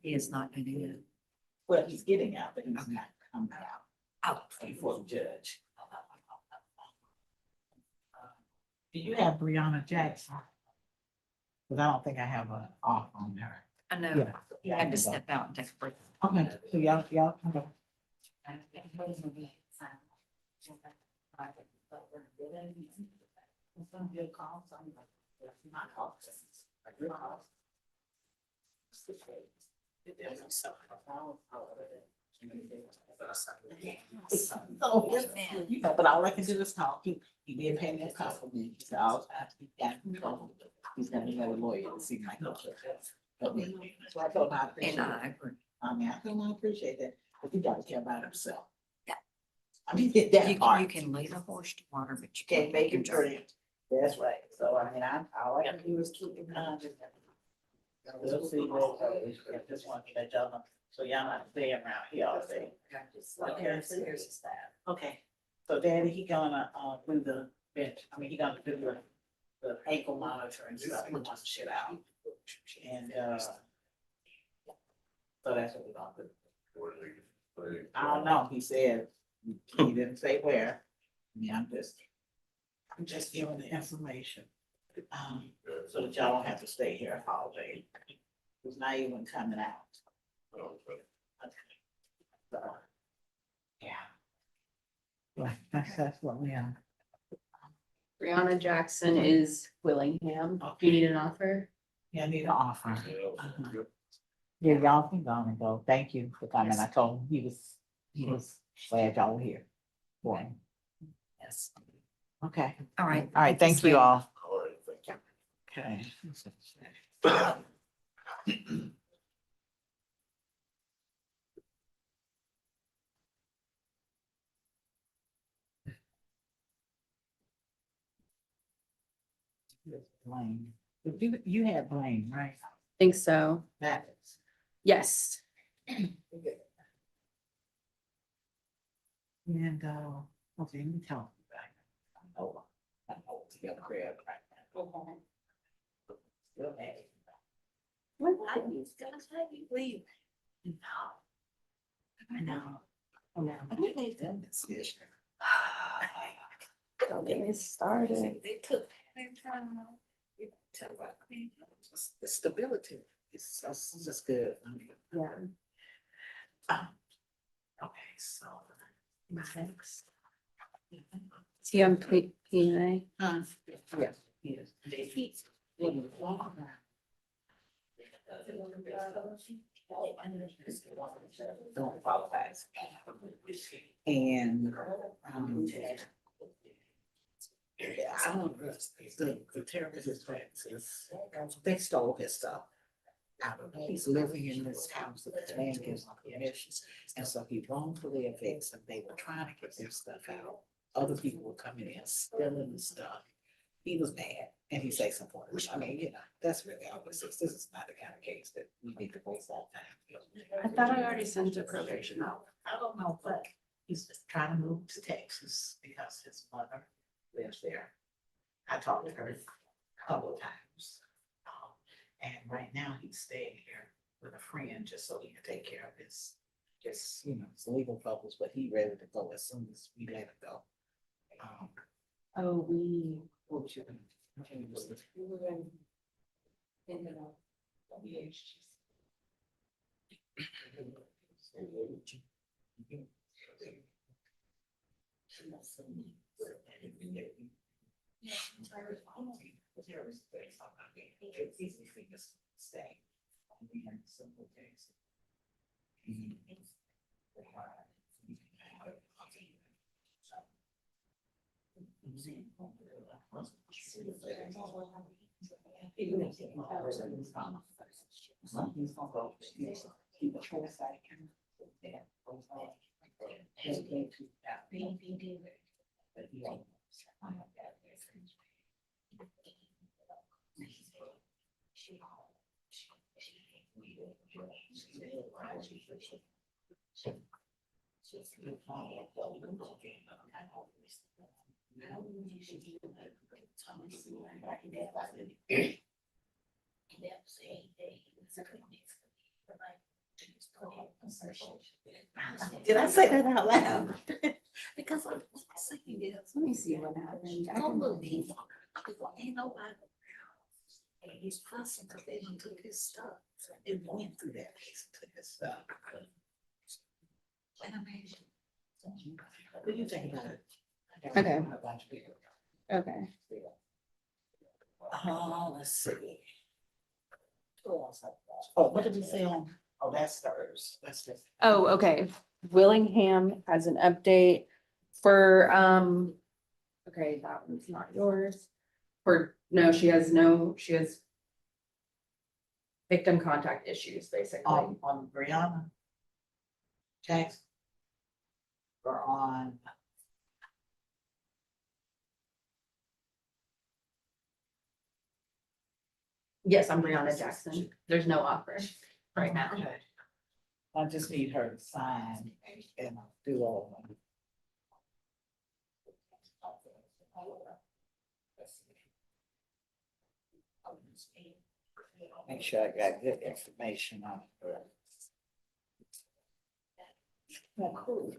He is not getting it. Well, he's getting out, but he's not coming out. Out. Before the judge. Do you have Brianna Jackson? Because I don't think I have an off on her. I know. Yeah. He had to step out and take a break. Okay, so y'all, okay. So, you know, but all I can do is talk. He did pay me a compliment. He said, "I'll have to get he's gonna get a lawyer to see my doctor." So I told him I appreciate And I it. agree. I mean, I told him I appreciate that, but he gotta care about himself. Yeah. I mean, get that You part. can lead a horse to water, but you Can't make him drink. drink. That's right. So I mean, all I can do is keep in contact. We'll see where it goes. I just want to let y'all know, so y'all not staying around here all day. Okay, here's the staff. Okay, so Daddy, he gonna, do the bench, I mean, he gonna do the ankle monitor and stuff, he wants shit out. And, so that's what we're gonna do. I don't know, he said, he didn't say where. Yeah, I'm just giving the information. So that y'all don't have to stay here all day. It's not even coming out. So, yeah. Right, that's what we are. Brianna Jackson is Willingham. Do you need an offer? Yeah, I need an offer. Yeah, y'all can go and go. Thank you for coming. I told him he was glad y'all were here. For him. Yes. Okay. All right. All right, thank you all. Okay. Blaine. You had Blaine, right? Think so. That is. Yes. And, okay, let me tell you back. I know it's the other crib right now. Still mad. What I used to tell you, leave. I know. I know. I think they done this. Don't get me started. They took their time. You tell about me. The stability is Just good. Yeah. Okay, so. Thanks. Is he on PA? Yes, yes. Don't apologize. And, yeah, I don't know, the terrorist practices, they stole his stuff. Out of, he's living in this house that the man gives him permission, and so he wrongfully evicts, and they were trying to get their stuff out. Other people were coming in, stealing the stuff. He was mad, and he said something, which, I mean, you know, that's really all this is. This is not the kind of case that we need to waste our time. I thought I already sent a probation out. I don't know, but he's just trying to move to Texas because his mother lives there. I talked to her a couple of times. And right now he's staying here with a friend just so he can take care of his, just, you know, his legal troubles, but he ready to go as soon as we let him go. What was your name? Stay. We have simple things. Did I say that out loud? Because I'm saying it. Let me see what happened. Don't look people. Ain't nobody. And he's fussing because they done took his stuff. It went through that piece and took his stuff. And I mean, what do you think about it? Okay. A bunch of people. Okay. Let's see. Oh, what did we say on? Oh, that's Thursday. That's just. Oh, okay. Willingham has an update for, okay, that one's not yours. She has victim contact issues, basically. On Brianna. Jackson. Or on. Yes, I'm Brianna Jackson. There's no offer right now. Okay. I just need her to sign and do all of them. Make sure I got good information on it. Oh, cool.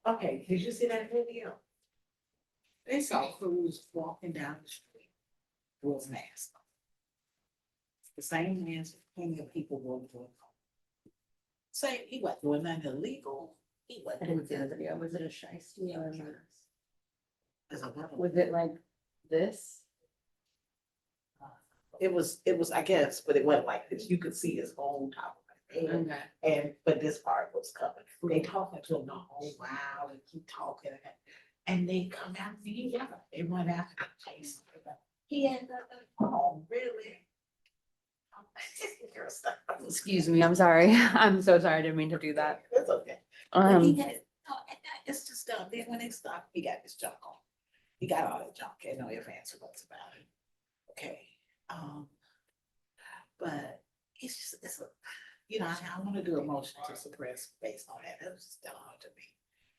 Okay, did you see that video? They saw Cruz walking down the street with a mask on. The same mask plenty of people were doing. Say he wasn't doing nothing illegal. He wasn't. I didn't see the video. Was it a shiesty or? Was Was it like this? it was, I guess, but it wasn't like this. You could see his whole top of his head. And, but this part was covered. They talking to him the whole while and keep talking. And they come out and he yelled. They run after the chase. He ended up, oh, really? Excuse me, I'm sorry. I'm so sorry. I didn't mean to do that. It's okay. But he Um, had, no, it's just stuff. Then when they stopped, he got his junk on. He got all the junk. And no ifs, ands, or buts about it. Okay. But it's just, it's a, you know, I want to do a motion to suppress based on that. That was just dumb to me.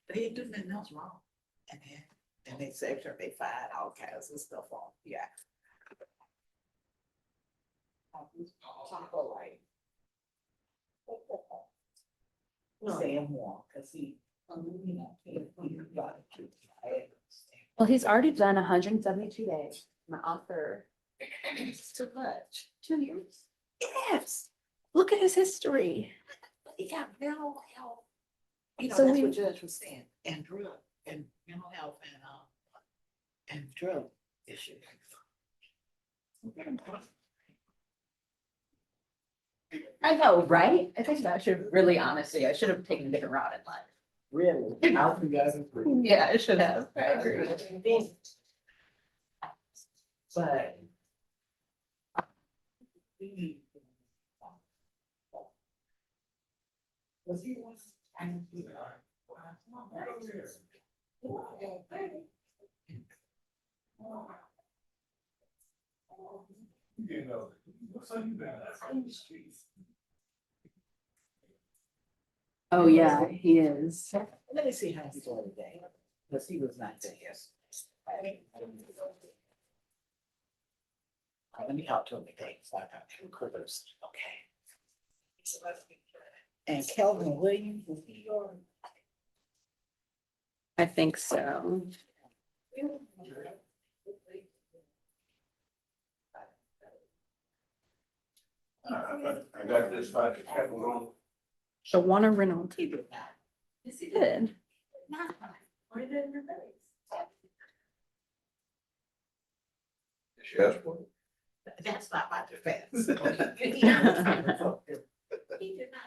But he didn't do nothing else wrong. And they said they fired all kinds of stuff on. Yeah. Taco right. Sam Wong, cause he, you know, he got it. well, he's already done 172 days. My offer. It's too much. 2 years. Yes. Look at his history. But he got mental health. You know, So that's we- what Judge was saying, and drug, and mental health and drug issues. I know, right? I think that should really, honestly, I should have taken a different route in life. Really? I think guys agree. Yeah, I should have. I agree. But. Was he once? Oh, yeah, he is. Let me see how he's doing today, because he was not there yesterday. Let me talk to him today, so I got two critters, okay. And Kelvin Williams, was he your? I think so. I got this five. Shawana Reynolds. He did not. Yes, he did. Where did he? She asked for it. That's not my defense. He did not.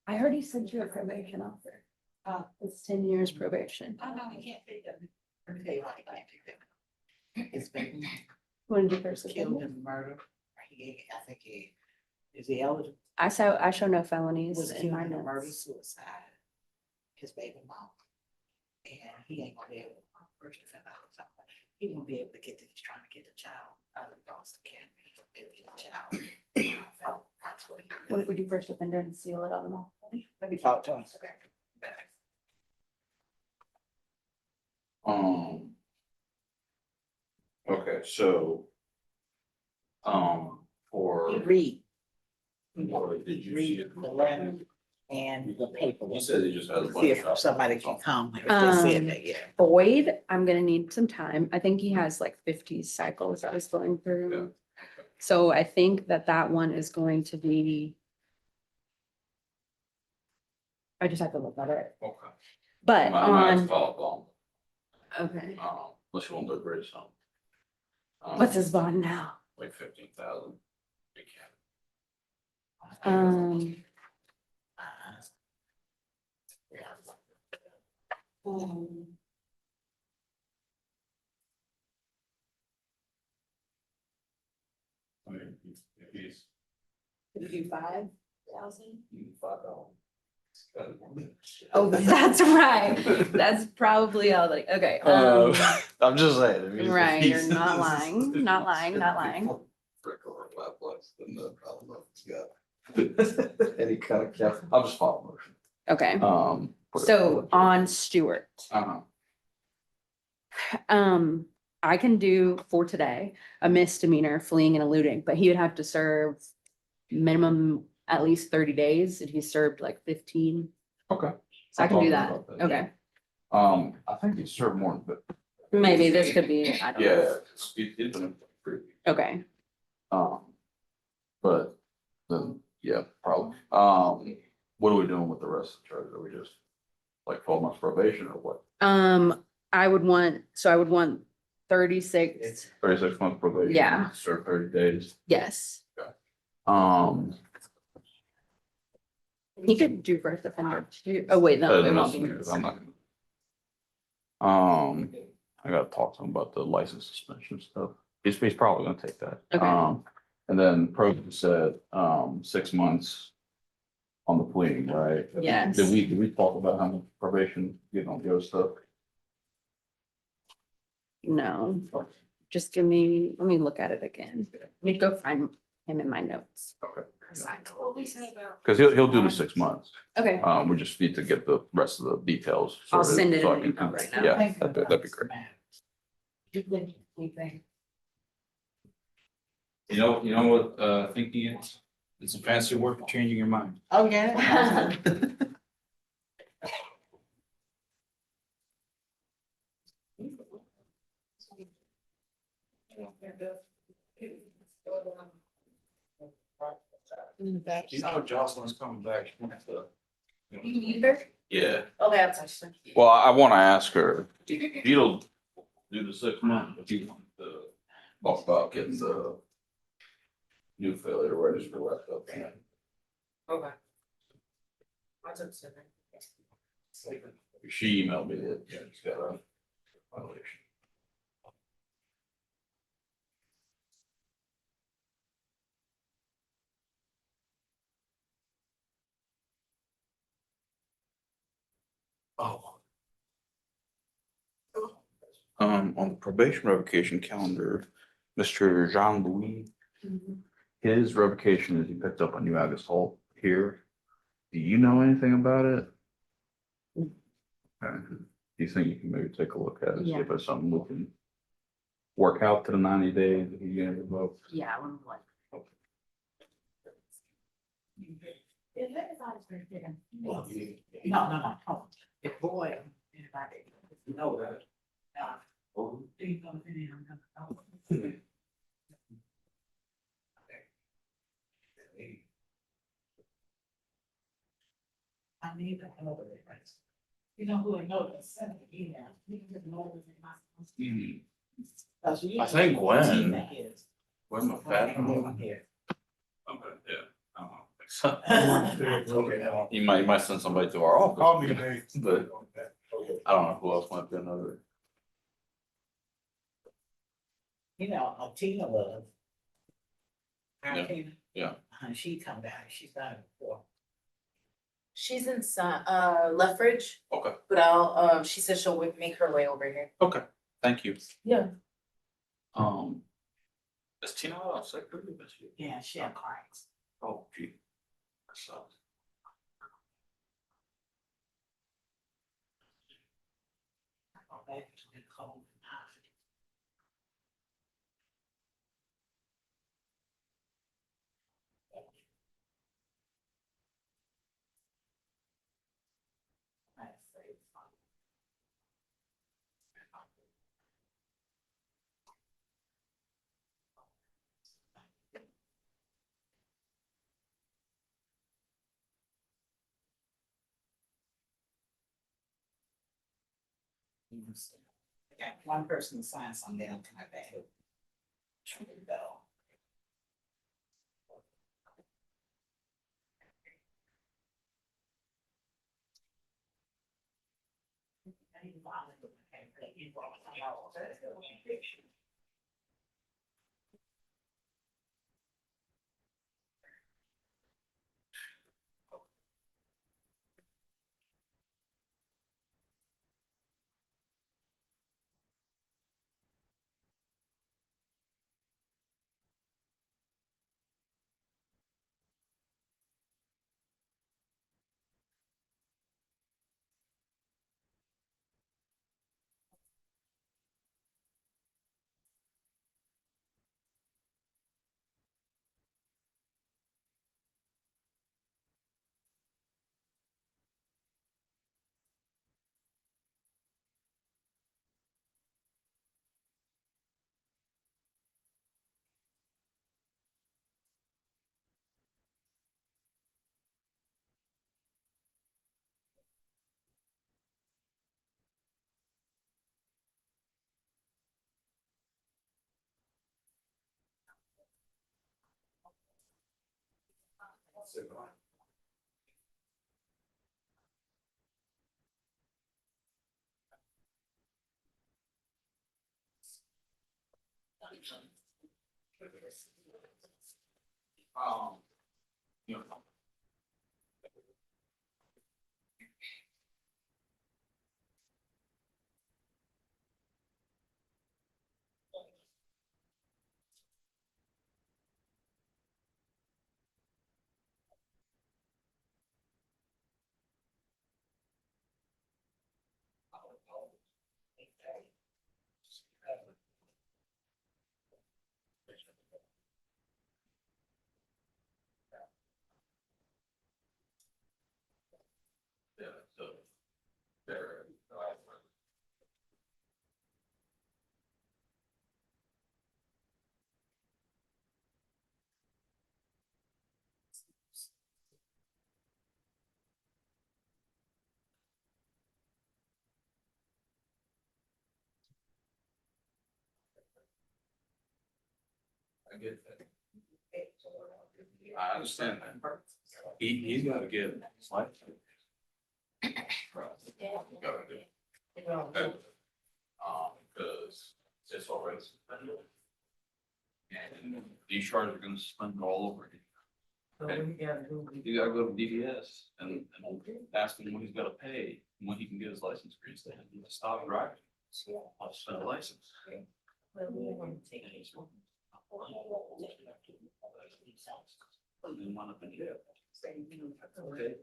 I heard he sent you a probation offer. It's 10 years probation. Oh, no, he can't take that. Let me tell you why he can't take that. It's been When did you first killed in murder. I think he, is he eligible? I show no felonies Was in killed my in a murder notes. suicide. His baby mom. And he ain't gonna be able to first defend out. He won't be able to get, he's trying to get the child out of Boston County. Child. That's what he. When would you first offender and seal it on them all? Let me talk to him. Okay, so. For. He read, Or did you see read it? the letter and the paper. You said he just has a bunch See of if stuff. somebody can come. If they said that, yeah. Boyd, I'm gonna need some time. I think he has like 50 cycles I was going through. So I think that one is going to be. I just have to look at it. Okay. But I might have to on, follow up okay, on, unless you want to agree to something. what's his bond now? Like 15,000. I mean, if he's. 55,000. $5. Oh, that's right. That's probably all like, okay. I'm just saying. I mean, if Right, you're he's- not lying, not lying, not lying. Frick or Laplex, then I don't know if it's got any kind of cap. I'll just follow motion. Okay, Put it- so on Stewart, Uh-huh. I can do for today, a misdemeanor fleeing and eluding, but he would have to serve minimum at least 30 days, and he served like 15. Okay. So I can do that, I'll talk about okay. I think he served more, but. Maybe this could be, I don't know, Yeah, it's been pretty. okay. But then, yeah, probably. What are we doing with the rest of the charge? Are we just like 12 months probation or what? I would want 36, 36 months probation? Yeah. Serve 30 days. yes. Um, He could do first offender too. Oh, wait, no, it won't be. I'm not gonna. I gotta talk to him about the license suspension stuff. He's probably gonna take that. Okay. And then Pro said, 6 months on the plea, right? Yes. Did we talk about how much probation, on the other stuff? No, just let me look at it again. Let me go find him in my notes. Okay. What we said about. Cause he'll do the 6 months. Okay, We just need to get the rest of the details. I'll sorted send it so I in an can- email right now. Yeah, that'd be great. You know what, thinking is? It's a fancy word for changing your mind. Oh, yeah. You know Jocelyn's coming back. You either? Yeah, Okay, I'll touch them. well, I wanna ask her, you'll do the 6 months, but you want to talk about getting the new failure register wrapped up. Okay. I took seven. She emailed me that, yeah, she's got a violation. Oh. On the probation revocation calendar, Mr. Jean-Louis, his revocation is he picked up a new Agus Hall here. Do you know anything about it? Okay. Do you think you can maybe take a look at it, see if it's something we can work out to the 90 days if you get it revoked? Yeah, I wouldn't like. No. If boy, anybody, you know that. Do you know if any of them gonna go? I need to know the difference. You know who I know that sent the email. You can just know who's in my- That's you. I think Gwen. That is. When my fashion. I'm here. Okay, yeah. You might send somebody to our office. Call me, Dave. But I don't know who else might be another. You know, Tina was. Yeah. Tina. Yeah. She come back, she's done it before. She's in Lethbridge, Okay, but I'll, she said she'll make her way over here. okay, thank you. Yeah. Is Tina out sick or is she? Yeah, she had clients. Oh, gee. That sucks. Okay, it's been cold. Okay, one person signed something, I'm kind of bad. Should we go? You know, yeah, so there. I get that. I understand that. He's gotta get his life. Gotta do. Okay. Because it's already. And these charges are gonna spend all over again. You gotta go to DDS and ask him when he's gotta pay, when he can get his license reinstated, he can stop driving. I'll spend a license. And then one up in jail. Okay.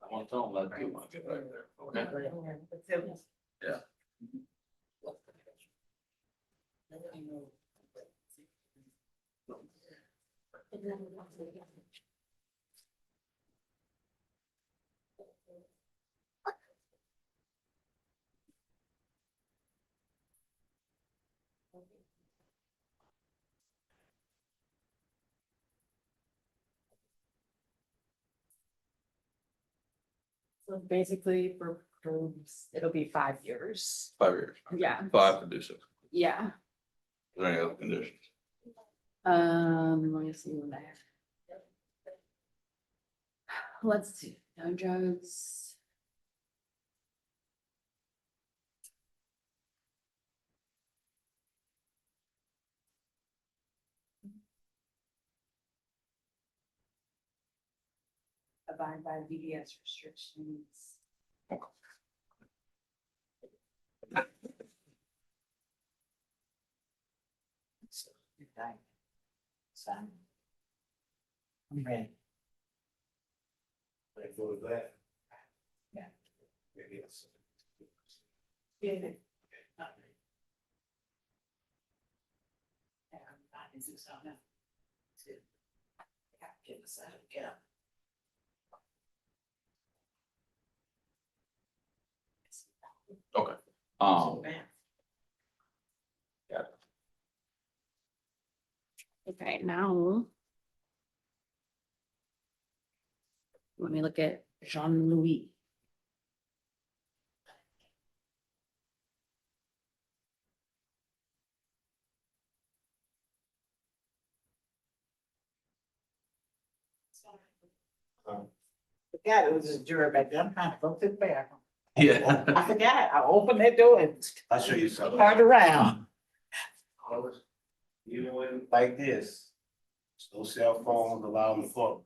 I want to tell him that too when I get back there, okay? Yeah. So basically it'll be 5 years. 5 years. Yeah. 5 to do so. Yeah. Are there any other conditions? Let me see what I have. Let's see, no drugs. Abide by DDS restrictions. I'm ready. Like for that. Yeah. Maybe it's. Yeah. I need to stop now. Get inside, get up. Okay. Okay, now. Let me look at Jean-Louis. Forgot it was a juror back there. I'm trying to go to the bathroom. Yeah. I forgot. I opened that door and I'll show you something. turned around. Even when like this, no cell phones allowed in the court.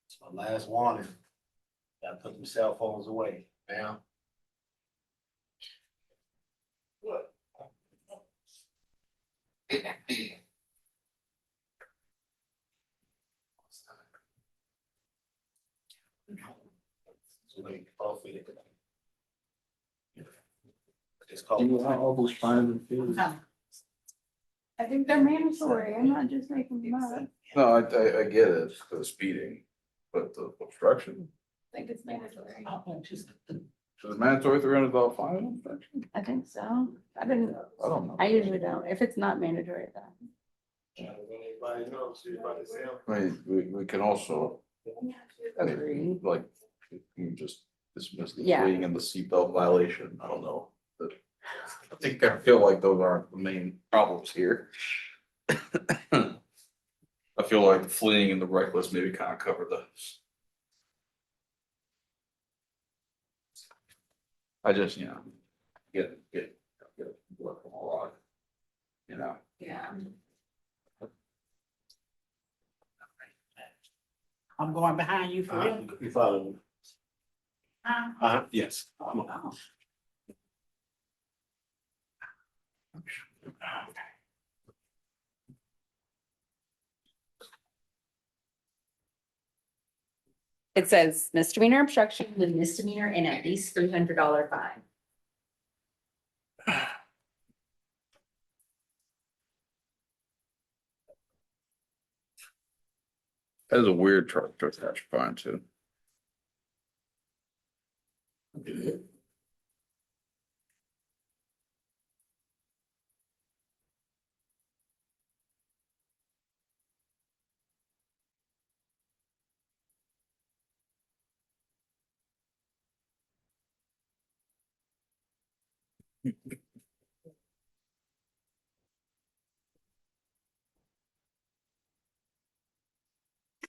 It's my last warning. Gotta put them cell phones away now. What? So let me call for it. It's called. All those fines and fees. I think they're mandatory. I'm not just making them up. I No, I get it, the speeding, but the obstruction, think it's mandatory. so the mandatory $300 fine on obstruction? I think so. I didn't, I don't know. I usually don't. If it's not mandatory, then. Everybody knows, everybody say. I mean, we can also, Agree. like, you just dismiss the Yeah. fleeing and the seatbelt violation, I don't know. But I feel like those aren't the main problems here. I feel like the fleeing and the reckless maybe kind of cover the. I just, get look from a lot, Yeah. I'm going behind you for real. You follow me? Huh? Yes. It says misdemeanor obstruction with misdemeanor and at least $300 fine. That is a weird charge to attach fine to.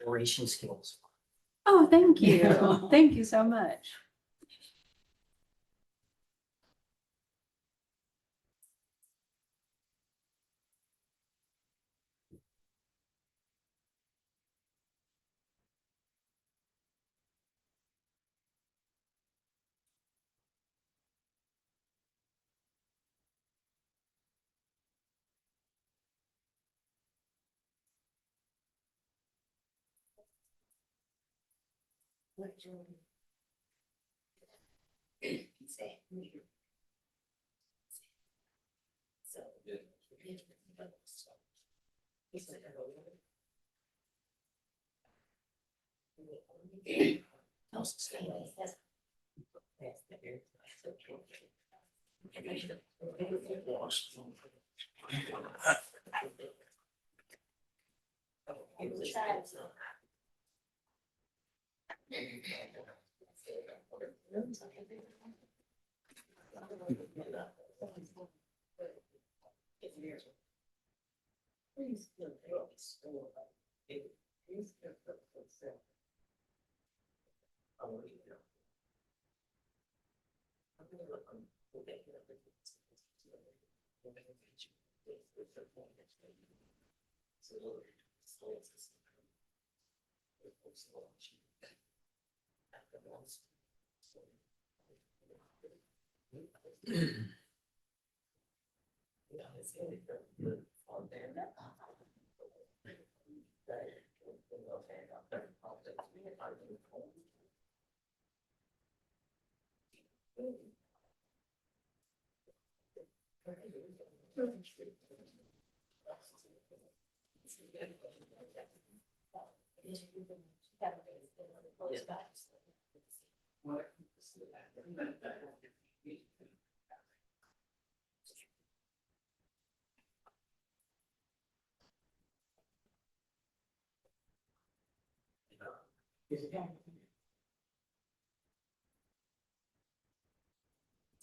Oration skills. Oh, thank you. Thank you so much.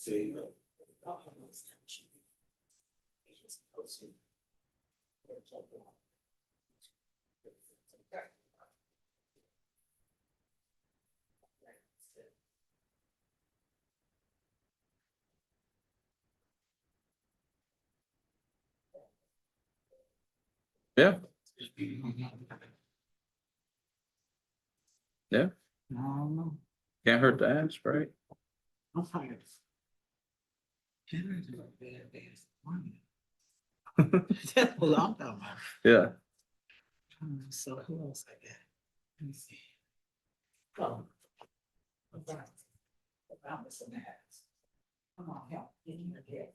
See. Yeah. Yeah, No, can't hurt to ask, right? I'm tired. That's a long time. Yeah. So who else I got? Let me see. Oh. Around this and that. Come on, help. Get in your head.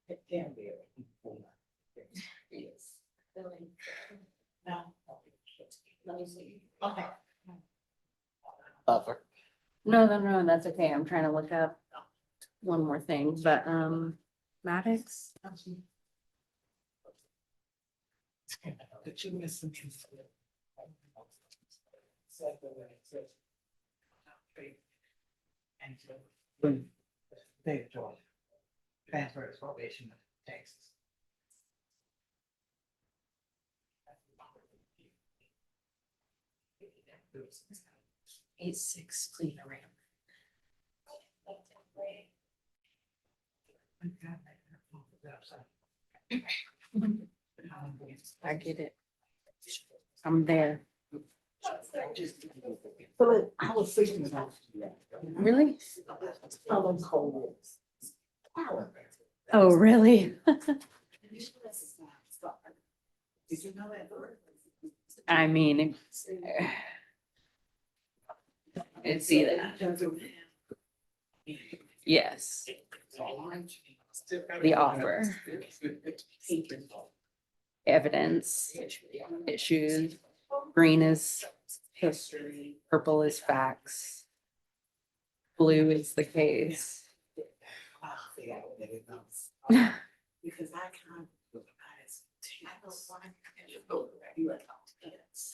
It can be. Yes. No. Let me see. Okay. Buffer. No, that's okay. I'm trying to look up one more thing, but Maddox. Did you miss some? And so, when they joined, transfer his probation to Texas. 8-6 Plea arraignment. I get it. I'm there. I was thinking about. Really? Oh, really? Did you know that? I mean, it's either. Yes. The offer. Evidence, issues, green is history, purple is facts. Blue is the case. Because I can't.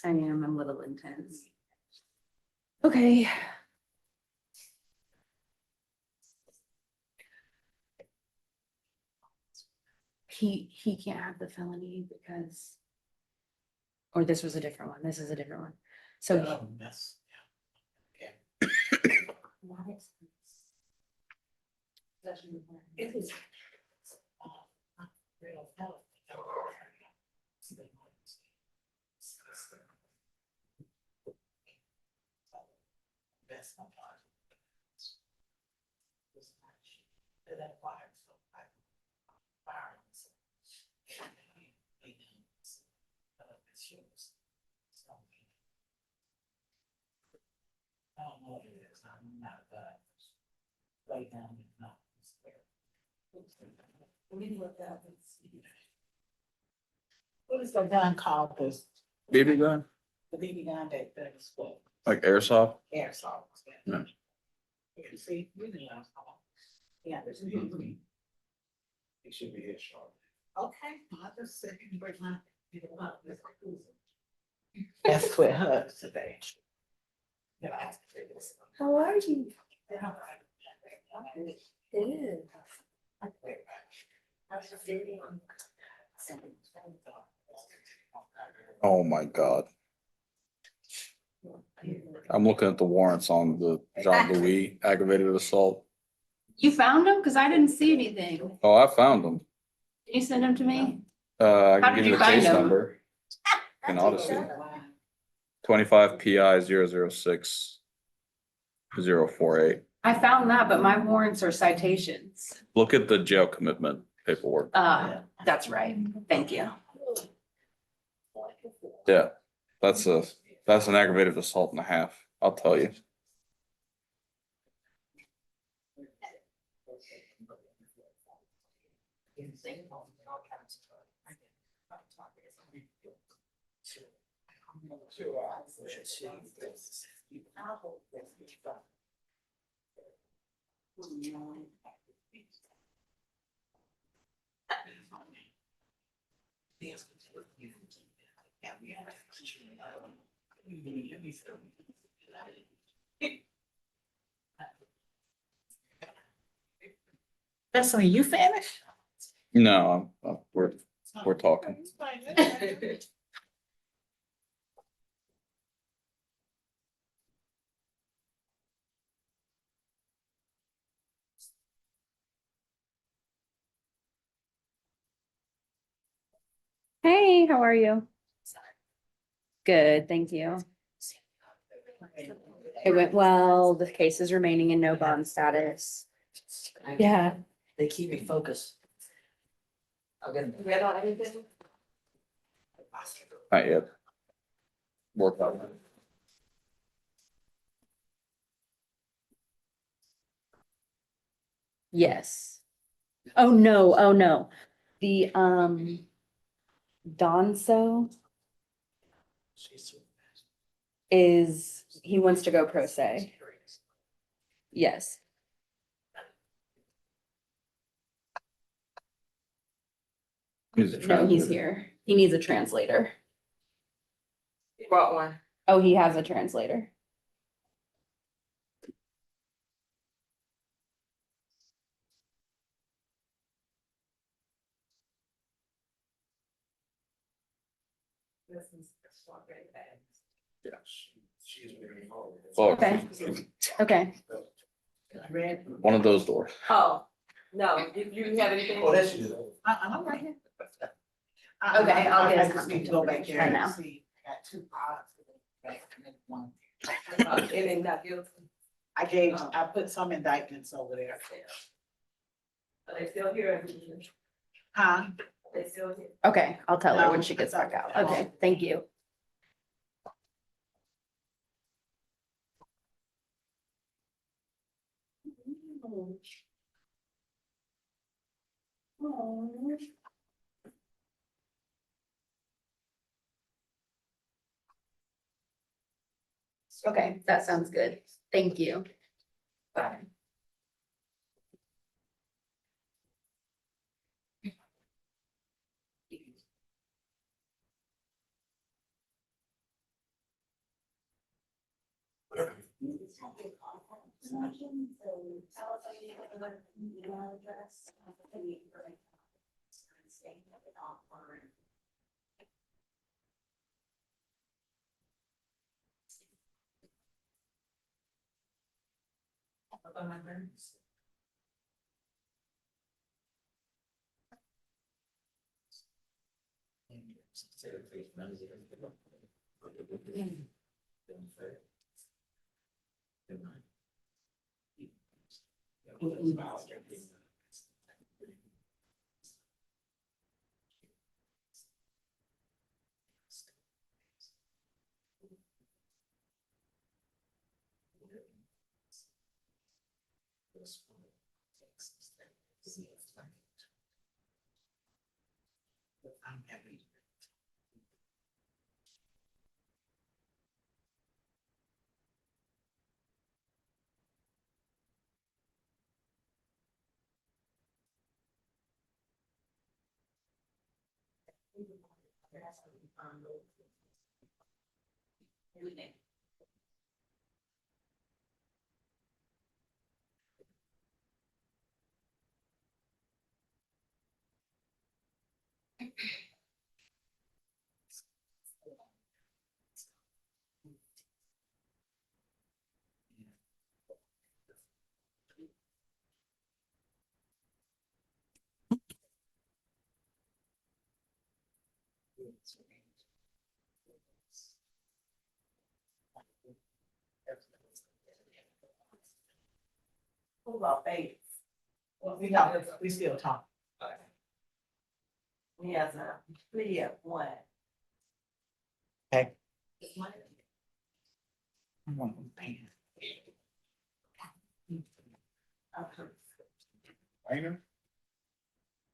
I am a little intense. Okay. He can't have the felony because, or this was a different one. This is a different one. So It is. I don't know what it is, I'm not bad. Right down, not. What is the gun called, this, BB gun, the BB gun that is what, like airsoft? airsoft? No. You can see, you know. Yeah, there's. It should be airsoft. Okay, I'll just say, break my. That's what hurts today. How are you? Oh my God. I'm looking at the warrants on the Jean-Louis aggravated assault. You found them? Cause I didn't see anything. Oh, I found them. Can you send them to me? I How can did give you you the find case them? number. In Odyssey. 25 PI 006-048. I found that, but my warrants are citations. Look at the jail commitment paperwork. That's right. Thank you. Yeah, that's an aggravated assault and a half, I'll tell you. That's when you finish? No, we're talking. hey, how are you? Good, thank you. It went well. The case is remaining in no bond status. Yeah. They keep me focused. I'll get them. Read on anything? Not yet. Work on it. Yes. Oh, no, oh, no. The, Donso is, he wants to go pro se. Yes. No, he's here. He needs a translator. Brought one. Oh, he has a translator. This is strawberry bags. Yes. Okay. Okay. One of those doors. Oh, no, you have anything? Oh, that's you. I'm right here. Okay, I'll get I his just need to copy go back there right and now. see. I got two pods. One. It ain't not guilty. I put some indictments over there. Are they still here? Huh? They still here? Okay, I'll tell her No, when she gets it's back out. okay. Okay, thank you. Okay, that sounds good. Thank you. Bye. I'm happy. What about babies? We still talk. He has a plea of one. Okay. I'm gonna pay.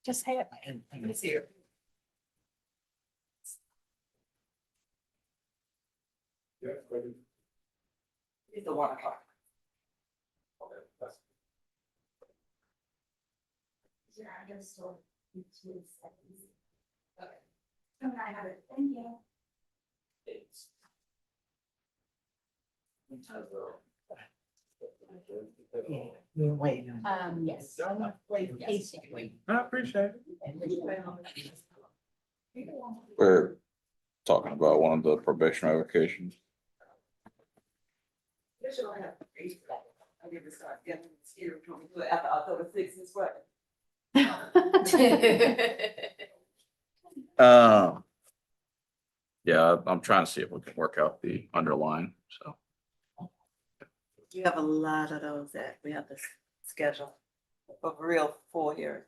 Just had It's here. It's the 1 o'clock. Yeah, I guess so. Okay. I have it. Thank you. Yeah, we're waiting. yes. I appreciate it. We're talking about one of the probation revocations. I give this start getting scared from me after October 6th is what? Yeah, I'm trying to see if we can work out the underline, so. You have a lot of those that we have to schedule for real 4 years.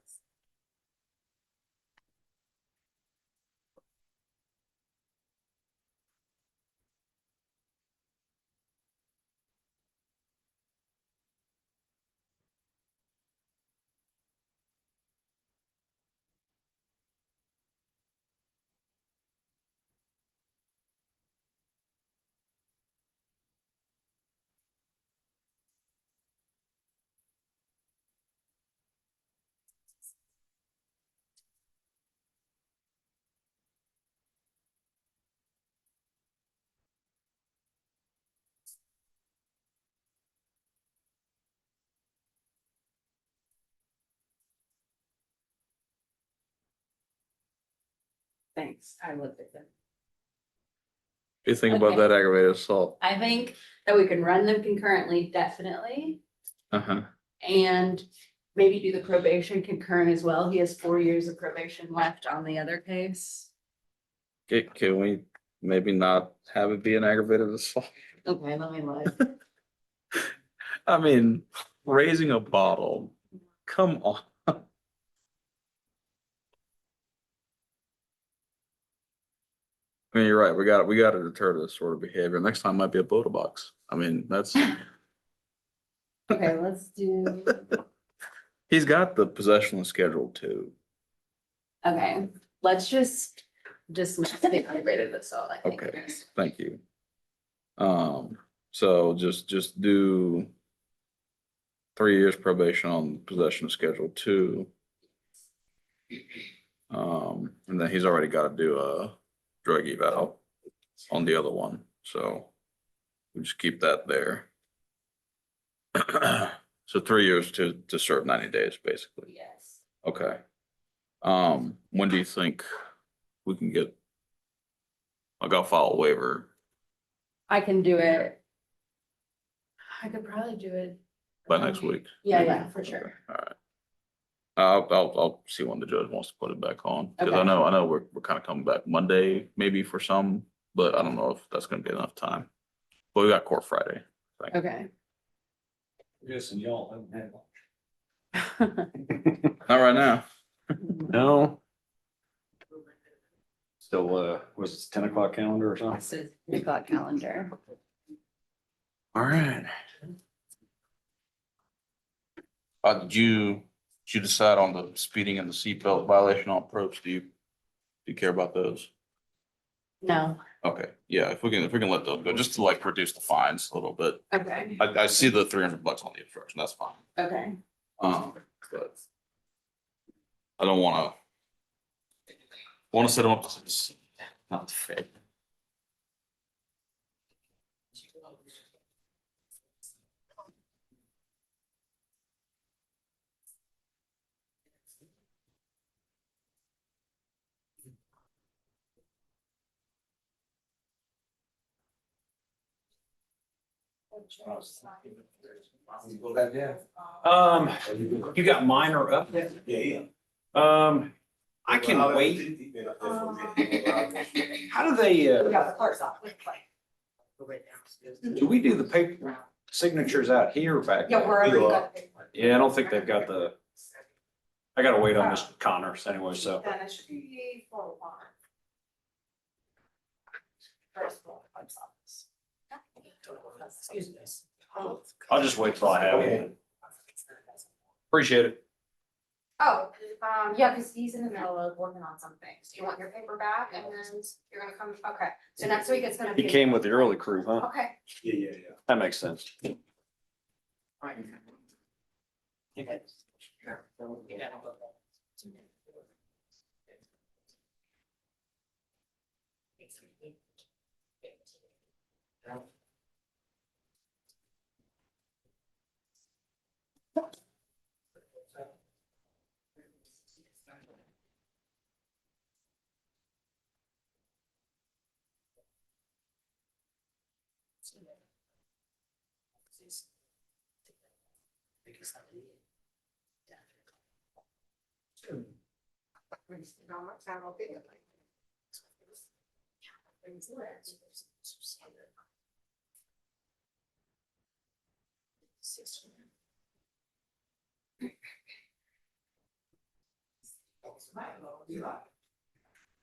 Thanks, I looked at them. do you think about Okay. that aggravated assault? I think that we can run them concurrently, definitely, Uh-huh. and maybe do the probation concurrent as well. He has 4 years of probation left on the other case. Can we maybe not have it be an aggravated assault? Okay, let me look. I mean, raising a bottle, come on. I mean, you're right. We got to deter this sort of behavior. Next time might be a photo box. I mean, that's, Okay, let's do, he's got the possession schedule too. okay, let's just dismiss the aggravated assault, I think. Okay, thank you. So just do 3 years probation on possession of schedule 2. And then he's already got to do a drug eval on the other one, so we just keep that there. So 3 years to serve 90 days, basically. Yes. Okay. When do you think we can get? I'll file a waiver I can do it. I could probably do it. by next week. Yeah, for sure. All right. I'll see when the judge wants to put it back on, because Okay. I know we're kind of coming back Monday, maybe for some, but I don't know if that's gonna be enough time. But we got court Friday. I think. Okay. Yes, and y'all haven't had lunch. Not right now. No. Still, was it 10 o'clock calendar or something? This is 3 o'clock calendar. All right. Did you decide on the speeding and the seatbelt violation on approach? Do you care about those? No. Okay, yeah, if we can let those go, just to like reduce the fines a little bit. Okay. I see the $300 on the obstruction, that's fine. Okay. But I don't wanna set them up to not fair. You got minor up? Yeah. I can wait. How do they, do we do the paper signatures out here or back? Yeah, wherever you got. Yeah, I don't think they've got I gotta wait on Mr. Connors anyway, so. Then it should be for one. First of all, I'm sorry. Excuse me. I'll just wait till I have it. Appreciate it. Oh, yeah, because he's in the middle of working on some things. Do you want your paper back and then you're gonna come, okay, so next week it's gonna be. He came with the early crew, huh? Okay. Yeah. That makes sense.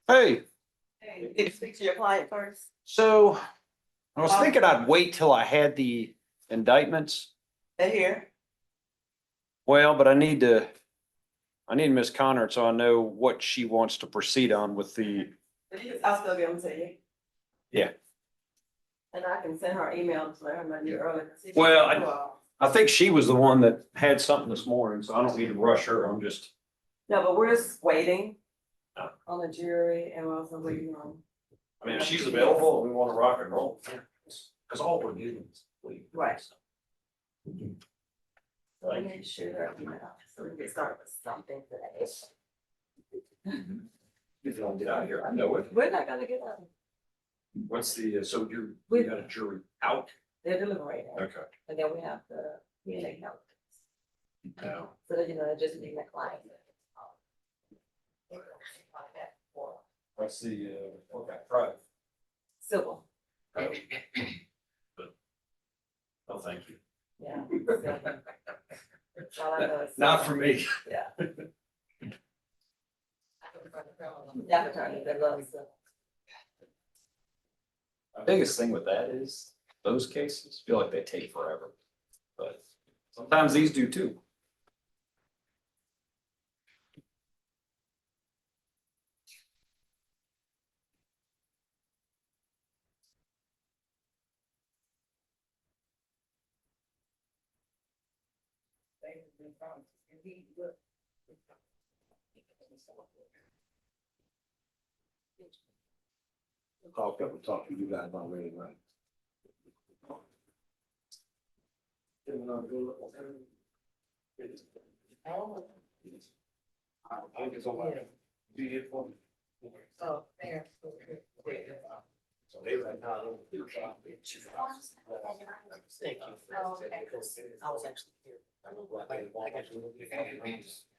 Hey, Did you speak to your client first? so I was thinking I'd wait till I had the indictments. They're here. Well, but I need Ms. Connor so I know what she wants to proceed on with the, I'll still give them to you. yeah. And I can send her an email to let her know you early. Well, I think she was the one that had something this morning, so I don't need to rush her. I'm just, No, but we're just waiting Oh. on the jury and we're also waiting on. I mean, if she's available, we want to rock and roll. Cause all we're doing is wait. Right. So I make sure that email, so we can get started with something today. If you don't get out of here, I know it. We're not gonna get out. What's the, so we got a jury out? They're deliberating. Okay. And then we have the hearing help. No. So that, just being the client. What's the, okay, private? Civil, Oh, oh, thank you. yeah. That's all I know is Not civil. for me. Yeah. That attorney that loves the. My biggest thing with that is those cases feel like they take forever, but sometimes these do too. Talk to you guys already, right? Oh, there. So they right now. Thank you. I was actually here.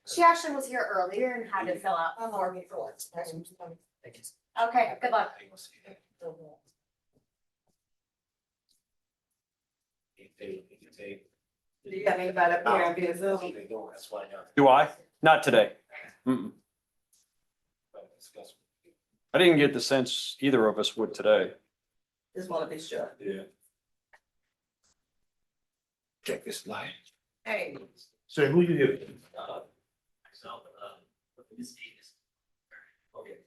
She actually was here earlier and had to fill out form. Okay, good luck. Do you have anybody up here via Zoom? Do I? Not today. Mm-mm. I didn't get the sense either of us would today. Just wanna be sure. Yeah. Check this line. Hey. Sir, who you here? Okay.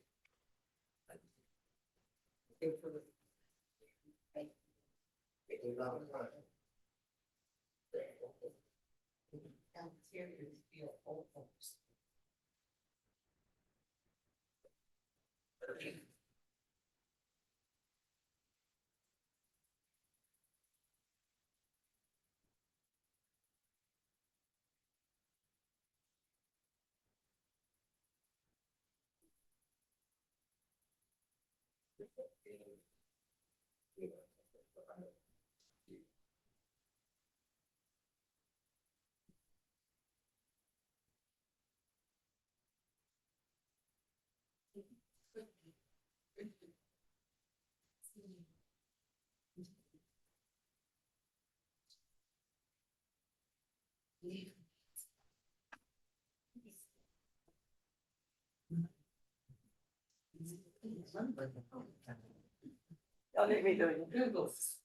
Y'all need me doing Googles.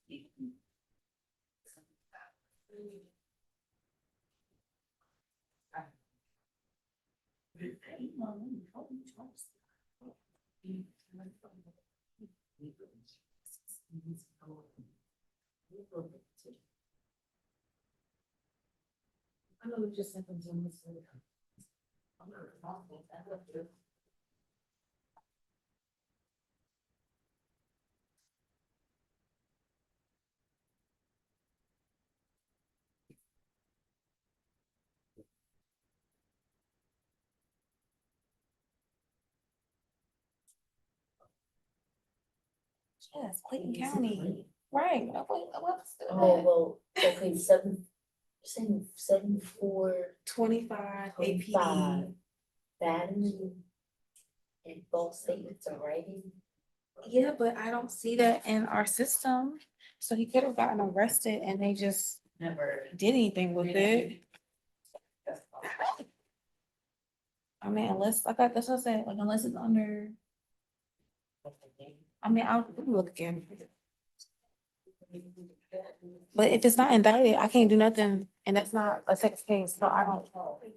I know we just sent them to this. Yes, Clayton County. Right. What's the? Oh, well, okay, saying 25 25 APD. battery and false statements are writing. Yeah, but I don't see that in our system. So he could have gotten arrested and they just Never. did anything with it. I mean, unless, that's what I said, like, unless it's under, I mean, I'll look again. But if it's not indicted, I can't do nothing, and that's not a sex case, so I don't,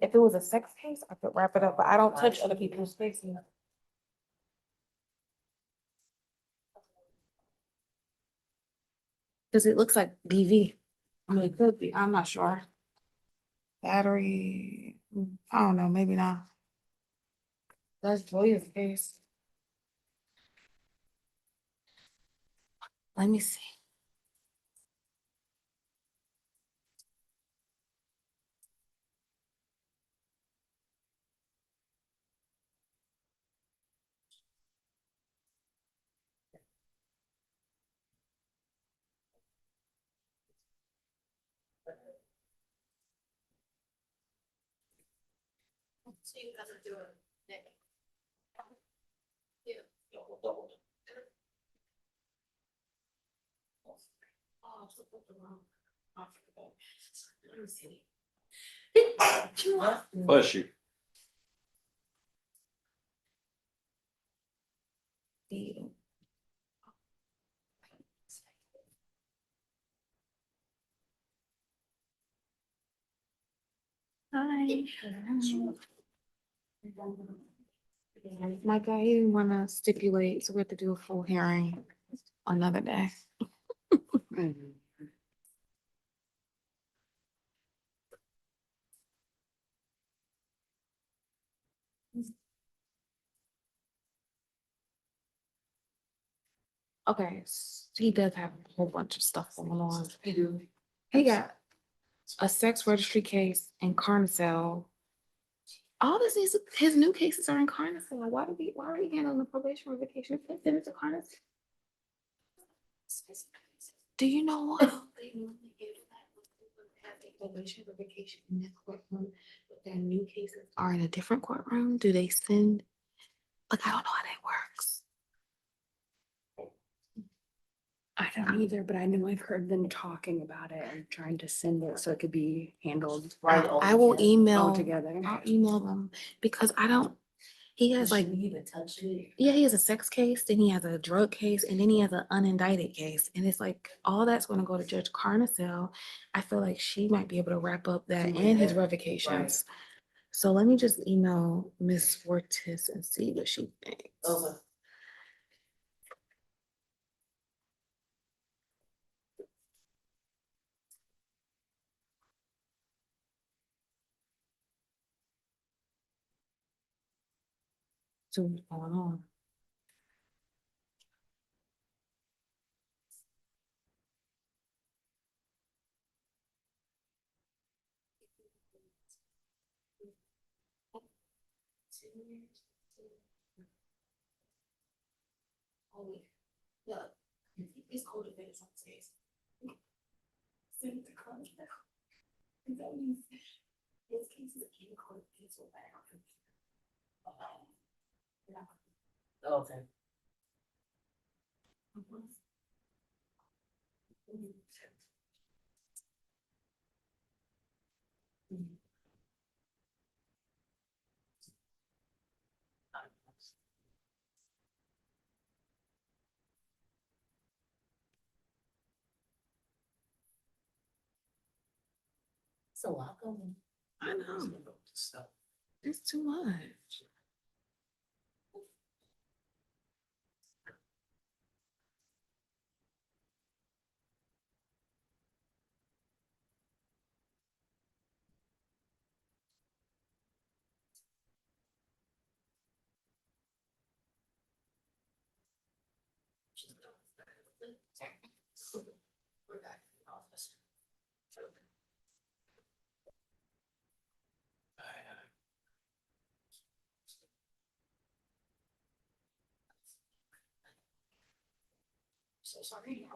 if it was a sex case, I could wrap it up, but I don't touch other people's spaces. Cause it looks like DV. I mean, it could be, I'm not sure. Battery, I don't know, maybe not. That's Julia's case. Let me see. So you guys are doing it. Yeah. Oh, so put the wrong. Let me see. Bless you. Hi. My guy didn't wanna stipulate, so we have to do a full hearing another day. Okay, he does have a whole bunch of stuff going on. He got a sex registry case in Carnicel. All this is, his new cases are in Carnicel. Why are we handling the probation revocation? Then it's a Carnicel. Do you know what? They normally give that, have a probation revocation in that courtroom, but their new cases Are in a different courtroom? Do they send? Like, I don't know how that works. I don't either, but I know I've heard them talking about it and trying to send it so it could be handled. I will email. all together. I'll email them because I don't, he has like, Should we even touch it? yeah, he has a sex case, then he has a drug case, and then he has an unindicted case. And it's like, all that's gonna go to Judge Carnicel. I feel like she might be able to wrap up that and his revocations. So let me just email Miss Fortis and see what she thinks. Okay. So what's going on? Oh, yeah. It's cold if it's on space. Send it to Carlos now. That means his case is a cold case or back. Okay. So welcome. I know. It's too much. We're back in the office. So sorry.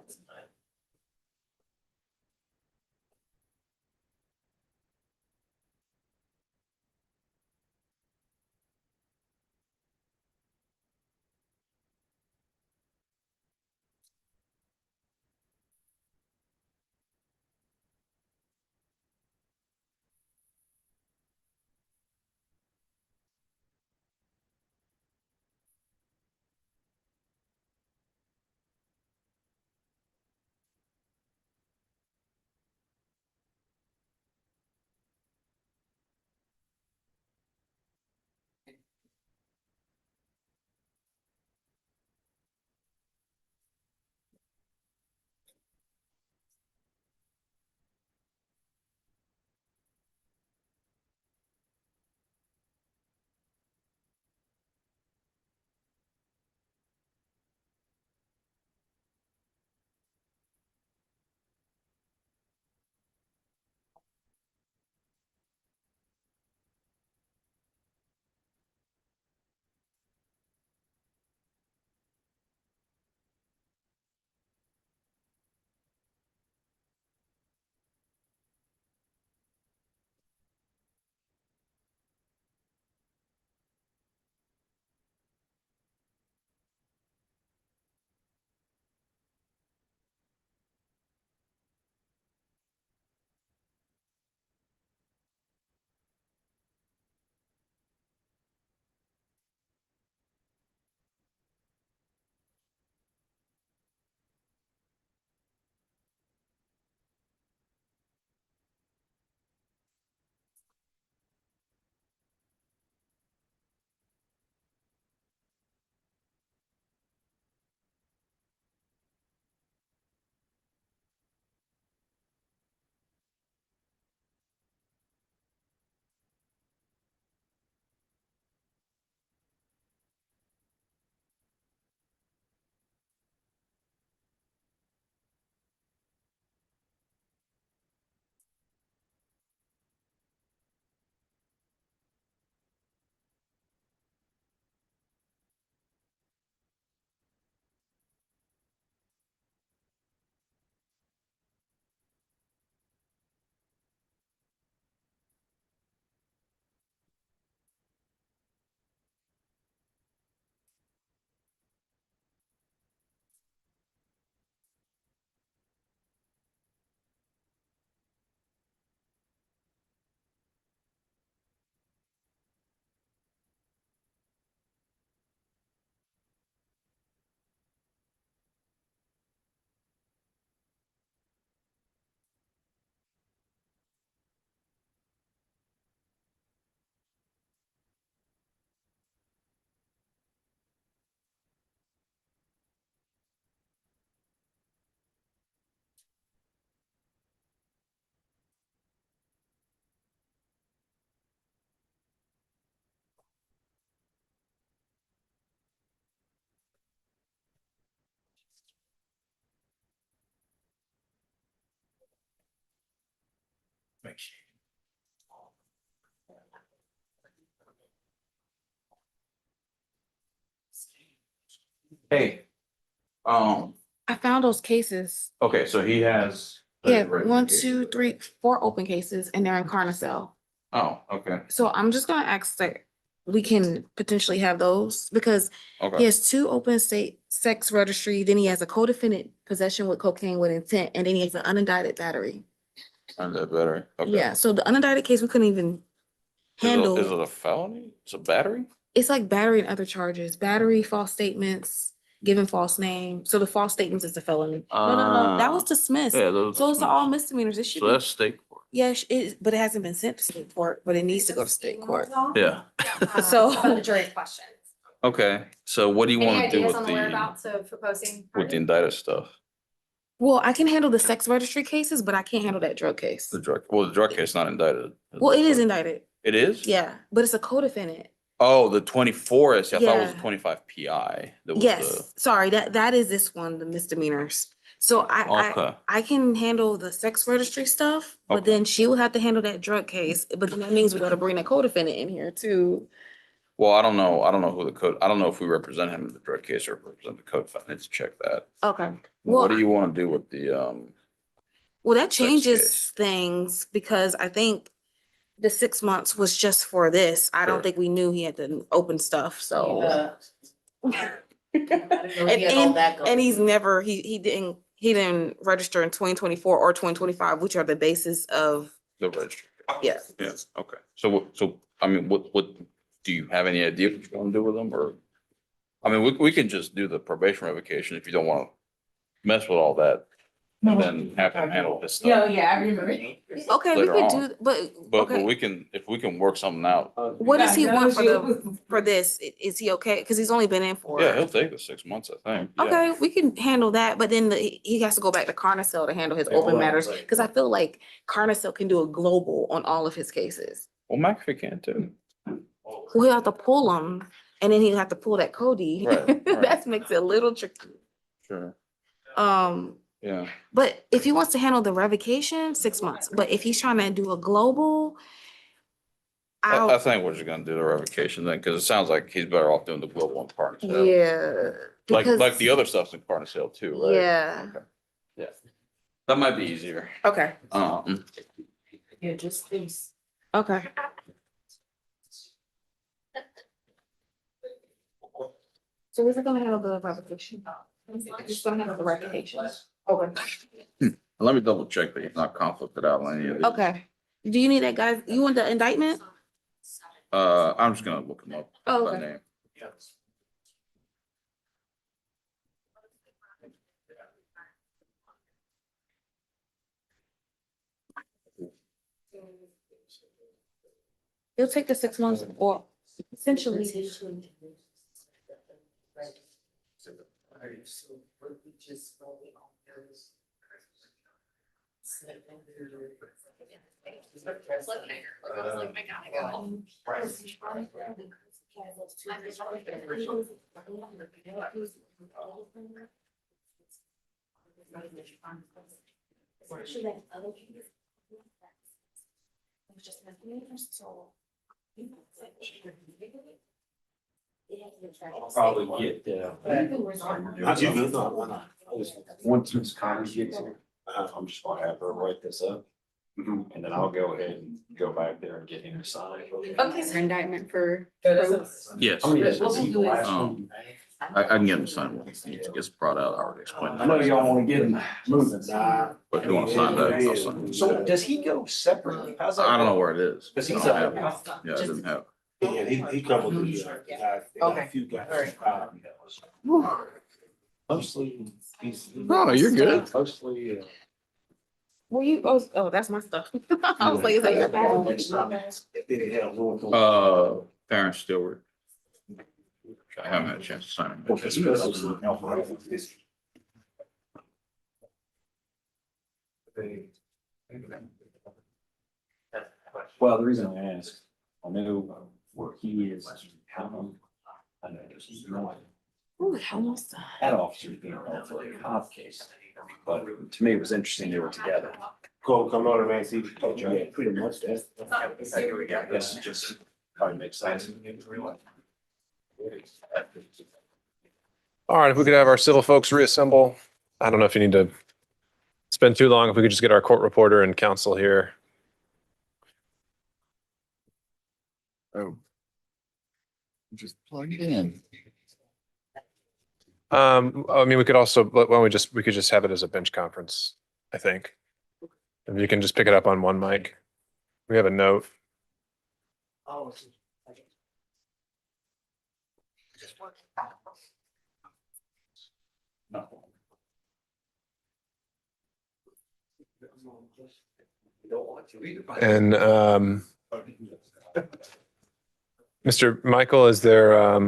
Hey, I found those cases. okay, so he has. Yeah, 1, 2, 3, 4 open cases and they're in Carnicel. Oh, okay, So I'm just gonna ask that we can potentially have those because he okay. has 2 open state sex registry, then he has a co-defendant possession with cocaine with intent, and then he has an unindicted battery. Find that better. Okay. Yeah, so the unindicted case, we couldn't even handle. Is it a felony? It's a battery? It's like battery and other charges, battery, false statements, giving false name. So the false statements is a felony. No, that was dismissed. Yeah, those So it's dismissed. all misdemeanors. It should So be. that's state court. Yeah, but it hasn't been sent to state court, but it needs to go to state court. Yeah. So. About the jury's questions. Okay, so what do you Any want to do ideas with on the the, whereabouts of proposing? with the indicted stuff? Well, I can handle the sex registry cases, but I can't handle that drug case. The drug case not indicted. Well, it is indicted. It is? Yeah, but it's a co-defendant. Oh, the 24 is, I thought it was Yeah. a 25 PI. That was Yes, sorry, that is this one, the misdemeanors. So Okay. I can handle the sex registry stuff, but then she will have to handle that drug case. But then that means we gotta bring the co-defendant in here too. Well, I don't know who the code, I don't know if we represent him in the drug case or represent the code. I need to check that. Okay. What do Well, you want to do with the, well, that sex changes case? things because I think the 6 months was just for this. I don't Sure. think we knew he had to open stuff, so. Yeah. I didn't know he had all that going. And he's never, he didn't register in 2024 or 2025, which are the basis of, The registry? yeah. Yes, okay. So, I mean, what, do you have any idea what you're gonna do with them or? I mean, we can just do the probation revocation if you don't want to mess with all that. And then have him handle this Yeah, stuff. yeah, I remember. Okay, we Later could on. do, but, But okay. we can, if we can work something out. What does he want for this? Is he okay? Cause he's only been in for. Yeah, he'll take the 6 months, I think. Yeah. Okay, we can handle that, but then he has to go back to Carnicel to handle his open matters, cause I feel like Carnicel can do a global on all of his cases. Well, McAfee can too. We'll have to pull him, and then he'll have to pull that Cody. Right, right. That makes it a little tricky. Sure. Yeah, but if he wants to handle the revocation, 6 months, but if he's trying to do a global, I think we're just gonna do the revocation then, because it sounds like he's better off doing the global one part. yeah. Like because- the other stuff's in Carter sale too, right? Yeah, Okay. Yeah. That might be easier. okay, Yeah, just things. okay. So we're gonna handle the revocation. Just gonna handle the revocation. Okay. Let me double check that he's not conflicted out on any of these. Okay. Do you need that, guys? You want the indictment? I'm just gonna look him up Oh, by okay. name. He'll take the 6 months or essentially. Probably get, once Ms. Connor gets here, I'm just gonna have her write this up. And then I'll go ahead and go back there and get him to sign. Okay, so indictment for. Yes. I mean, is he the last one? I can get him to sign when he gets brought out. I already explained. I know y'all wanna get him moving. But if you want to sign that, I'll sign it. So does he go separately? How's that? I don't know where it is. Cause I he's don't up. have it. Yeah, I didn't have. it. Yeah, he covered the guys. Okay. A few guys. Mostly, he's. Oh, you're good. Mostly, Were you, oh, that's my stuff. I was like, is that your bag? Terrence Stewart. I haven't had a chance to sign Well, the reason I ask, I know where he is, how, I know there's no. Ooh, almost. That officer's being held for a cop case, but to me, it was interesting they were together. come on, man, see. Yeah, pretty much, that's. This just probably makes sense. All right, if we could have our civil folks reassemble. I don't know if you need to spend too long. If we could just get our court reporter and counsel here. Oh. Just plug it in. I mean, we could also, why don't we could just have it as a bench conference, I think. If you can just pick it up on one mic. We have a note. Oh. And Mr. Michael, is there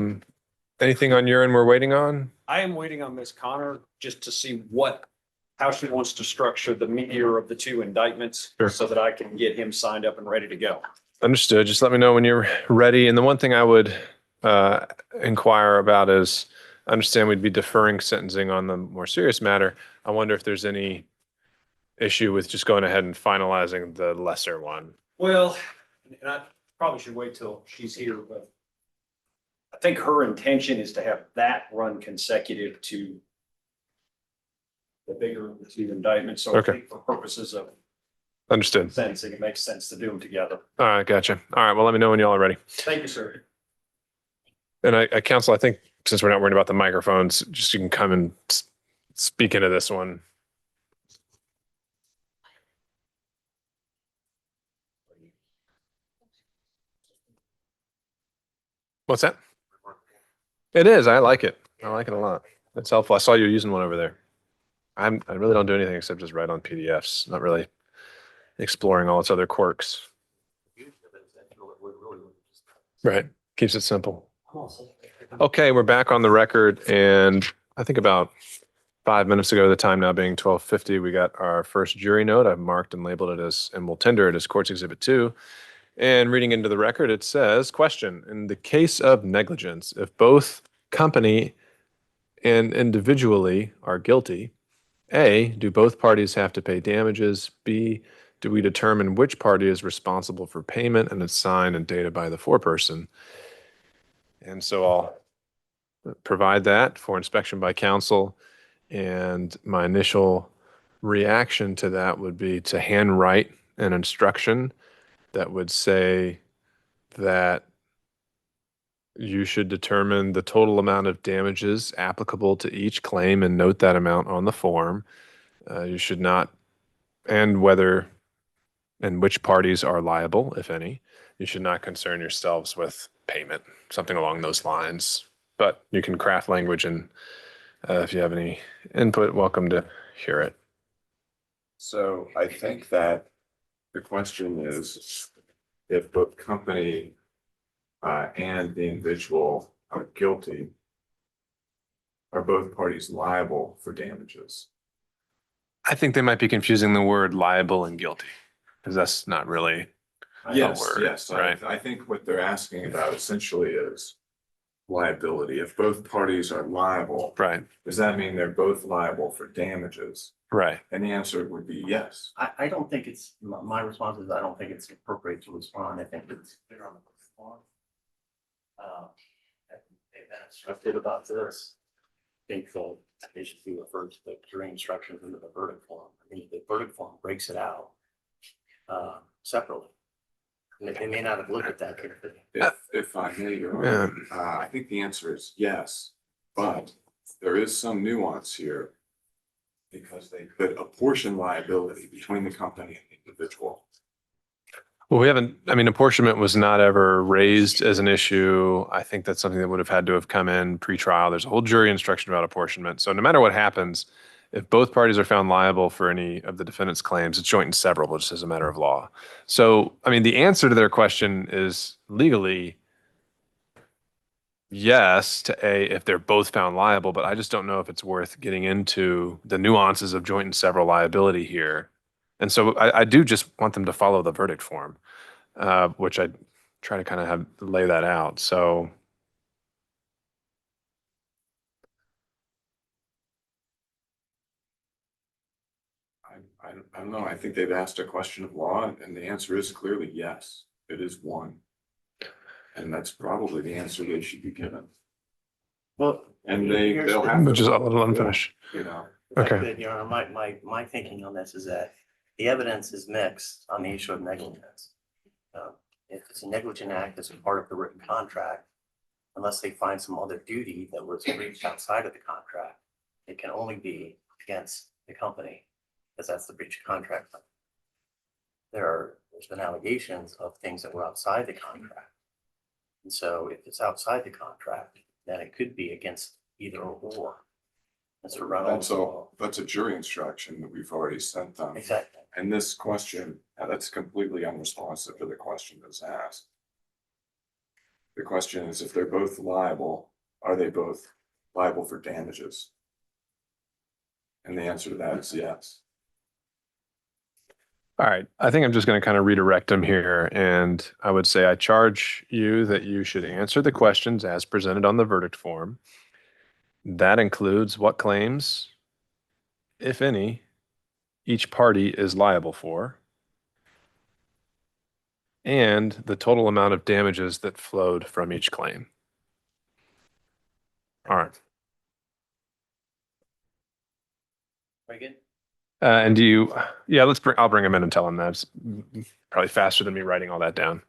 anything on your end we're waiting on? I am waiting on Ms. Connor just to see how she wants to structure the meteor of the two indictments. Sure. So that I can get him signed up and ready to go. Understood. Just let me know when you're ready. And the one thing I would inquire about is, I understand we'd be deferring sentencing on the more serious matter. I wonder if there's any issue with just going ahead and finalizing the lesser one. Well, and I probably should wait till she's here, but I think her intention is to have that run consecutive to the bigger of the two indictments. So I Okay. think for purposes of Understood. sentencing, it makes sense to do them together. All right, gotcha. All right, well, let me know when y'all are ready. Thank you, sir. And I counsel, I think since we're not worried about the microphones, just you can come and speak into this one. What's that? It is. I like it. I like it a lot. It's helpful. I saw you using one over there. I really don't do anything except just write on PDFs, not really exploring all its other quirks. Right. Keeps it simple. Okay, we're back on the record, and I think about 5 minutes ago, the time now being 12:50, we got our first jury note. I've marked and labeled it as, and we'll tender it as Court's Exhibit 2. And reading into the record, it says, question, in the case of negligence, if both company and individually are guilty, A, do both parties have to pay damages? B, do we determine which party is responsible for payment and it's signed and dated by the foreperson? And so I'll provide that for inspection by counsel. And my initial reaction to that would be to handwrite an instruction that would say that you should determine the total amount of damages applicable to each claim and note that amount on the form. You should not, and whether and which parties are liable, if any. You should not concern yourselves with payment, something along those lines. But you can craft language, and if you have any input, welcome to hear it. So I think that the question is, if both company and the individual are guilty, are both parties liable for damages? I think they might be confusing the word liable and guilty, because that's not really Yes, a word, yes. right? I think what they're asking about essentially is liability. If both parties are liable, Right, does that mean they're both liable for damages? right. And the answer would be yes. I don't think it's, my response is I don't think it's appropriate to respond. I think it's clear on the form. They've been instructed about this. I think they should be referred to the jury instructions into the verdict form. I mean, the verdict form breaks it out separately. And they may not have looked at that carefully. If I may, Your Honor, I think the answer is yes, but there is some nuance here because they could apportion liability between the company and the individual. Well, we haven't, I mean, apportionment was not ever raised as an issue. I think that's something that would have had to have come in pre-trial. There's a whole jury instruction about apportionment. So no matter what happens, if both parties are found liable for any of the defendant's claims, it's joint and severable just as a matter of law. So, I mean, the answer to their question is legally yes to A, if they're both found liable, but I just don't know if it's worth getting into the nuances of joint and several liability here. And so I do just want them to follow the verdict form, which I try to kind of have lay that out. So I I don't know. I think they've asked a question of law and the answer is clearly yes, it is one. And that's probably the answer they should be given. Well, And here's they'll the- have. Which is to- a little unfinished. You know, If I Okay. could, Your Honor, my thinking on this is that the evidence is mixed on the issue of negligence. If it's a negligent act as a part of the written contract, unless they find some other duty that was breached outside of the contract, it can only be against the company, because that's the breach of contract. There's been allegations of things that were outside the contract. And so if it's outside the contract, then it could be against either or. Mr. Reynolds. that's a jury instruction that we've already sent them. Exactly. And this question, that's completely unresponsive to the question that's asked. The question is, if they're both liable, are they both liable for damages? And the answer to that is yes. All right. I think I'm just going to kind of redirect them here. And I would say I charge you that you should answer the questions as presented on the verdict form. That includes what claims, if any, each party is liable for, and the total amount of damages that flowed from each claim. All right. Very good. And I'll bring him in and tell him that. It's probably faster than me writing all that down.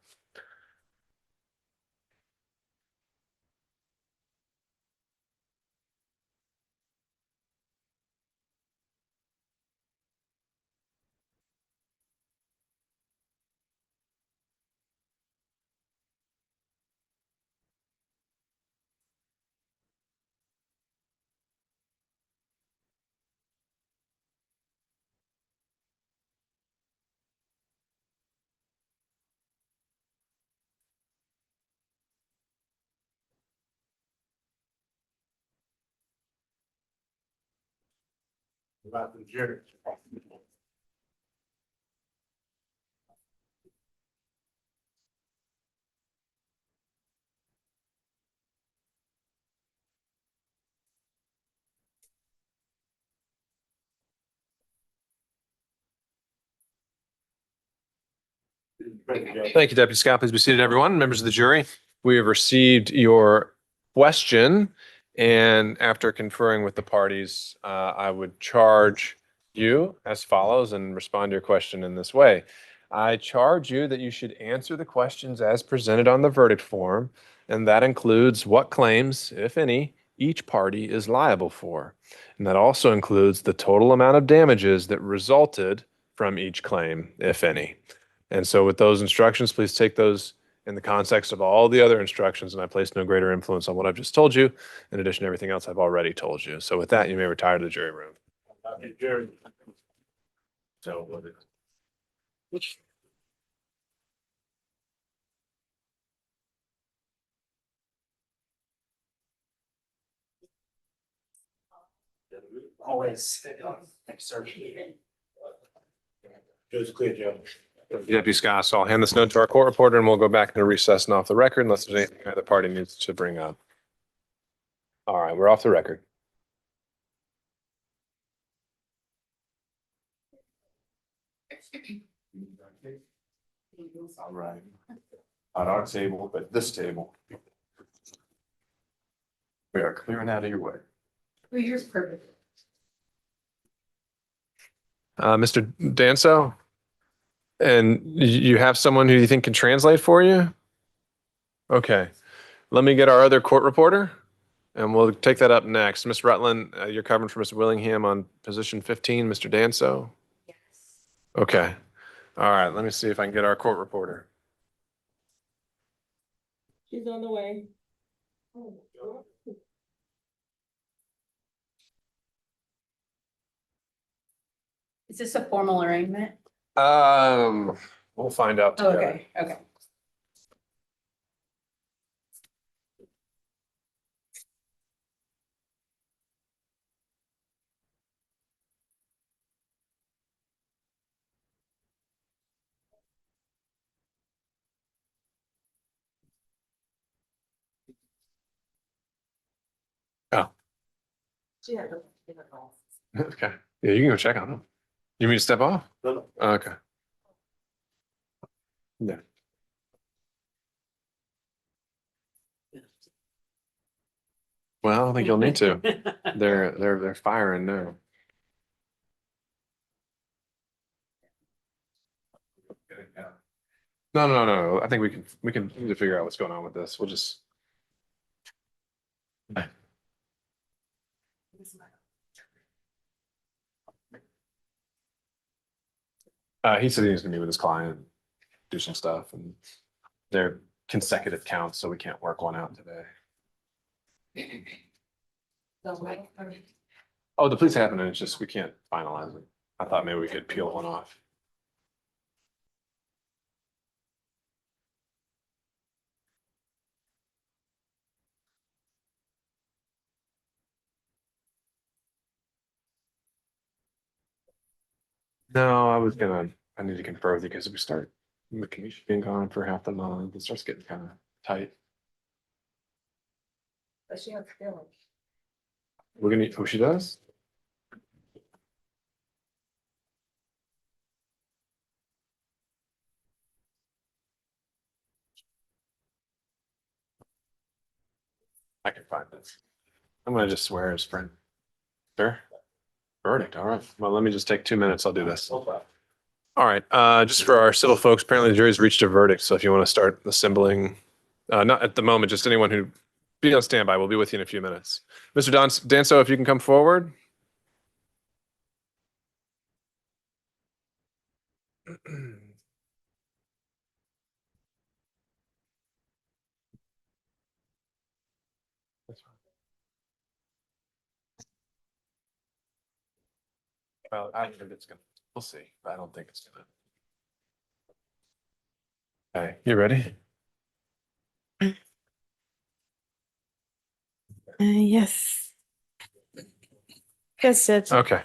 About the jury. Thank you, Deputy Scott. Please be seated, everyone. Members of the jury, we have received your question. And after conferring with the parties, I would charge you as follows and respond to your question in this way. I charge you that you should answer the questions as presented on the verdict form, and that includes what claims, if any, each party is liable for. And that also includes the total amount of damages that resulted from each claim, if any. And so with those instructions, please take those in the context of all the other instructions, and I place no greater influence on what I've just told you, in addition to everything else I've already told you. So with that, you may retire to the jury room. Jury. So. Always. Thanks, sir. Just clear, Joe. Deputy Scott, so I'll hand this note to our court reporter and we'll go back into recess and off the record unless there's anything either party needs to bring up. All right, we're off the record. All right. On our table, but this table. We are clearing out of your way. Well, yours perfect. Mr. Danso? And you have someone who you think can translate for you? Okay. Let me get our other court reporter and we'll take that up next. Ms. Rutland, you're covering for Mr. Willingham on position 15. Mr. Danso? Yes. Okay. All right. Let me see if I can get our court reporter. She's on the way. Is this a formal arraignment? We'll find out Oh, together. okay, okay. Oh, She had to. okay. Yeah, you can go check on him. You mean to step off? No, Okay. Yeah. Well, I don't think you'll need to. They're firing now. No. I think we can need to figure out what's going on with this. We'll just. He said he was gonna meet with his client, do some stuff, and they're consecutive counts, so we can't work one out today. Oh, the police happened, and it's just we can't finalize it. I thought maybe we could peel one off. No, I need to confer with you because we start, the commission being gone for half the month, it starts getting kind of tight. Does she have feelings? We're gonna, oh, she does? I can find this. I'm gonna just swear his friend. Sure. Verdict, all right. Well, let me just take 2 minutes, I'll do this. All right, just for our civil folks, apparently the jury's reached a verdict, so if you want to start assembling, not at the moment, just anyone who, be on standby, we'll be with you in a few minutes. Mr. Danso, if you can come forward. Well, I don't think it's gonna, we'll see, but I don't think it's gonna. Okay, you ready? Yes. Yes, Judge. Okay.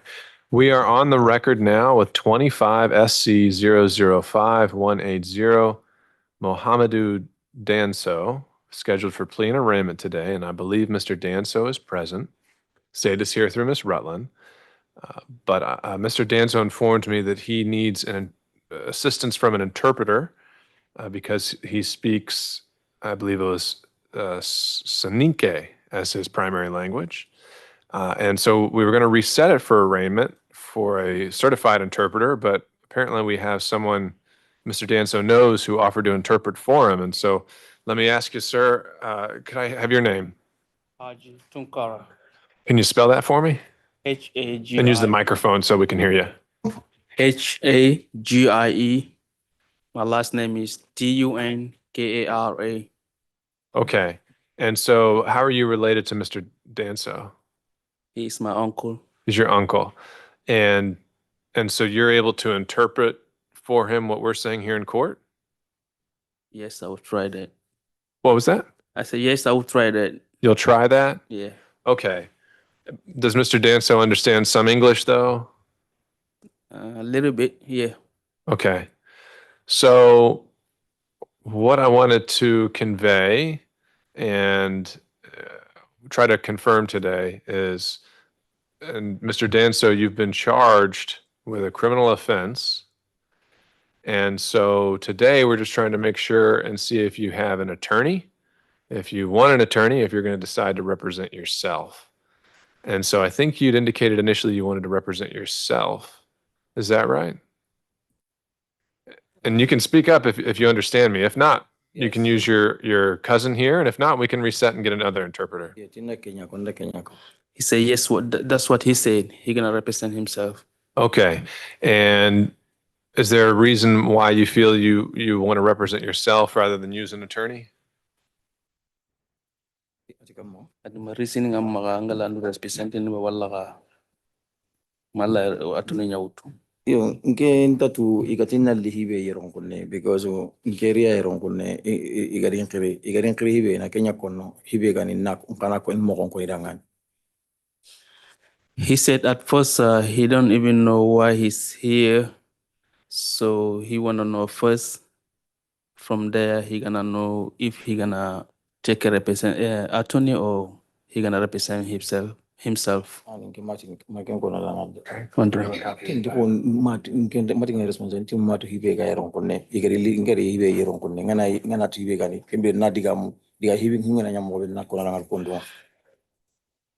We are on the record now with 25 SC 005180 Mohamedou Danso, scheduled for plea and arraignment today, and I believe Mr. Danso is present. State is here through Ms. Rutland. But Mr. Danso informed me that he needs an assistance from an interpreter because he speaks, I believe it was Soninke as his primary language. And so we were going to reset it for arraignment for a certified interpreter, but apparently we have someone Mr. Danso knows who offered to interpret for him. And so let me ask you, sir, could I have your name? Haji Tunkara. Can you spell that for me? H-A-G-I. And use the microphone so we can hear you. H-A-G-I-E. My last name is Tunkara. Okay. And so how are you related to Mr. Danso? He's my uncle. He's your uncle. And so you're able to interpret for him what we're saying here in court? Yes, I will try that. What was that? I said, yes, I will try that. You'll try that? Yeah. Okay. Does Mr. Danso understand some English though? A little bit, yeah. Okay. So what I wanted to convey and try to confirm today is, and Mr. Danso, you've been charged with a criminal offense. And so today we're just trying to make sure and see if you have an attorney, if you want an attorney, if you're going to decide to represent yourself. And so I think you'd indicated initially you wanted to represent yourself. Is that right? And you can speak up if you understand me. If not, you can use your cousin here. And if not, we can reset and get another interpreter. He said, yes, that's what he said. He gonna represent himself. Okay. And is there a reason why you feel you want to represent yourself rather than use an attorney? At my reasoning, I'm going representing wala ka mala attorney niya uto. Yo, nke ntatu ikatina lihibe yerong kunne because nkeria yerong kunne igarin kiri hibe na Kenya kono hibe gani nak unkana ko mo ko irangan. He said at first he don't even know why he's here, so he wanna know first. From there, he gonna know if he gonna take a attorney or he gonna represent himself. himself. Nke makin ko na lang. Wondering. Hindi ko mating responsibility mato hibe ga yaron kunne ngari hibe yaron kunne ngana hibe gani kembe na diga hibe ngana nyam mo na ko na ngal kondo.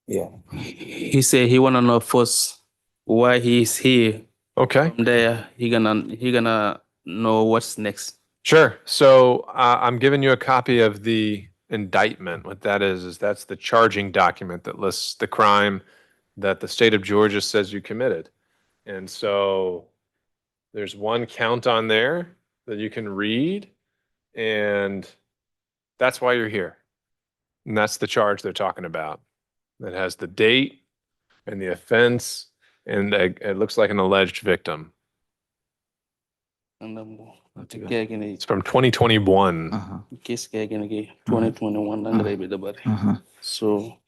Yeah. He said he wanna know first why he's here. Okay. From there, he gonna know what's next. Sure. So I'm giving you a copy of the indictment. What that is that's the charging document that lists the crime that the state of Georgia says you committed. And so there's one count on there that you can read, and that's why you're here. And that's the charge they're talking about. That has the date and the offense, and it looks like an alleged victim. It's from 2021. Case 2021 So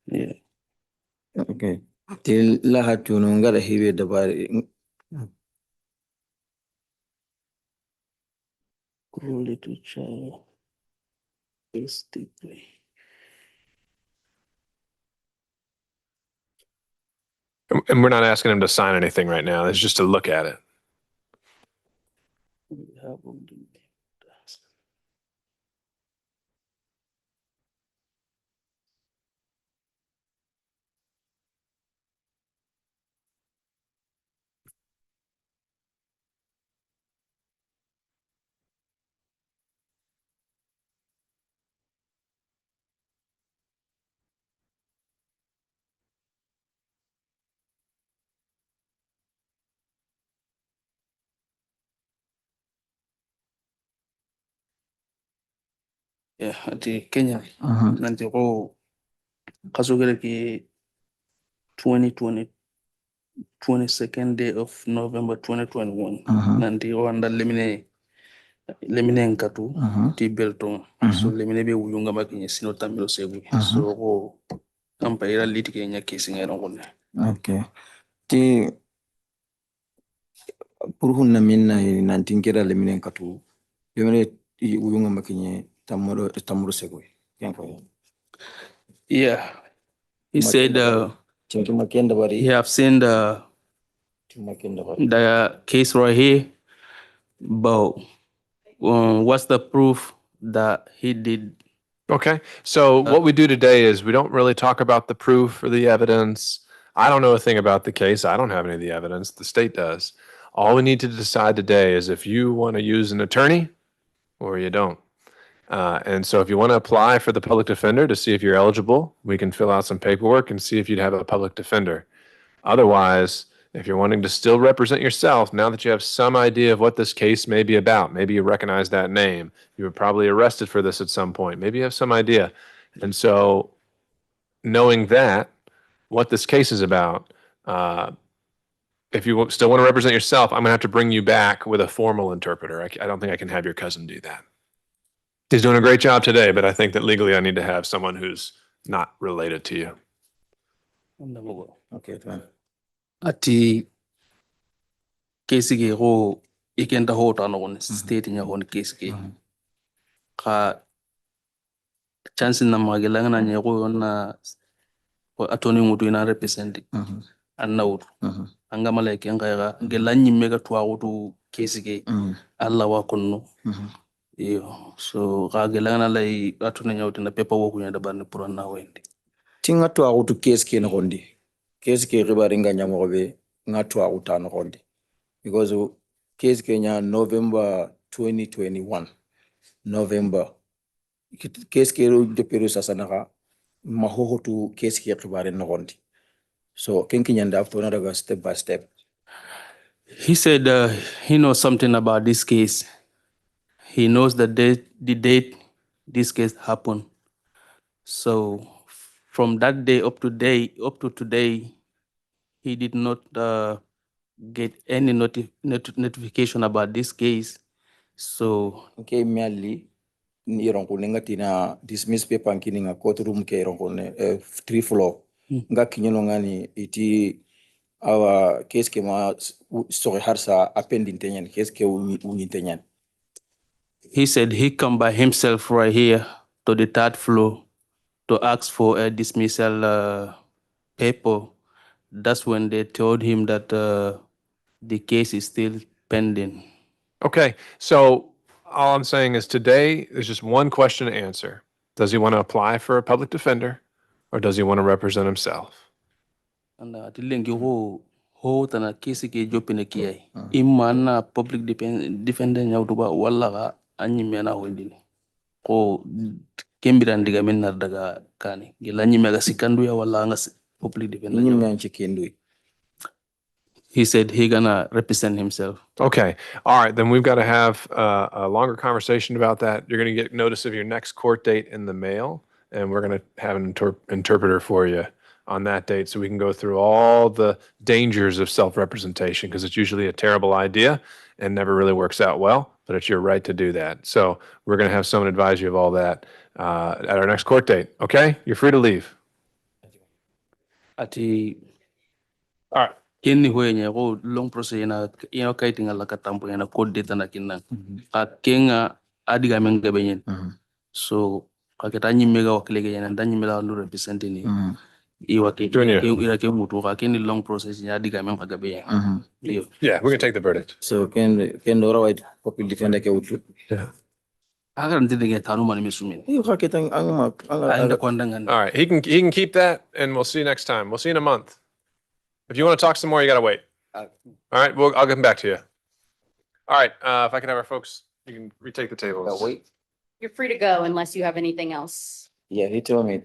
Yeah. Okay. Till lahat yun ngara hibe da bari. Cruelty to child. Basically. And we're not asking him to sign anything right now. It's just to look at it. Yeah, ati Kenya. Nanti ko kasugere ki 2020 22nd day of November 2021. Nanti ko anda lemine nkatu ti belton. So lemine be wulunga makinye sino tamilo sebu. So ko kampa ira liti Kenya kesi ngayon ko na. Okay. Ti purhun na minna nantin kira leminen katu. Lemine uyunga makinye tamuro segwe. Yeah. He said he have seen the case right here, but what's the proof that he did? Okay. So what we do today is we don't really talk about the proof or the evidence. I don't know a thing about the case. I don't have any of the evidence. The state does. All we need to decide today is if you want to use an attorney or you don't. And so if you want to apply for the public defender to see if you're eligible, we can fill out some paperwork and see if you'd have a public defender. Otherwise, if you're wanting to still represent yourself, now that you have some idea of what this case may be about, maybe you recognize that name, you were probably arrested for this at some point, maybe you have some idea. And so knowing that, what this case is about, if you still want to represent yourself, I'm going to have to bring you back with a formal interpreter. I don't think I can have your cousin do that. He's doing a great job today, but I think that legally I need to have someone who's not related to you. Okay, fine. Ati kesi ke ho ikenda ho tano on state nya on kesi ke ka chance na magela na nya go na atoni ngutu ina represent anna wutu anga maleke anga ga gelanyi mega twa wutu kesi ke alla wa konno iyo so ga gelana lay atoni nya wutu na paper wo kunya da ban pour na wende Tinga twa wutu kesi ke no gondi. Kesi ke ribari nganya mo be ngatwa utano gondi. Because case Kenya November 2021 November case Kero de Peru Sasanaka mahoho to case Kia Kibare Nogondi. So Kenkinyanda after another step by step. He said he knows something about this case. He knows the date this case happened. So from that day up to today, he did not get any notification about this case. So okay, merely nirongo nengatina dismiss paper nkininga courtroom ke rongo 3 floor nga kinyono ngani iti our case kema story harsa appending tenyan case ke unitenyan. He said he come by himself right here to the 3rd floor to ask for a dismissal paper, that's when they told him that the case is still pending. Okay, so all I'm saying is today, there's just one question to answer. Does he want to apply for a public defender or does he want to represent himself? And tilengi ho tana kesi ke jopine kiyai. Imana public defender nyautuba wala ka anyi mena hoindini. Ko kembiran diga men daga kani. Gila anyi mega sikandu ya wala nga public defender. He said he gonna represent himself. Okay, all right, then we've got to have a longer conversation about that. You're going to get notice of your next court date in the mail, and we're going to have an interpreter for you on that date so we can go through all the dangers of self-representation because it's usually a terrible idea and never really works out well, but it's your right to do that. So we're going to have someone advise you of all that at our next court date, okay? You're free to leave. Ati all right. Kenny huenya ko long process ina kaiting ala katampo ina code data na kinang. Ka kenga adiga menga benyen. So kaketanyi mega wakilege yana danyi mega lu represent ni. Iwa ke ira ke mutu ka kenny long process ya adiga menga gabe. Yeah, we're going to take the verdict. So can Dora White public defender ke utu? Yeah. Agar nanti dengan tahu mana misumin. Iyo kakitang kondangan. All right, he can keep that, and we'll see you next time. We'll see you in a month. If you want to talk some more, you got to wait. All right, I'll get back to you. All right, if I can have our folks, you can retake the tables. Wait. You're free to go unless you have anything else. Yeah, he told me.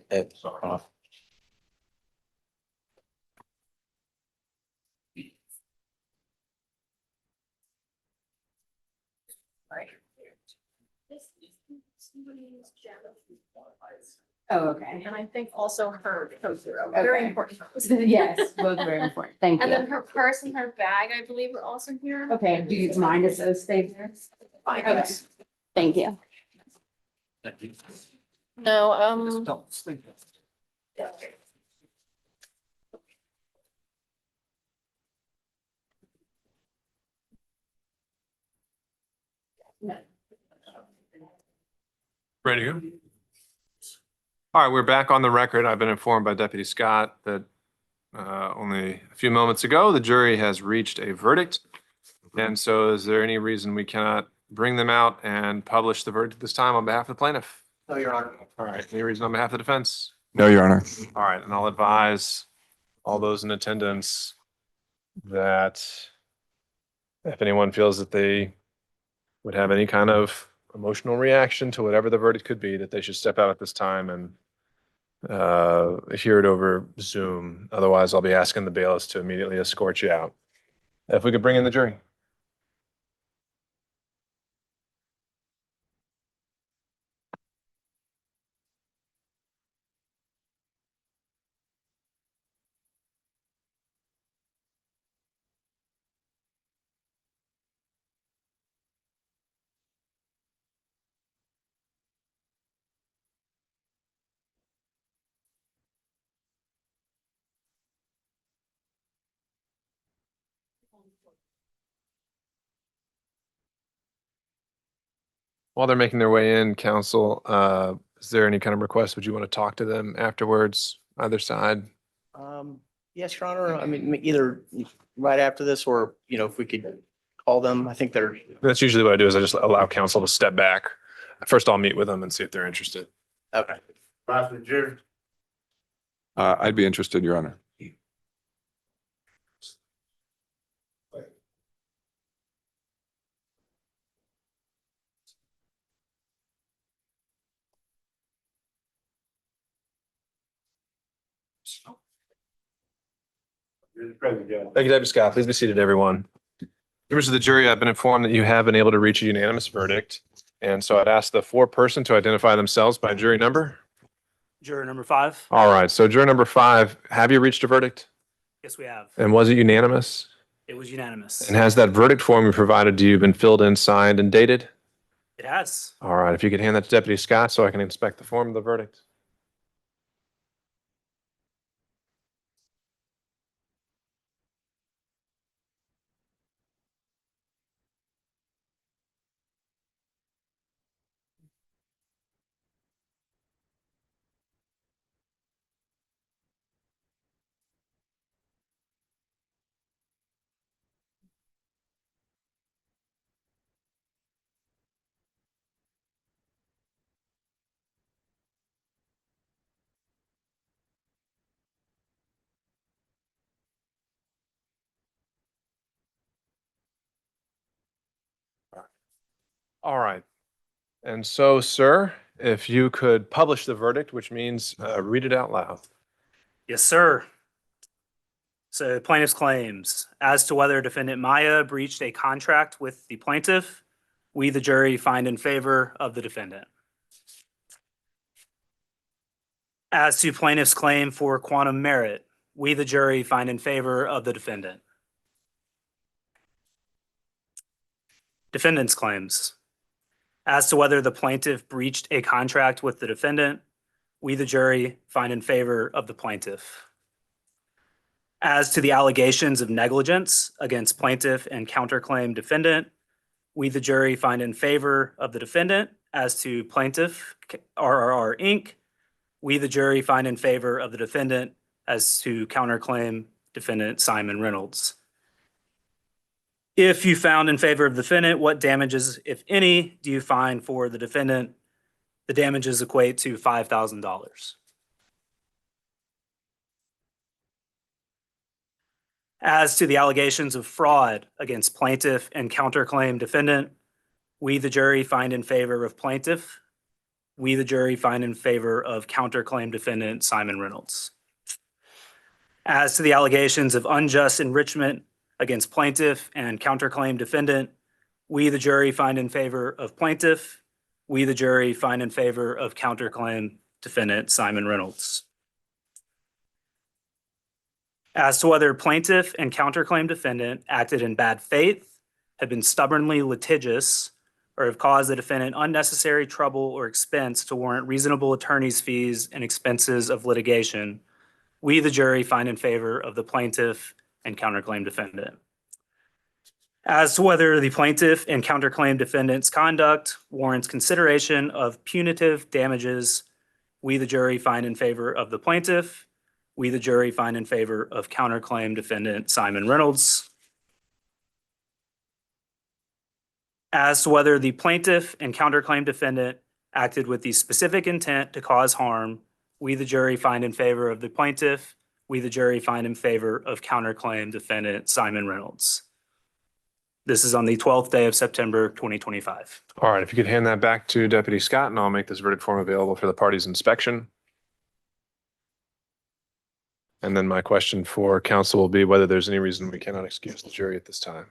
Oh, okay. And I think also her, Okay. very important. Yes, both very important. Thank And you. then her purse and her bag, I believe, are also here. Okay, do you mind if those stay there? Okay, thank you. No, Ready to go? All right, we're back on the record. I've been informed by Deputy Scott that only a few moments ago, the jury has reached a verdict. And so is there any reason we cannot bring them out and publish the verdict this time on behalf of the plaintiff? No, Your Honor. All right, any reason on behalf of the defense? No, Your Honor. All right, and I'll advise all those in attendance that if anyone feels that they would have any kind of emotional reaction to whatever the verdict could be, that they should step out at this time and hear it over Zoom. Otherwise, I'll be asking the bailiffs to immediately escort you out. If we could bring in the jury. While they're making their way in, counsel, is there any kind of request? Would you want to talk to them afterwards, either side? Yes, Your Honor. I mean, either right after this or, if we could call them, I think they're. That's usually what I do is I just allow counsel to step back. First, I'll meet with them and see if they're interested. Okay. I'd be interested, Your Honor. Thank you, Deputy Scott. Please be seated, everyone. Members of the jury, I've been informed that you have been able to reach a unanimous verdict. And so I'd ask the foreperson to identify themselves by jury number. Juror number 5. All right, so juror number 5, have you reached a verdict? Yes, we have. And was it unanimous? It was unanimous. And has that verdict form you provided to you been filled in, signed, and dated? It has. All right, if you could hand that to Deputy Scott so I can inspect the form of the verdict. All right. And so, sir, if you could publish the verdict, which means read it out loud. Yes, sir. So plaintiff's claims as to whether defendant Maia breached a contract with the plaintiff, we, the jury, find in favor of the defendant. As to plaintiff's claim for quantum merit, we, the jury, find in favor of the defendant. Defendant's claims. As to whether the plaintiff breached a contract with the defendant, we, the jury, find in favor of the plaintiff. As to the allegations of negligence against plaintiff and counterclaim defendant, we, the jury, find in favor of the defendant. As to plaintiff, RRR Inc., we, the jury, find in favor of the defendant. As to counterclaim defendant Simon Reynolds. If you found in favor of the defendant, what damages, if any, do you find for the defendant? The damages equate to $5,000. As to the allegations of fraud against plaintiff and counterclaim defendant, we, the jury, find in favor of plaintiff. We, the jury, find in favor of counterclaim defendant Simon Reynolds. As to the allegations of unjust enrichment against plaintiff and counterclaim defendant, we, the jury, find in favor of plaintiff. We, the jury, find in favor of counterclaim defendant Simon Reynolds. As to whether plaintiff and counterclaim defendant acted in bad faith, have been stubbornly litigious, or have caused the defendant unnecessary trouble or expense to warrant reasonable attorney's fees and expenses of litigation, we, the jury, find in favor of the plaintiff and counterclaim defendant. As to whether the plaintiff and counterclaim defendant's conduct warrants consideration of punitive damages, we, the jury, find in favor of the plaintiff. We, the jury, find in favor of counterclaim defendant Simon Reynolds. As to whether the plaintiff and counterclaim defendant acted with the specific intent to cause harm, we, the jury, find in favor of the plaintiff. We, the jury, find in favor of counterclaim defendant Simon Reynolds. This is on the 12th day of September, 2025. All right, if you could hand that back to Deputy Scott, and I'll make this verdict form available for the party's inspection. And then my question for counsel will be whether there's any reason we cannot excuse the jury at this time.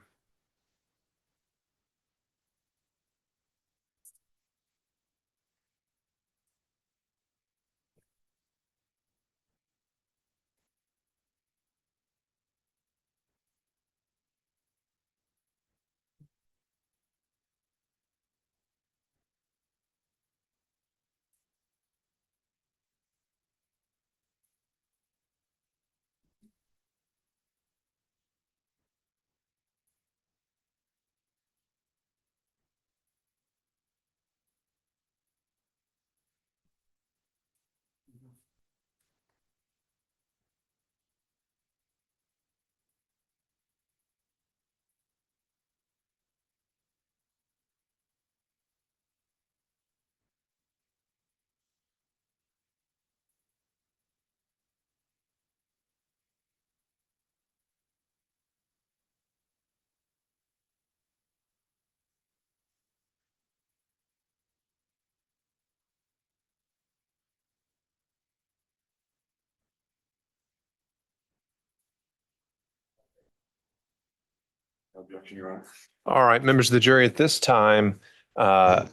Objection, Your Honor. All right, members of the jury, at this time, that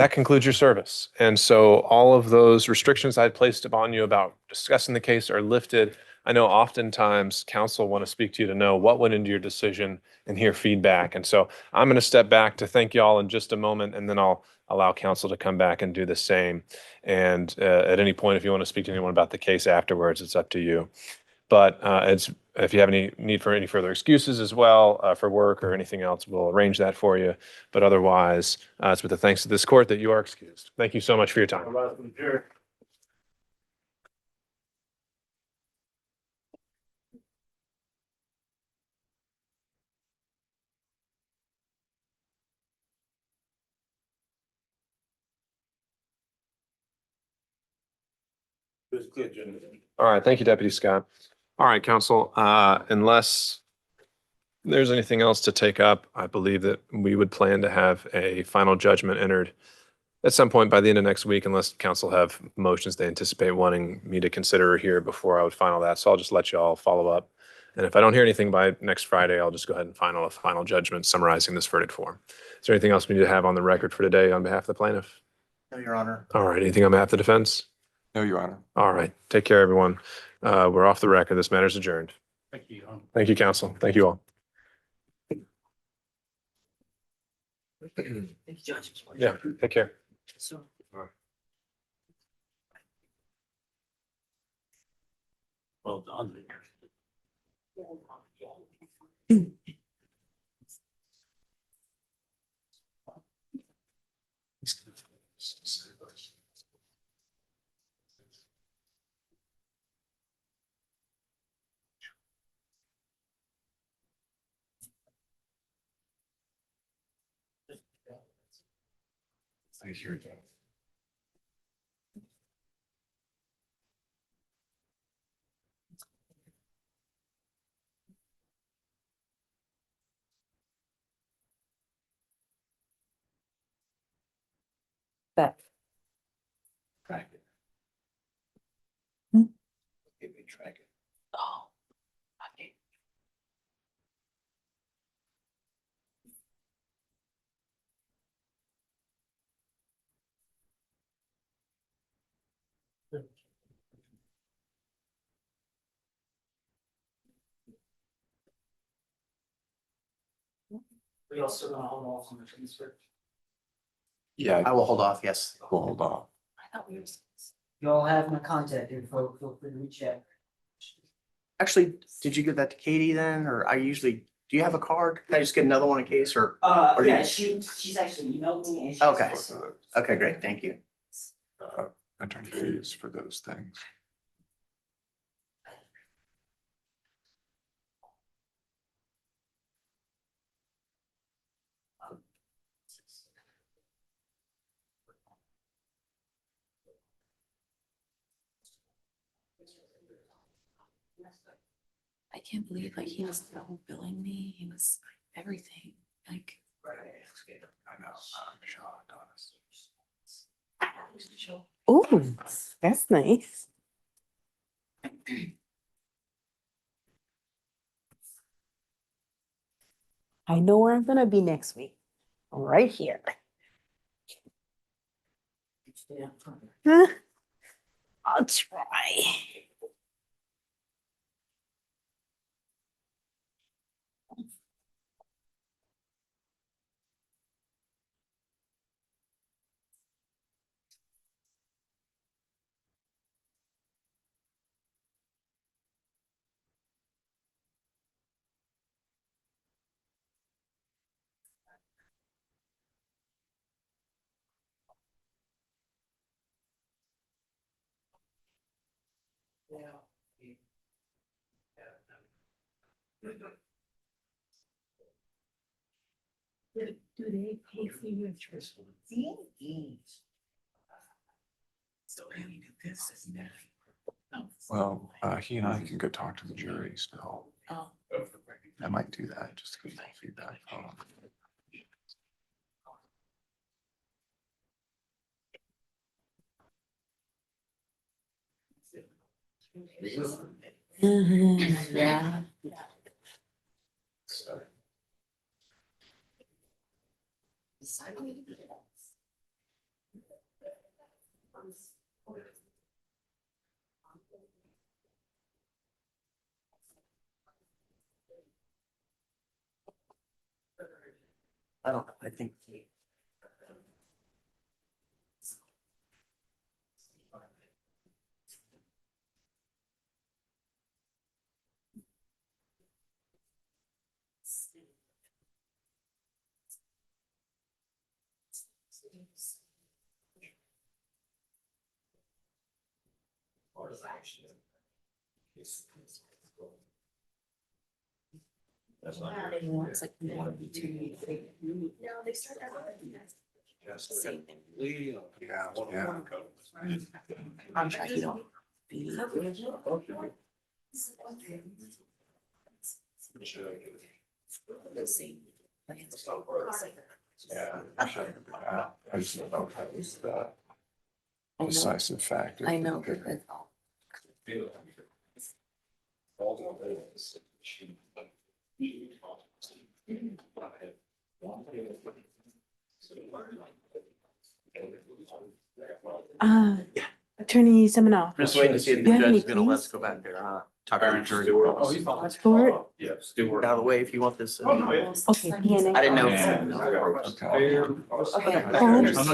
concludes your service. And so all of those restrictions I had placed upon you about discussing the case are lifted. I know oftentimes counsel want to speak to you to know what went into your decision and hear feedback. And so I'm going to step back to thank you all in just a moment, and then I'll allow counsel to come back and do the same. And at any point, if you want to speak to anyone about the case afterwards, it's up to you. But if you have any need for any further excuses as well for work or anything else, we'll arrange that for you. But otherwise, it's with the thanks to this court that you are excused. Thank you so much for your time. All right, thank you, Deputy Scott. All right, counsel, unless there's anything else to take up, I believe that we would plan to have a final judgment entered at some point by the end of next week, unless council have motions they anticipate wanting me to consider here before I would final that. So I'll just let you all follow up. And if I don't hear anything by next Friday, I'll just go ahead and final a final judgment summarizing this verdict form. Is there anything else we need to have on the record for today on behalf of the plaintiff? No, Your Honor. All right, anything on behalf of the defense? No, Your Honor. All right, take care, everyone. We're off the record. This matter is adjourned. Thank you. Thank you, counsel. Thank you all. Yeah, take care. Well done. I hear you. That. Track it. Give me track it. Oh. Okay. We also gonna hold off on the transfer. Yeah, I will hold off, yes. we'll hold off. I thought we were. You all have my contact info, feel free to reach out. Actually, did you give that to Katie then, or I usually, do you have a card? Can I just get another one in case, or? Or do you- Yeah, she's actually emailed me and she. Okay. Okay, great, thank you. Attorney fees for those things. I can't believe like he was billing me. He was everything. Like I know, I'm shocked, honestly. oh, that's nice. I know where I'm gonna be next week. Right here. Huh? I'll try. Do they pay for your trip? So we do this, isn't it? Well, he and I can go talk to the jury still. Oh. I might do that just to get feedback. Yeah. I don't know, I think. It's like one, two, three. No, they start Same thing. Yeah. Contract, you don't. Yeah. I just don't know if that was the decisive factor. I know, but that's Attorney Seminoff. Just waiting to see if You the have judge any is gonna let us pleas? go back there, talk to the jury. Stewart? Yeah, Stewart. Out of the way if you want this. Okay, PNA. I didn't know. I'm not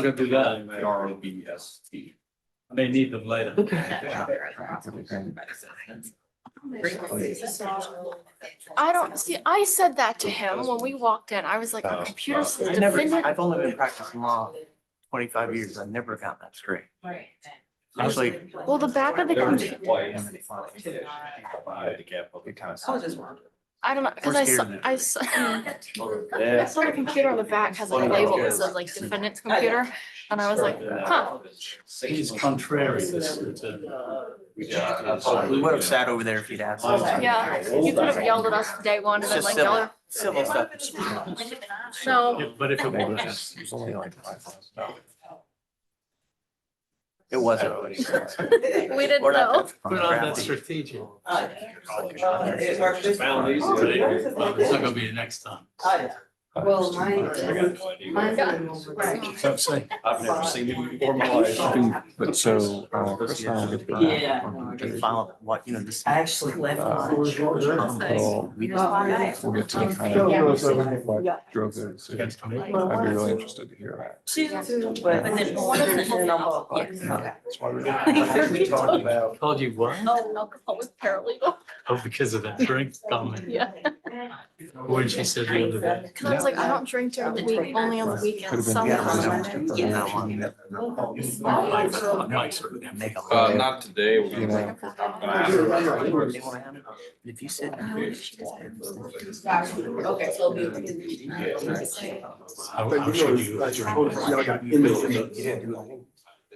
gonna do that. ROBST. I may need them later. I don't see, I said that to him when we walked in. I was like, our computer says defendant. I've only been practicing law 25 years. I've never gotten that straight. Actually. Well, the back of the computer, I don't know, because I saw the computer on the back has like a label that says like defendant's computer. And I was like, huh. He's contrary. We would have sat over there if you'd asked. Yeah, you could have yelled at us day one and then like yelled. Civil stuff. No. But if it It was. was only like $5,000. It wasn't. We didn't know. Put on that strategic. It's not gonna be the next time. Well, mine. I've never seen it before in my life. But so, Chris and I will get back on They filed what, this. I actually left. We'll get to the kind of what drove it. So I'd be really interested to hear that. And then one of them. That's why we're Told you what? Oh, alcohol was paralegal. Oh, because of that drink comment. Yeah. When she said the other day. Cause I was like, I don't drink during the week, only on the weekends. Not today. You know, If you sit. Okay, so. How should you?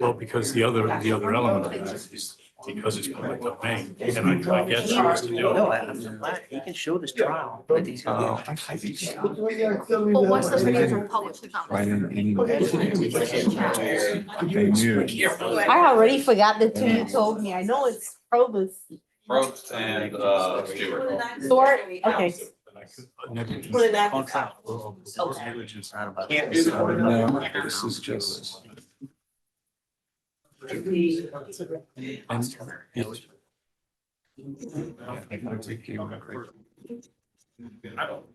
Well, because the other element of that is because it's public domain, and I guess she was to do No, it. I'm glad he can show this trial, but he's. Well, what's the video from public comment? right in anyway. They knew. I already forgot the two you told me. I know it's Probus. Probst and Stewart. Stewart, okay. Negligence. Can't do that. No, this is just. And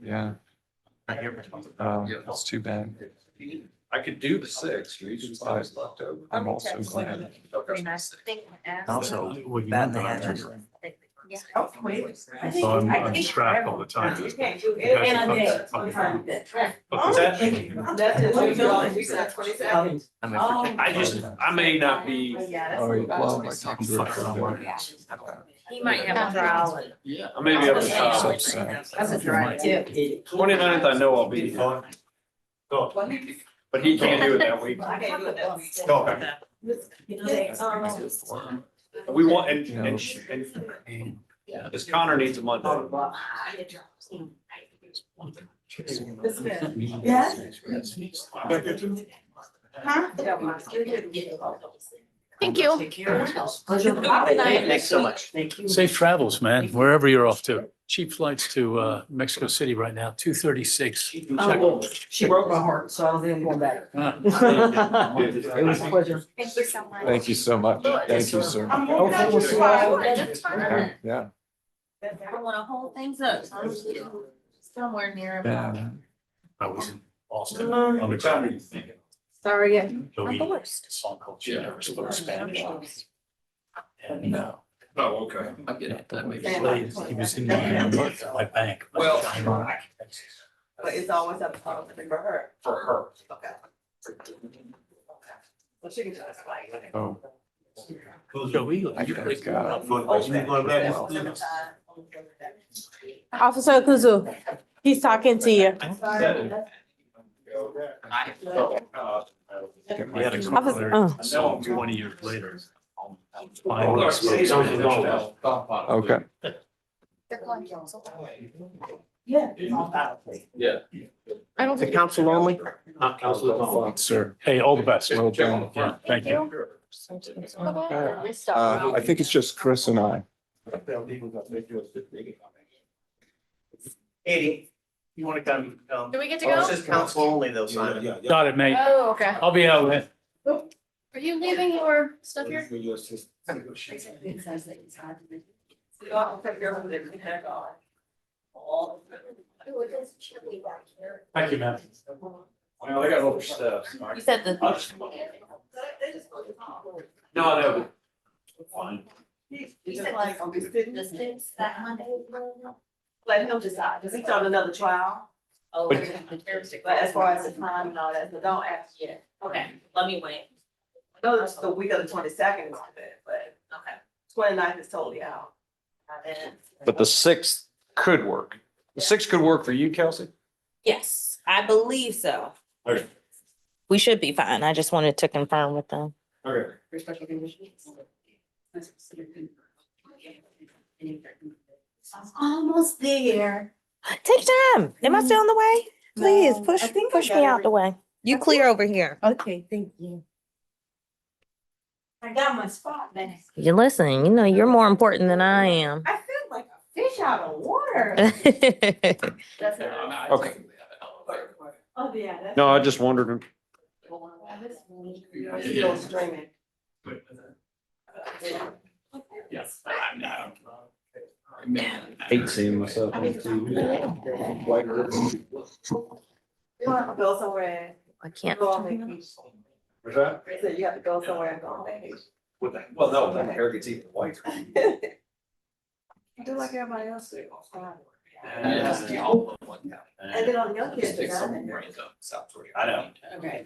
yeah. It's too bad. I could do the 6th. You just left over. I'm also glad. Also, Well, you bad know, thing I'm is. I'm strapped all the time. What's that? I may not be. Oh, well, by talking to her. He might have a trial. I may be able to. So sad. That's a drive too. 29th, I know I'll be. But he can't do it that week. We want, and this Connor needs a Monday. Yeah. Thank you. Thanks so much. Thank you. Safe travels, man, wherever you're off to. Cheap flights to Mexico City right now, 236. She broke my heart, so I was in going back. It was a pleasure. Thank you so much. Thank you so much. Thank you, sir. Hopefully we'll see you all. Yeah. I don't wanna hold things up. Somewhere near. Yeah. I was in Austin. On the ground. Sorry, yeah. So we a song called She Never Spoke Spanish. And Oh, okay. I'm getting it. That makes played, he was in my bank. Well- But it's always up for her. For her. Okay. Well, she can just like. Oh. So we. I gotta go. Officer Kuzu, he's talking to you. We had a Officer, song 20 years later. Finally spoke Spanish. Okay. They're calling council. Yeah. It's on file. Yeah. I don't The council only? Sir. Hey, all the best. Well done. Yeah, thank you. I think it's just Chris and I. Katie, you want to come? Do we get to Oh, go? It says council only though, Simon. Got it, mate. Oh, okay. I'll be out with. Are you leaving your stuff here? Thank you, man. Well, I got overstepped. You said the. No, no. Fine. He's like, on this thing. The sixth, that Monday. Let him decide, because he's on another trial. Oh, But- But as far as the time and all that, so don't ask yet. okay, let me wait. No, it's the week of the 22nd is it, but Okay. 29th is totally out. But the 6th could work. The 6th could work for you, Kelsey? Yes, I believe so. Okay. We should be fine. I just wanted to confirm with them. Okay. Almost there. Take time. Am I still on the way? Please No, push, I think I push got me it out the way. You clear over here. Okay, thank you. I got my spot now. You listen, you know, you're more important than I am. I feel like a fish out of water. Okay. Oh, yeah. that's- No, I just wondered. He goes streaming. Yes, I know. Hate seeing myself on TV. You want to go somewhere I and can't. go on vacation. What's that? They said you have to go somewhere and go on vacation. Well, no, my hair gets even whiter. Do like everybody else do. And And then on your kids. I know. Okay.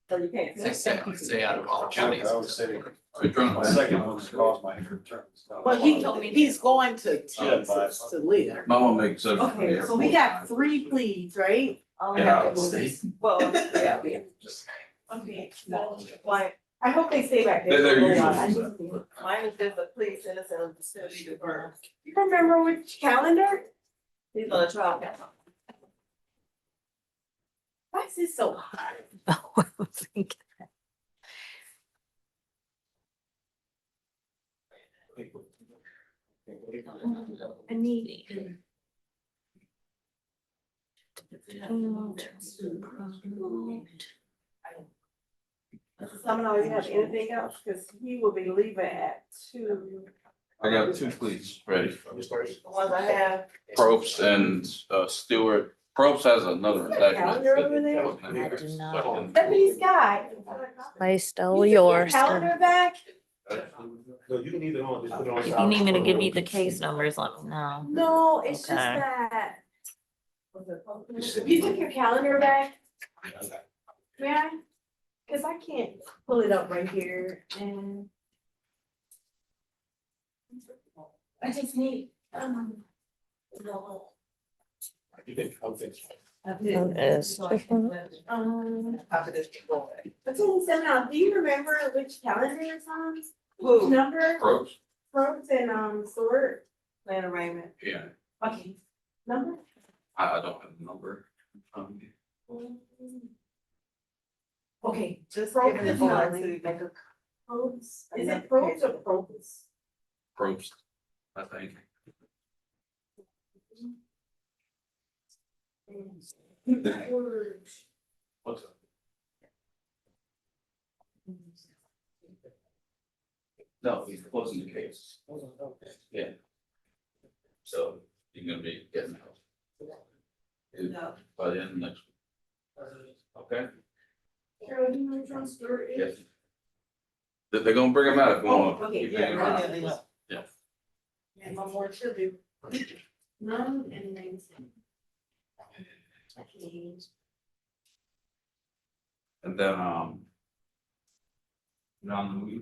So you can't. Stay out of all counties. I was saying, my second one caused my hair to turn. But he told me he's going to Texas to live. Mama makes it. Okay, so we got 3 pleas, right? Yeah. Well, yeah. Okay, like, I hope they stay back there. They're for a usually- while. I just- Mine is just a plea citizen of the city of Bern. You remember which calendar? He's on a trial calendar. Why is it so hard? I need. Someone you have anything else? Cause he will be leaving at 2. I got 2 pleas ready. The ones I have. Probst and Stewart. Probst has another indictment. Calendar over there? I do not. Deputy Sky. I stole yours. Calendar back? You can either on, just put it on. If you need me to give you the case numbers, let me know. No, it's just Okay. that. You took your calendar back? May I? Cause I can't pull it up right here and. I just need, You think, I'm thinking. Yes. After this. Do you remember which calendar it's on? Which number? Probst? Probst and, Sword, plan arraignment. Yeah. Okay. Number? I don't have the number. Okay, just give it a phone to make a. Probst, is it Probst or Probst? Probst, I think. What's up? No, he's closing the case. Yeah. So you're gonna be getting out. No. By the end of next week. Okay? Carol, do you want to transfer it? Yes. They're gonna bring him out if you want. Okay, Keep yeah, hanging around. right, yeah. Yeah. And one more to do. None and then. And then, around the week.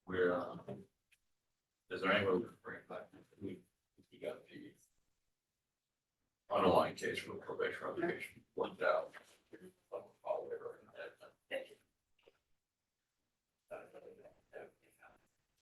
We're, is there any way we can bring it back? We got the underlying case for probation revocation worked out.